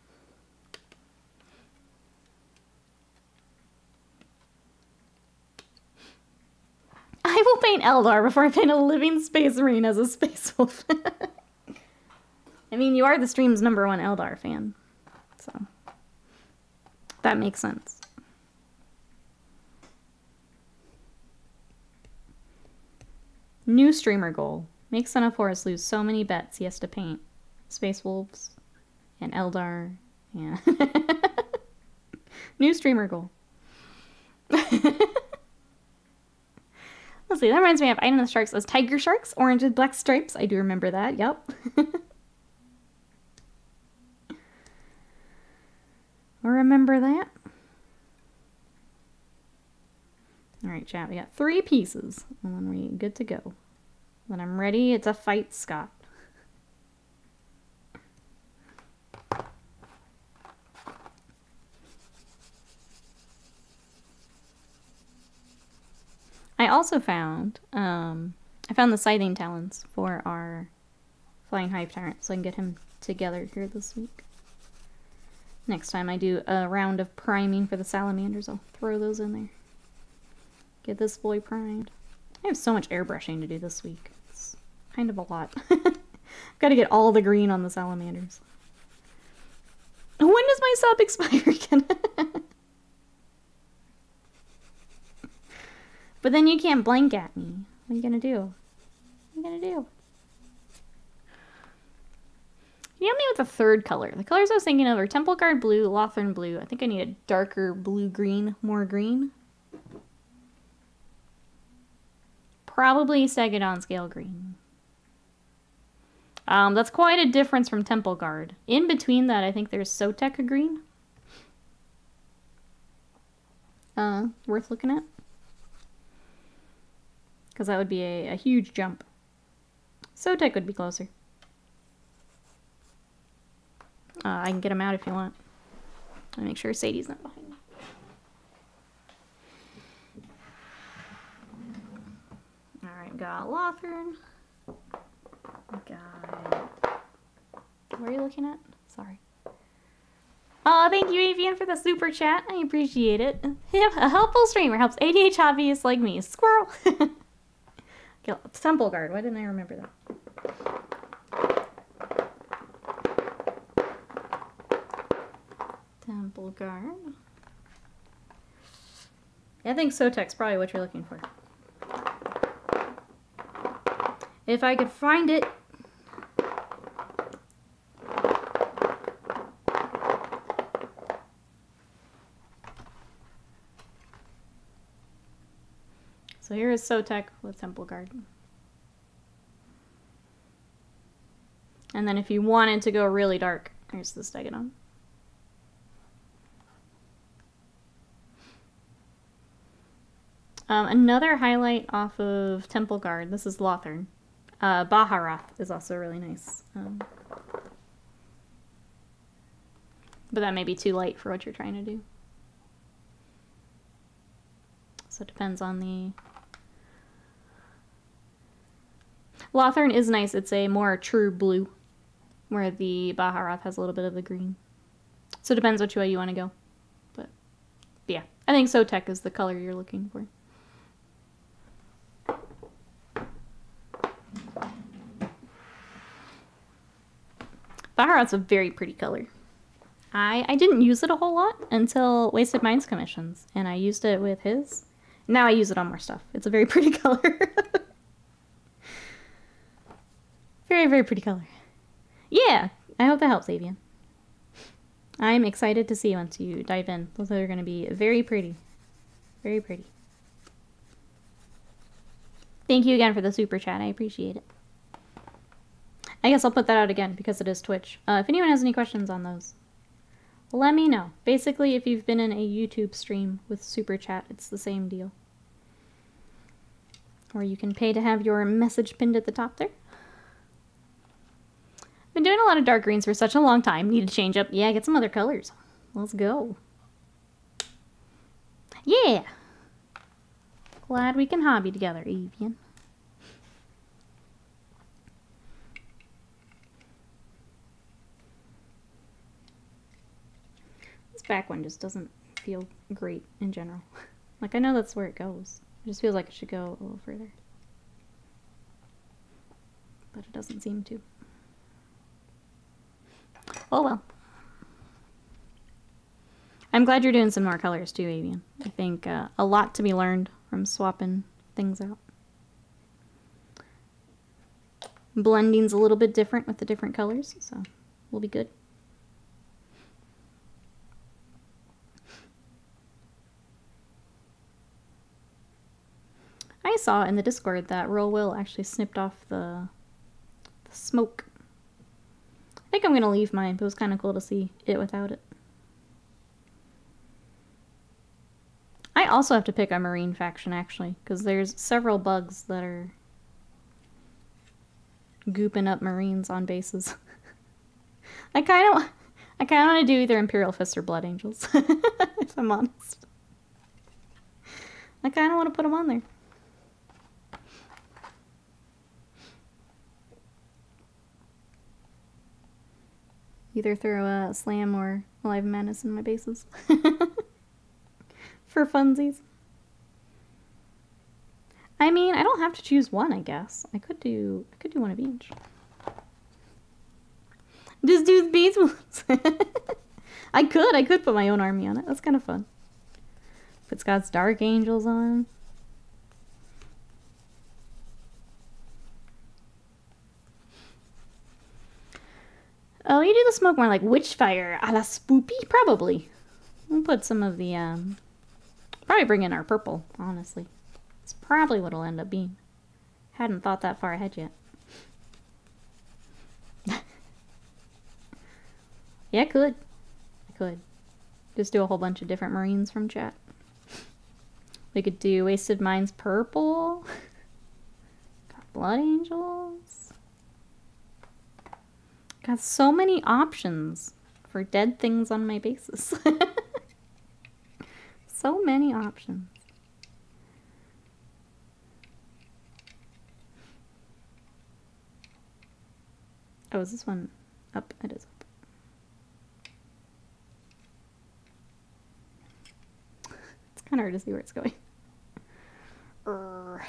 I will paint Eldar before I paint a living space marine as a space wolf. I mean, you are the stream's #1 Eldar fan, so that makes sense. New streamer goal. Make Son of Horus lose so many bets he has to paint space wolves and Eldar. Yeah. New streamer goal. Let's see, that reminds me of Item of the Sharks as tiger sharks, orange with black stripes. I do remember that, yep. I remember that. Alright, chat, we got 3 pieces, and then we're good to go. When I'm ready to fight Scott. I also found, I found the scything talons for our flying hive tyrant, so I can get him together here this week. Next time I do a round of priming for the salamanders, I'll throw those in there. Get this boy primed. I have so much airbrushing to do this week. It's kind of a lot. I've got to get all the green on the salamanders. When does my sub expire again? But then you can't blank at me. What are you gonna do? What are you gonna do? Can you help me with the third color? The colors I was thinking of are Temple Guard blue, Lothern blue. I think I need a darker blue-green, more green. Probably Stegodon scale green. That's quite a difference from Temple Guard. In between that, I think there's Sotek green. Worth looking at. Because that would be a huge jump. Sotek would be closer. I can get him out if you want. I'll make sure Sadie's not behind me. Alright, got Lothern. Got... What are you looking at? Sorry. Oh, thank you, Avian, for the super chat. I appreciate it. A helpful streamer helps ADH hobbyists like me. Squirrel! Temple Guard. Why didn't I remember that? Temple Guard. I think Sotek's probably what you're looking for. If I could find it. So here is Sotek with Temple Guard. And then if you wanted to go really dark, here's the Stegodon. Another highlight off of Temple Guard, this is Lothern. Baharath is also really nice. But that may be too light for what you're trying to do. So it depends on the... Lothern is nice. It's a more true blue, where the Baharath has a little bit of the green. So it depends which way you want to go. But yeah, I think Sotek is the color you're looking for. Baharath's a very pretty color. I didn't use it a whole lot until Wasted Minds commissions, and I used it with his. Now I use it on more stuff. It's a very pretty color. Very, very pretty color. Yeah, I hope that helps, Avian. I'm excited to see once you dive in. Those are going to be very pretty. Very pretty. Thank you again for the super chat. I appreciate it. I guess I'll put that out again because it is Twitch. If anyone has any questions on those, let me know. Basically, if you've been in a YouTube stream with super chat, it's the same deal. Or you can pay to have your message pinned at the top there. Been doing a lot of dark greens for such a long time. Need to change up. Yeah, get some other colors. Let's go. Yeah. Glad we can hobby together, Avian. back one just doesn't feel great in general. Like, I know that's where it goes. It just feels like it should go a little further. But it doesn't seem to. Oh well. I'm glad you're doing some more colors too, Avian. I think a lot to be learned from swapping things out. Blending's a little bit different with the different colors, so we'll be good. I saw in the Discord that Roll Will actually snipped off the smoke. I think I'm going to leave mine, but it was kind of cool to see it without it. I also have to pick a marine faction, actually, because there's several bugs that are gooping up marines on bases. I kind of want to do either Imperial Fists or Blood Angels, if I'm honest. I kind of want to put them on there. Either throw a Slam or Alive Madness in my bases. For funsies. I mean, I don't have to choose one, I guess. I could do one of each. Just do the beast ones. I could put my own army on it. That's kind of fun. Put Scott's Dark Angels on. Oh, you do the smoke more like Witchfire a la Spoopy? Probably. We'll put some of the, probably bring in our purple, honestly. It's probably what it'll end up being. Hadn't thought that far ahead yet. Yeah, I could. Just do a whole bunch of different Marines from chat. We could do Wasted Minds purple. Got Blood Angels. Got so many options for dead things on my bases. So many options. Oh, is this one up? It is up. It's kind of hard to see where it's going. Okay.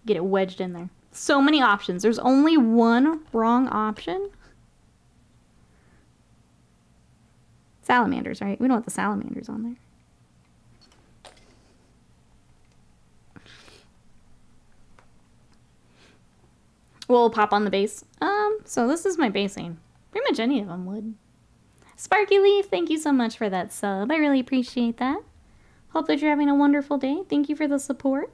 Get it wedged in there. So many options. There's only one wrong option. Salamanders, right? We don't want the salamanders on there. We'll pop on the base. So this is my basing. Pretty much any of them would. Sparky Leaf, thank you so much for that sub. I really appreciate that. Hope that you're having a wonderful day. Thank you for the support.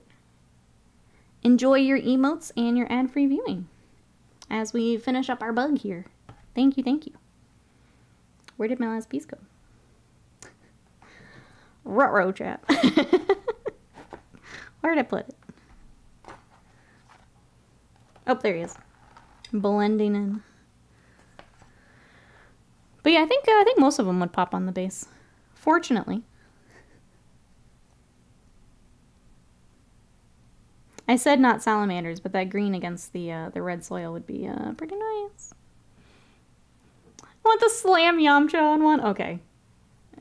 Enjoy your emotes and your ad-free viewing as we finish up our bug here. Thank you, thank you. Where did my last piece go? Ruh-roh, chat. Where did I put it? Oh, there he is. Blending in. But yeah, I think most of them would pop on the base. Fortunately. I said not salamanders, but that green against the red soil would be pretty nice. I want the Slam Yamcha on one. Okay,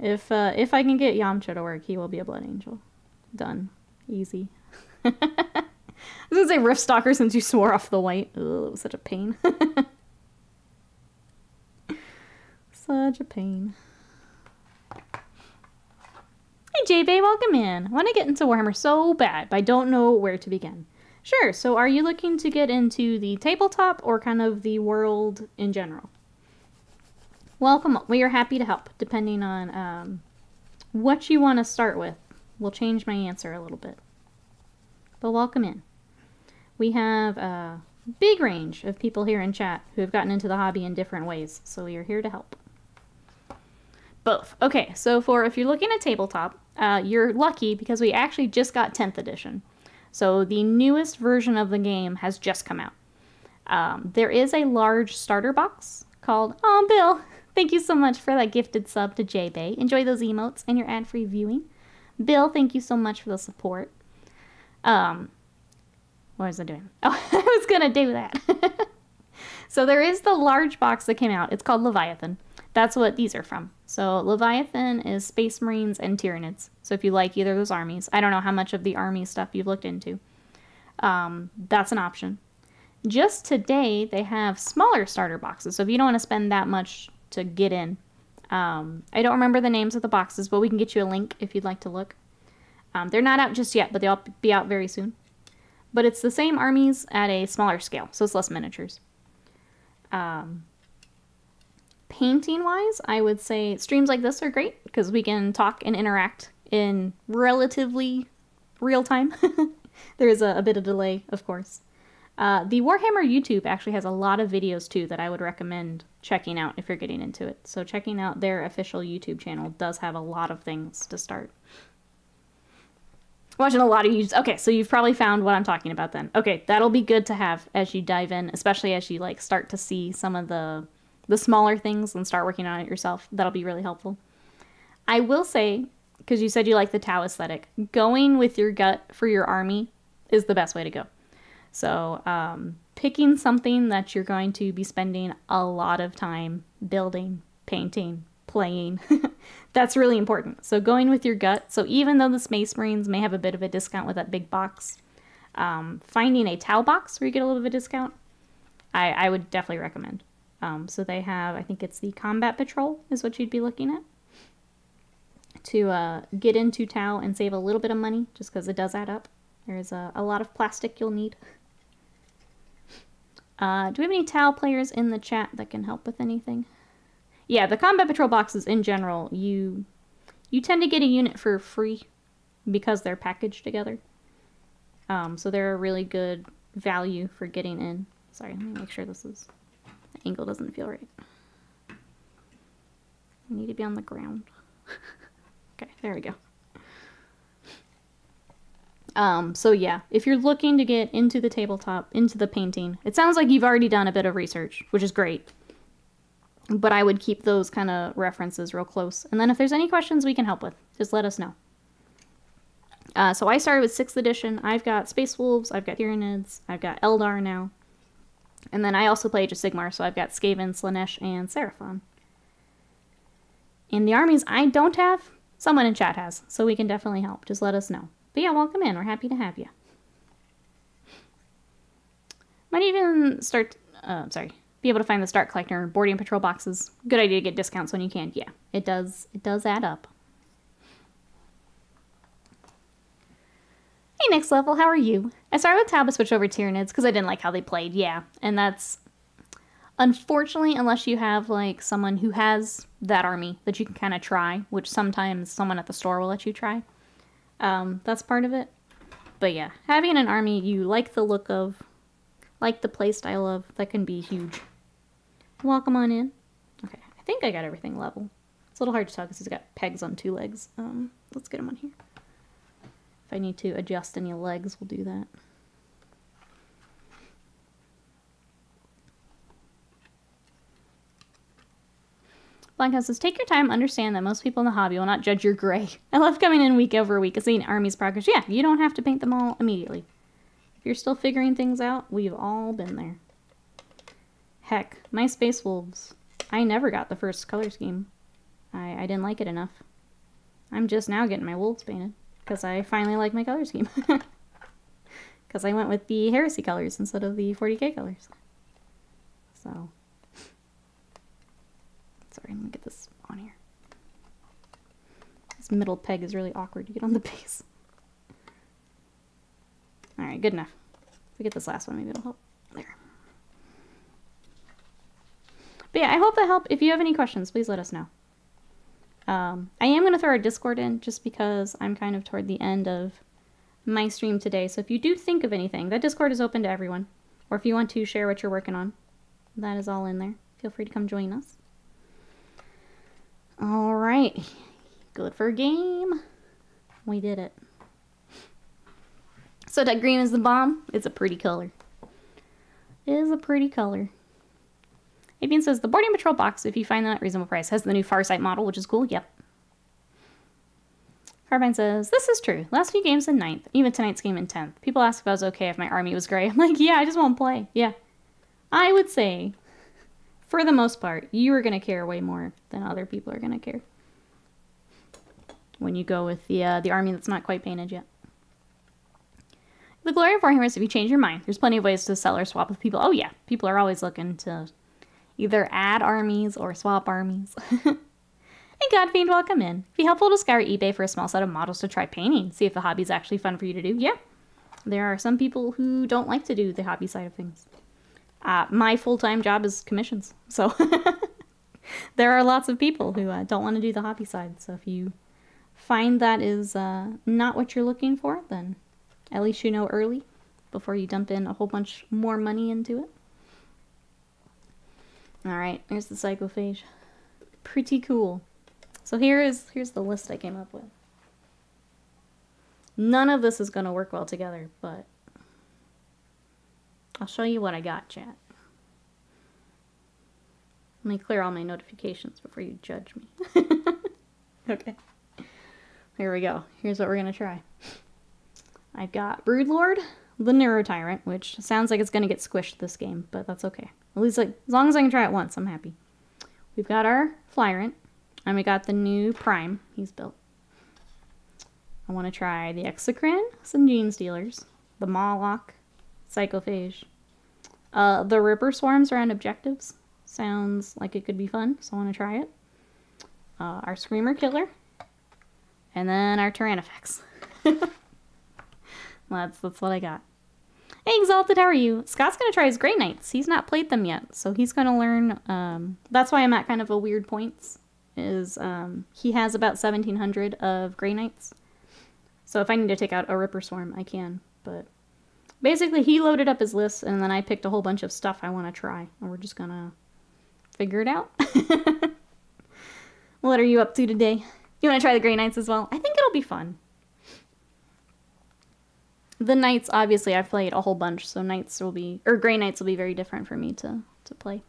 if I can get Yamcha to work, he will be a Blood Angel. Done. Easy. I was gonna say Riftstalker since you swore off the white. Ugh, it was such a pain. Such a pain. Hey JB, welcome in. I want to get into Warhammer so bad, but I don't know where to begin. Sure, so are you looking to get into the tabletop or kind of the world in general? Welcome. We are happy to help, depending on what you want to start with. We'll change my answer a little bit. But welcome in. We have a big range of people here in chat who have gotten into the hobby in different ways, so we are here to help. Both. Okay, so if you're looking at tabletop, you're lucky because we actually just got 10th edition. So the newest version of the game has just come out. There is a large starter box called, oh, Bill, thank you so much for that gifted sub to JBay. Enjoy those emotes and your ad-free viewing. Bill, thank you so much for the support. What was I doing? Oh, I was going to do that. So there is the large box that came out. It's called Leviathan. That's what these are from. So Leviathan is Space Marines and Tyranids. So if you like either of those armies, I don't know how much of the army stuff you've looked into. That's an option. Just today, they have smaller starter boxes. So if you don't want to spend that much to get in, I don't remember the names of the boxes, but we can get you a link if you'd like to look. They're not out just yet, but they'll be out very soon. But it's the same armies at a smaller scale, so it's less miniatures. Painting-wise, I would say streams like this are great because we can talk and interact in relatively real time. There is a bit of delay, of course. The Warhammer YouTube actually has a lot of videos, too, that I would recommend checking out if you're getting into it. So checking out their official YouTube channel does have a lot of things to start. Watching a lot of YouTube. Okay, so you've probably found what I'm talking about then. Okay, that'll be good to have as you dive in, especially as you like start to see some of the smaller things and start working on it yourself. That'll be really helpful. I will say, because you said you like the Tau aesthetic, going with your gut for your army is the best way to go. So picking something that you're going to be spending a lot of time building, painting, playing, that's really important. So going with your gut. So even though the Space Marines may have a bit of a discount with that big box, finding a Tau box where you get a little bit of discount, I would definitely recommend. So they have, I think it's the Combat Patrol is what you'd be looking at to get into Tau and save a little bit of money just because it does add up. There's a lot of plastic you'll need. Do we have any Tau players in the chat that can help with anything? Yeah, the Combat Patrol boxes in general, you tend to get a unit for free because they're packaged together. So they're a really good value for getting in. Sorry, let me make sure the angle doesn't feel right. I need to be on the ground. Okay, there we go. So yeah, if you're looking to get into the tabletop, into the painting, it sounds like you've already done a bit of research, which is great. But I would keep those kind of references real close. And then if there's any questions we can help with, just let us know. So I started with 6th edition. I've got Space Wolves, I've got Tyranids, I've got Eldar now. And then I also play Age of Sigmar, so I've got Skaven, Slanesh, and Seraphon. In the armies I don't have, someone in chat has, so we can definitely help. Just let us know. But yeah, welcome in. We're happy to have you. Might even start, be able to find the Start Collector boarding patrol boxes. Good idea to get discounts when you can. Yeah, it does add up. Hey, Next Level, how are you? I started with Tau but switched over to Tyranids because I didn't like how they played. Yeah, and that's unfortunately, unless you have like someone who has that army that you can kind of try, which sometimes someone at the store will let you try. That's part of it. But yeah, having an army you like the look of, like the play style of, that can be huge. Welcome on in. Okay, I think I got everything level. It's a little hard to tell because he's got pegs on 2 legs. Let's get him on here. If I need to adjust any legs, we'll do that. Blankhouse says, take your time, understand that most people in the hobby will not judge your gray. I love coming in week over week and seeing armies progress. Yeah, you don't have to paint them all immediately. If you're still figuring things out, we've all been there. Heck, my Space Wolves, I never got the first color scheme. I didn't like it enough. I'm just now getting my wolves painted because I finally like my color scheme. Because I went with the Heresy colors instead of the 40k colors. So... Sorry, I'm gonna get this on here. This middle peg is really awkward to get on the base. Alright, good enough. If we get this last one, maybe it'll help. There. But yeah, I hope that helped. If you have any questions, please let us know. I am going to throw our Discord in just because I'm kind of toward the end of my stream today. So if you do think of anything, that Discord is open to everyone. Or if you want to share what you're working on, that is all in there. Feel free to come join us. Alright, good for a game. We did it. So that green is the bomb. It's a pretty color. It is a pretty color. Avian says, the boarding patrol box, if you find them at reasonable price, has the new Farsight model, which is cool. Yep. Carbine says, this is true. Last few games in 9th, even tonight's game in 10th. People ask if I was okay if my army was gray. I'm like, yeah, I just won't play. Yeah. I would say, for the most part, you are going to care way more than other people are going to care when you go with the army that's not quite painted yet. The glory of Warhammer is if you change your mind. There's plenty of ways to sell or swap with people. Oh yeah, people are always looking to either add armies or swap armies. Hey Godfiend, welcome in. It'd be helpful to scour eBay for a small set of models to try painting. See if the hobby is actually fun for you to do. Yeah, there are some people who don't like to do the hobby side of things. My full-time job is commissions, so there are lots of people who don't want to do the hobby side. So if you find that is not what you're looking for, then at least you know early before you dump in a whole bunch more money into it. All right, here's the Psychophage. Pretty cool. So here's the list I came up with. None of this is going to work well together, but I'll show you what I got, chat. Let me clear all my notifications before you judge me. Okay. Here we go. Here's what we're going to try. I've got Broodlord, the Neurotyrant, which sounds like it's going to get squished this game, but that's okay. At least like, as long as I can try it once, I'm happy. We've got our Flyrant, and we got the new Prime he's built. I want to try the Exocrine, some Gene Stealers, the Mawloc, Psychophage. The Ripper Swarms around objectives. Sounds like it could be fun, so I want to try it. Our Screamer Killer. And then our Tyranids. That's what I got. Hey Exalted, how are you? Scott's going to try his Grey Knights. He's not played them yet, so he's going to learn. That's why I'm at kind of a weird points. He has about 1,700 of Grey Knights. So if I need to take out a Ripper Swarm, I can. But basically, he loaded up his list, and then I picked a whole bunch of stuff I want to try. And we're just going to figure it out. What are you up to today? You want to try the Grey Knights as well? I think it'll be fun. The Knights, obviously, I've played a whole bunch, so Grey Knights will be very different for me to play.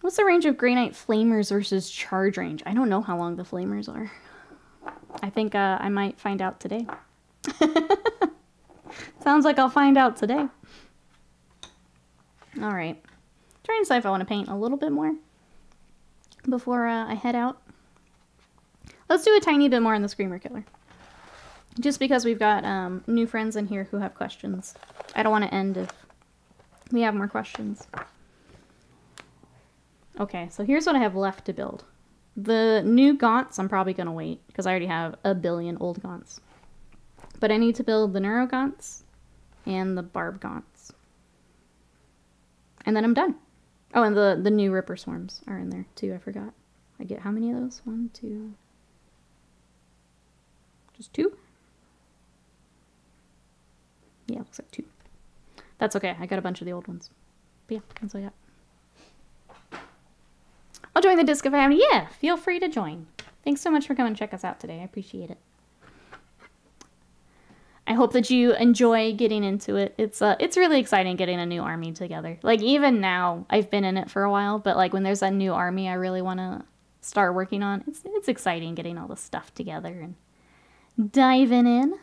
What's the range of Grey Knight Flamers versus Charge range? I don't know how long the Flamers are. I think I might find out today. Sounds like I'll find out today. Alright. Trying to decide if I want to paint a little bit more before I head out. Let's do a tiny bit more on the Screamer Killer. Just because we've got new friends in here who have questions. I don't want to end if we have more questions. Okay, so here's what I have left to build. The new Gaunts, I'm probably going to wait, because I already have a billion old Gaunts. But I need to build the Neuro Gaunts and the Barb Gaunts. And then I'm done. Oh, and the new Ripper Swarms are in there, too, I forgot. I get how many of those? 1, 2... Just 2? Yeah, looks like 2. That's okay, I got a bunch of the old ones. But yeah, that's what I got. I'll join the Disco family. Yeah, feel free to join. Thanks so much for coming to check us out today. I appreciate it. I hope that you enjoy getting into it. It's really exciting getting a new army together. Like, even now, I've been in it for a while, but like when there's a new army I really want to start working on, it's exciting getting all the stuff together and diving in.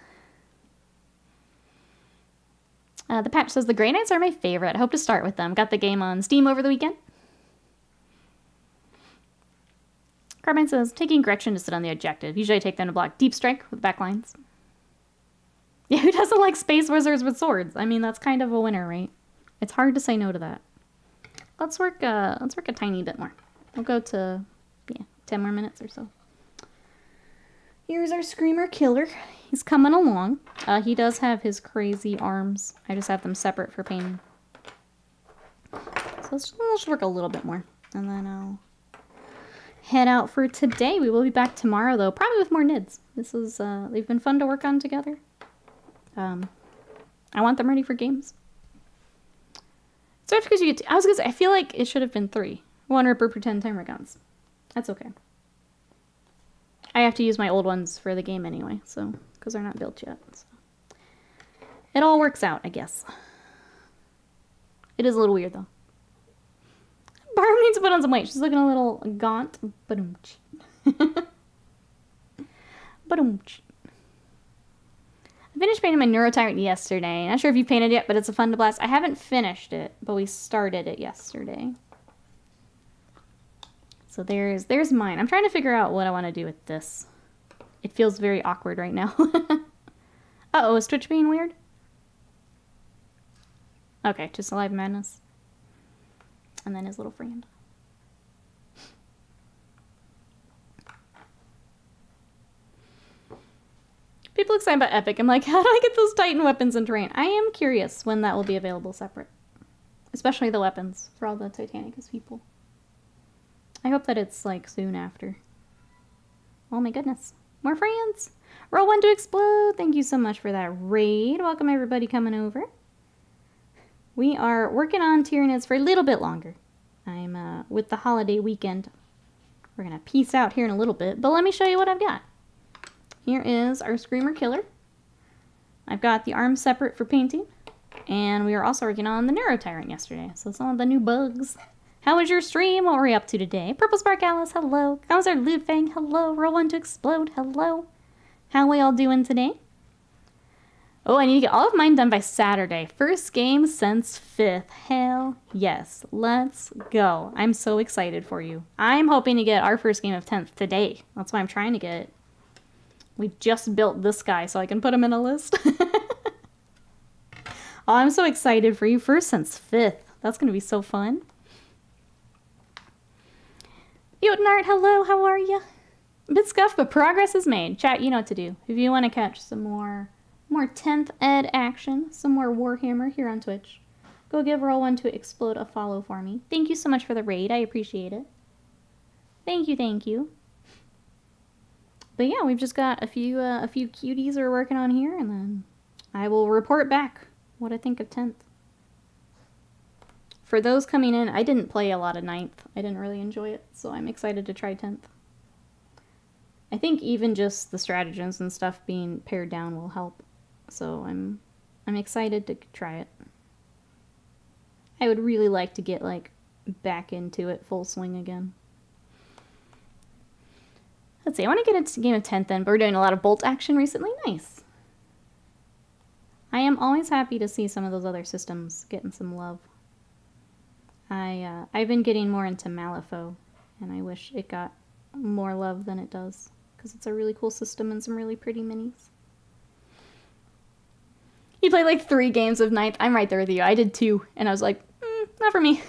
The patch says the Grey Knights are my favorite. I hope to start with them. Got the game on Steam over the weekend. Carbine says, taking Gretchen to sit on the objective. Usually I take them to block deep strike with backlines. Yeah, who doesn't like space wizards with swords? I mean, that's kind of a winner, right? It's hard to say no to that. Let's work a tiny bit more. We'll go to, yeah, 10 more minutes or so. Here's our Screamer Killer. He's coming along. He does have his crazy arms. I just have them separate for painting. So let's just work a little bit more. And then I'll head out for today. We will be back tomorrow, though, probably with more Nids. This is, they've been fun to work on together. I want them ready for games. So because you get, I was gonna say, I feel like it should have been 3. 1 Ripper per 10 timer guns. That's okay. I have to use my old ones for the game anyway, so, because they're not built yet. So. It all works out, I guess. It is a little weird, though. Barb needs to put on some weight. She's looking a little gaunt. Ba-dum-ch. Ba-dum-ch. I finished painting my Neurotyrant yesterday. Not sure if you painted yet, but it's a fun to blast. I haven't finished it, but we started it yesterday. So there's mine. I'm trying to figure out what I want to do with this. It feels very awkward right now. Uh-oh, is Twitch being weird? Okay, just Alive Madness. And then his little friend. People excited about Epic. I'm like, how do I get those Titan weapons and terrain? I am curious when that will be available separate. Especially the weapons for all the Titanicus people. I hope that it's like soon after. Oh my goodness. More friends! Roll 1 to explode! Thank you so much for that raid. Welcome everybody coming over. We are working on Tyranids for a little bit longer. I'm with the holiday weekend. We're gonna peace out here in a little bit, but let me show you what I've got. Here is our Screamer Killer. I've got the arms separate for painting. And we were also working on the Neurotyrant yesterday. So some of the new bugs. How was your stream? What were we up to today? Purple Spark Alice, hello. How's our Ludfang? Hello. Roll 1 to explode, hello. How we all doing today? Oh, I need to get all of mine done by Saturday. First game since 5th. Hell yes. Let's go. I'm so excited for you. I'm hoping to get our first game of 10th today. That's why I'm trying to get it. We just built this guy so I can put him in a list. Oh, I'm so excited for you. First since 5th. That's going to be so fun. Jotunart, hello. How are you? A bit scuffed, but progress is made. Chat, you know what to do. If you want to catch some more 10th ed action, some more Warhammer here on Twitch, go give Roll 1 to explode a follow for me. Thank you so much for the raid. I appreciate it. Thank you, thank you. But yeah, we've just got a few cuties we're working on here, and then I will report back what I think of 10th. For those coming in, I didn't play a lot of 9th. I didn't really enjoy it, so I'm excited to try 10th. I think even just the stratagems and stuff being pared down will help. So I'm excited to try it. I would really like to get like back into it full swing again. Let's see, I want to get into game of 10th then, but we're doing a lot of bolt action recently. Nice. I am always happy to see some of those other systems getting some love. I've been getting more into Malifaux, and I wish it got more love than it does, because it's a really cool system and some really pretty minis. You played like 3 games of 9th. I'm right there with you. I did 2, and I was like, not for me.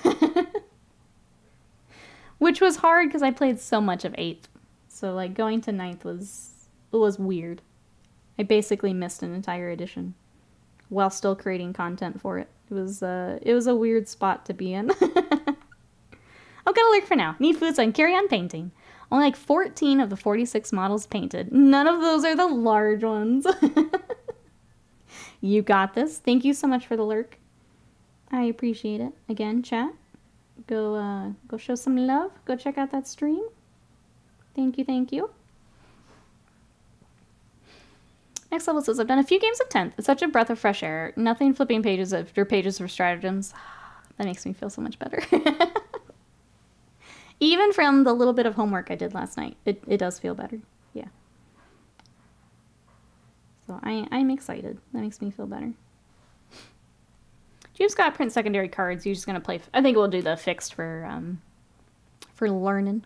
Which was hard because I played so much of 8th. So like going to 9th was weird. I basically missed an entire edition while still creating content for it. It was a weird spot to be in. I'll get a lurk for now. Need food so I can carry on painting. Only like 14 of the 46 models painted. None of those are the large ones. You got this. Thank you so much for the lurk. I appreciate it. Again, chat. Go show some love. Go check out that stream. Thank you, thank you. Next level says, I've done a few games of 10th. It's such a breath of fresh air. Nothing flipping pages after pages for stratagems. That makes me feel so much better. Even from the little bit of homework I did last night, it does feel better. Yeah. So I'm excited. That makes me feel better. You've got print secondary cards. You're just going to play. I think we'll do the fixed for learning.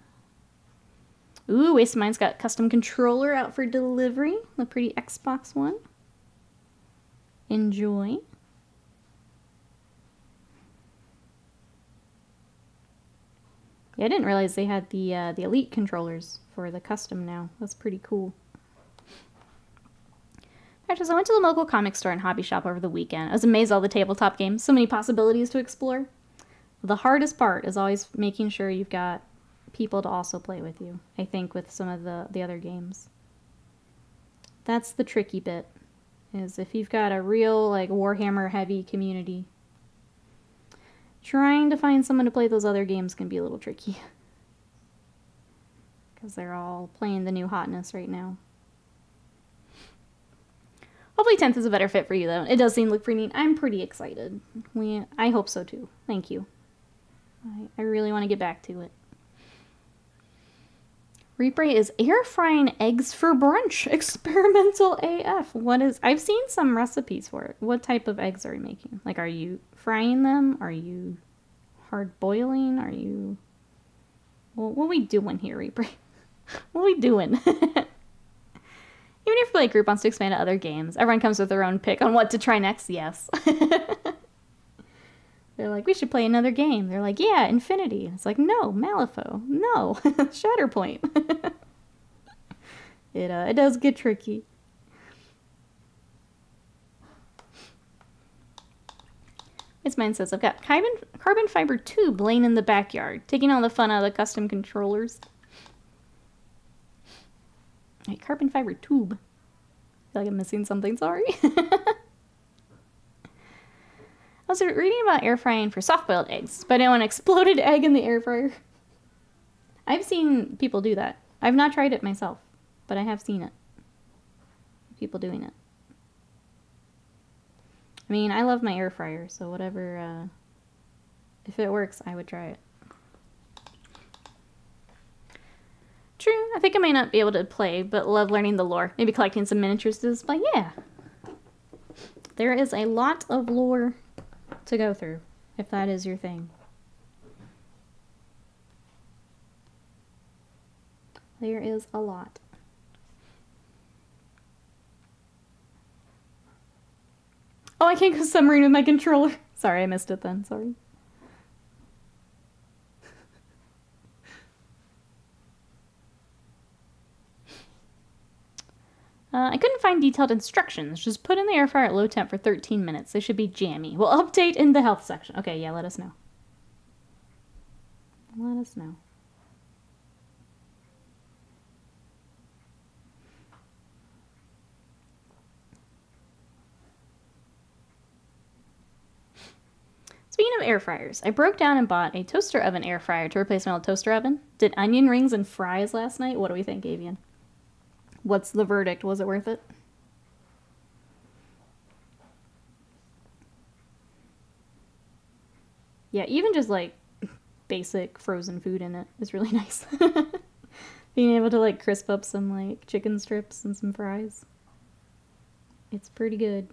Ooh, Waste of Mind's got custom controller out for delivery. The pretty Xbox one. Enjoy. Yeah, I didn't realize they had the Elite controllers for the custom now. That's pretty cool. Actually, I went to the local comic store and hobby shop over the weekend. I was amazed at all the tabletop games. So many possibilities to explore. The hardest part is always making sure you've got people to also play with you, I think, with some of the other games. That's the tricky bit, is if you've got a real, like, Warhammer heavy community, trying to find someone to play those other games can be a little tricky. Because they're all playing the new hotness right now. Hopefully 10th is a better fit for you, though. It does seem look pretty neat. I'm pretty excited. I hope so, too. Thank you. I really want to get back to it. Reaper is air frying eggs for brunch. Experimental AF. What is... I've seen some recipes for it. What type of eggs are you making? Like, are you frying them? Are you hard boiling? Are you... Well, what are we doing here, Reaper? What are we doing? Even if your group wants to expand to other games, everyone comes with their own pick on what to try next. Yes. They're like, we should play another game. They're like, yeah, Infinity. It's like, no, Malifaux. No, Shatterpoint. It does get tricky. It's mine says, I've got carbon fiber tube laying in the backyard, taking all the fun out of the custom controllers. Wait, carbon fiber tube. I feel like I'm missing something, sorry. I was reading about air frying for soft-boiled eggs, but I want an exploded egg in the air fryer. I've seen people do that. I've not tried it myself, but I have seen it. People doing it. I mean, I love my air fryer, so whatever, if it works, I would try it. True, I think I may not be able to play, but love learning the lore. Maybe collecting some miniatures to display. Yeah. There is a lot of lore to go through, if that is your thing. There is a lot. Oh, I can't go submarine with my controller. Sorry, I missed it then. Sorry. I couldn't find detailed instructions. Just put in the air fryer at low temp for 13 minutes. They should be jammy. We'll update in the health section. Okay, yeah, let us know. Let us know. Speaking of air fryers, I broke down and bought a toaster oven air fryer to replace my old toaster oven. Did onion rings and fries last night. What do we think, Avian? What's the verdict? Was it worth it? Yeah, even just like basic frozen food in it is really nice. Being able to like crisp up some like chicken strips and some fries. It's pretty good.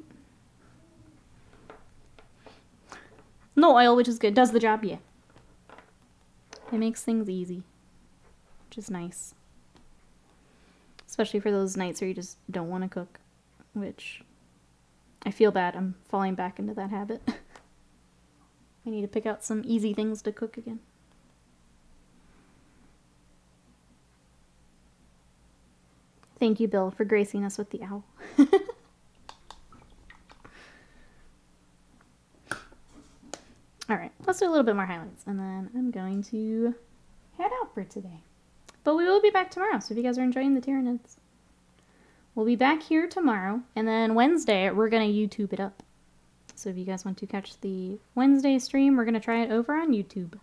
No oil, which is good. Does the job, yeah. It makes things easy, which is nice. Especially for those nights where you just don't want to cook, which I feel bad. I'm falling back into that habit. I need to pick out some easy things to cook again. Thank you, Bill, for gracing us with the owl. Alright, let's do a little bit more highlights, and then I'm going to head out for today. But we will be back tomorrow, so if you guys are enjoying the Tyranids, we'll be back here tomorrow, and then Wednesday, we're going to YouTube it up. So if you guys want to catch the Wednesday stream, we're going to try it over on YouTube.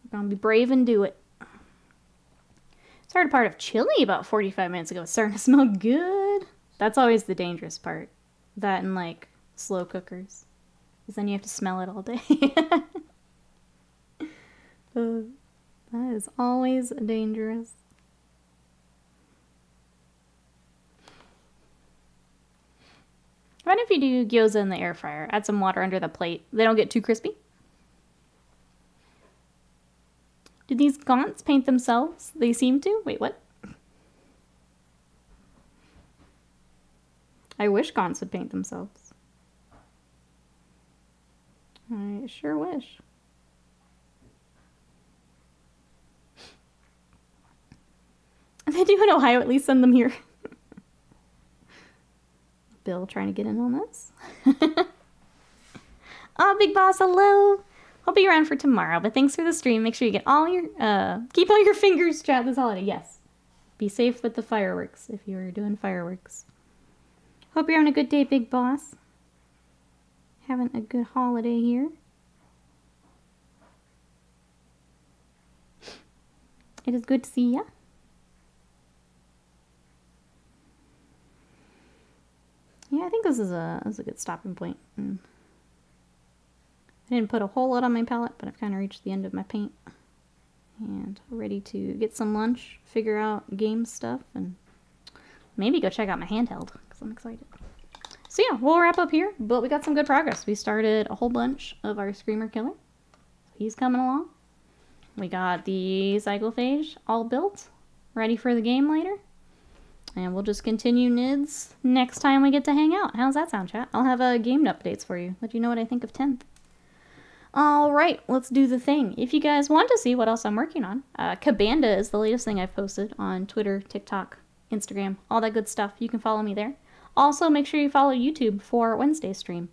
We're going to be brave and do it. Started part of chili about 45 minutes ago. It's starting to smell good. That's always the dangerous part. That and like slow cookers. Because then you have to smell it all day. That is always dangerous. What if you do gyoza in the air fryer? Add some water under the plate. They don't get too crispy. Do these gaunts paint themselves? They seem to. Wait, what? I wish gaunts would paint themselves. I sure wish. They do in Ohio, at least send them here. Bill trying to get in on this. Oh, Big Boss, hello. I'll be around for tomorrow, but thanks for the stream. Make sure you get all your, keep all your fingers chat this holiday. Yes. Be safe with the fireworks if you're doing fireworks. Hope you're having a good day, Big Boss. Having a good holiday here. It is good to see ya. Yeah, I think this is a good stopping point. I didn't put a whole lot on my palette, but I've kind of reached the end of my paint. and ready to get some lunch, figure out game stuff, and maybe go check out my handheld because I'm excited. So yeah, we'll wrap up here, but we got some good progress. We started a whole bunch of our Screamer Killer. He's coming along. We got the Psychophage all built, ready for the game later. And we'll just continue Nids next time we get to hang out. How's that sound, chat? I'll have game updates for you. Let you know what I think of 10th. Alright, let's do the thing. If you guys want to see what else I'm working on, Cabanda is the latest thing I've posted on Twitter, TikTok, Instagram, all that good stuff. You can follow me there. Also, make sure you follow YouTube for Wednesday's stream.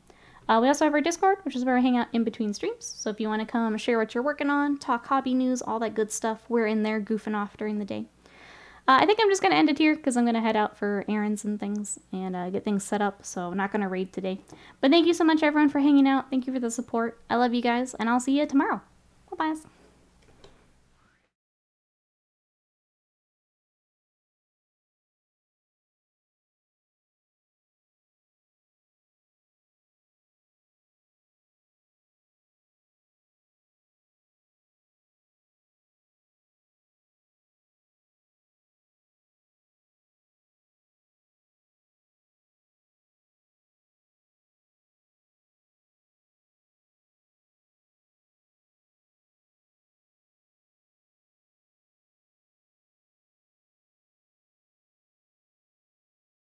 We also have our Discord, which is where I hang out in between streams. So if you want to come share what you're working on, talk hobby news, all that good stuff, we're in there goofing off during the day. I think I'm just going to end it here because I'm going to head out for errands and things and get things set up. So I'm not going to raid today. But thank you so much, everyone, for hanging out. Thank you for the support. I love you guys, and I'll see you tomorrow. Bye-bye.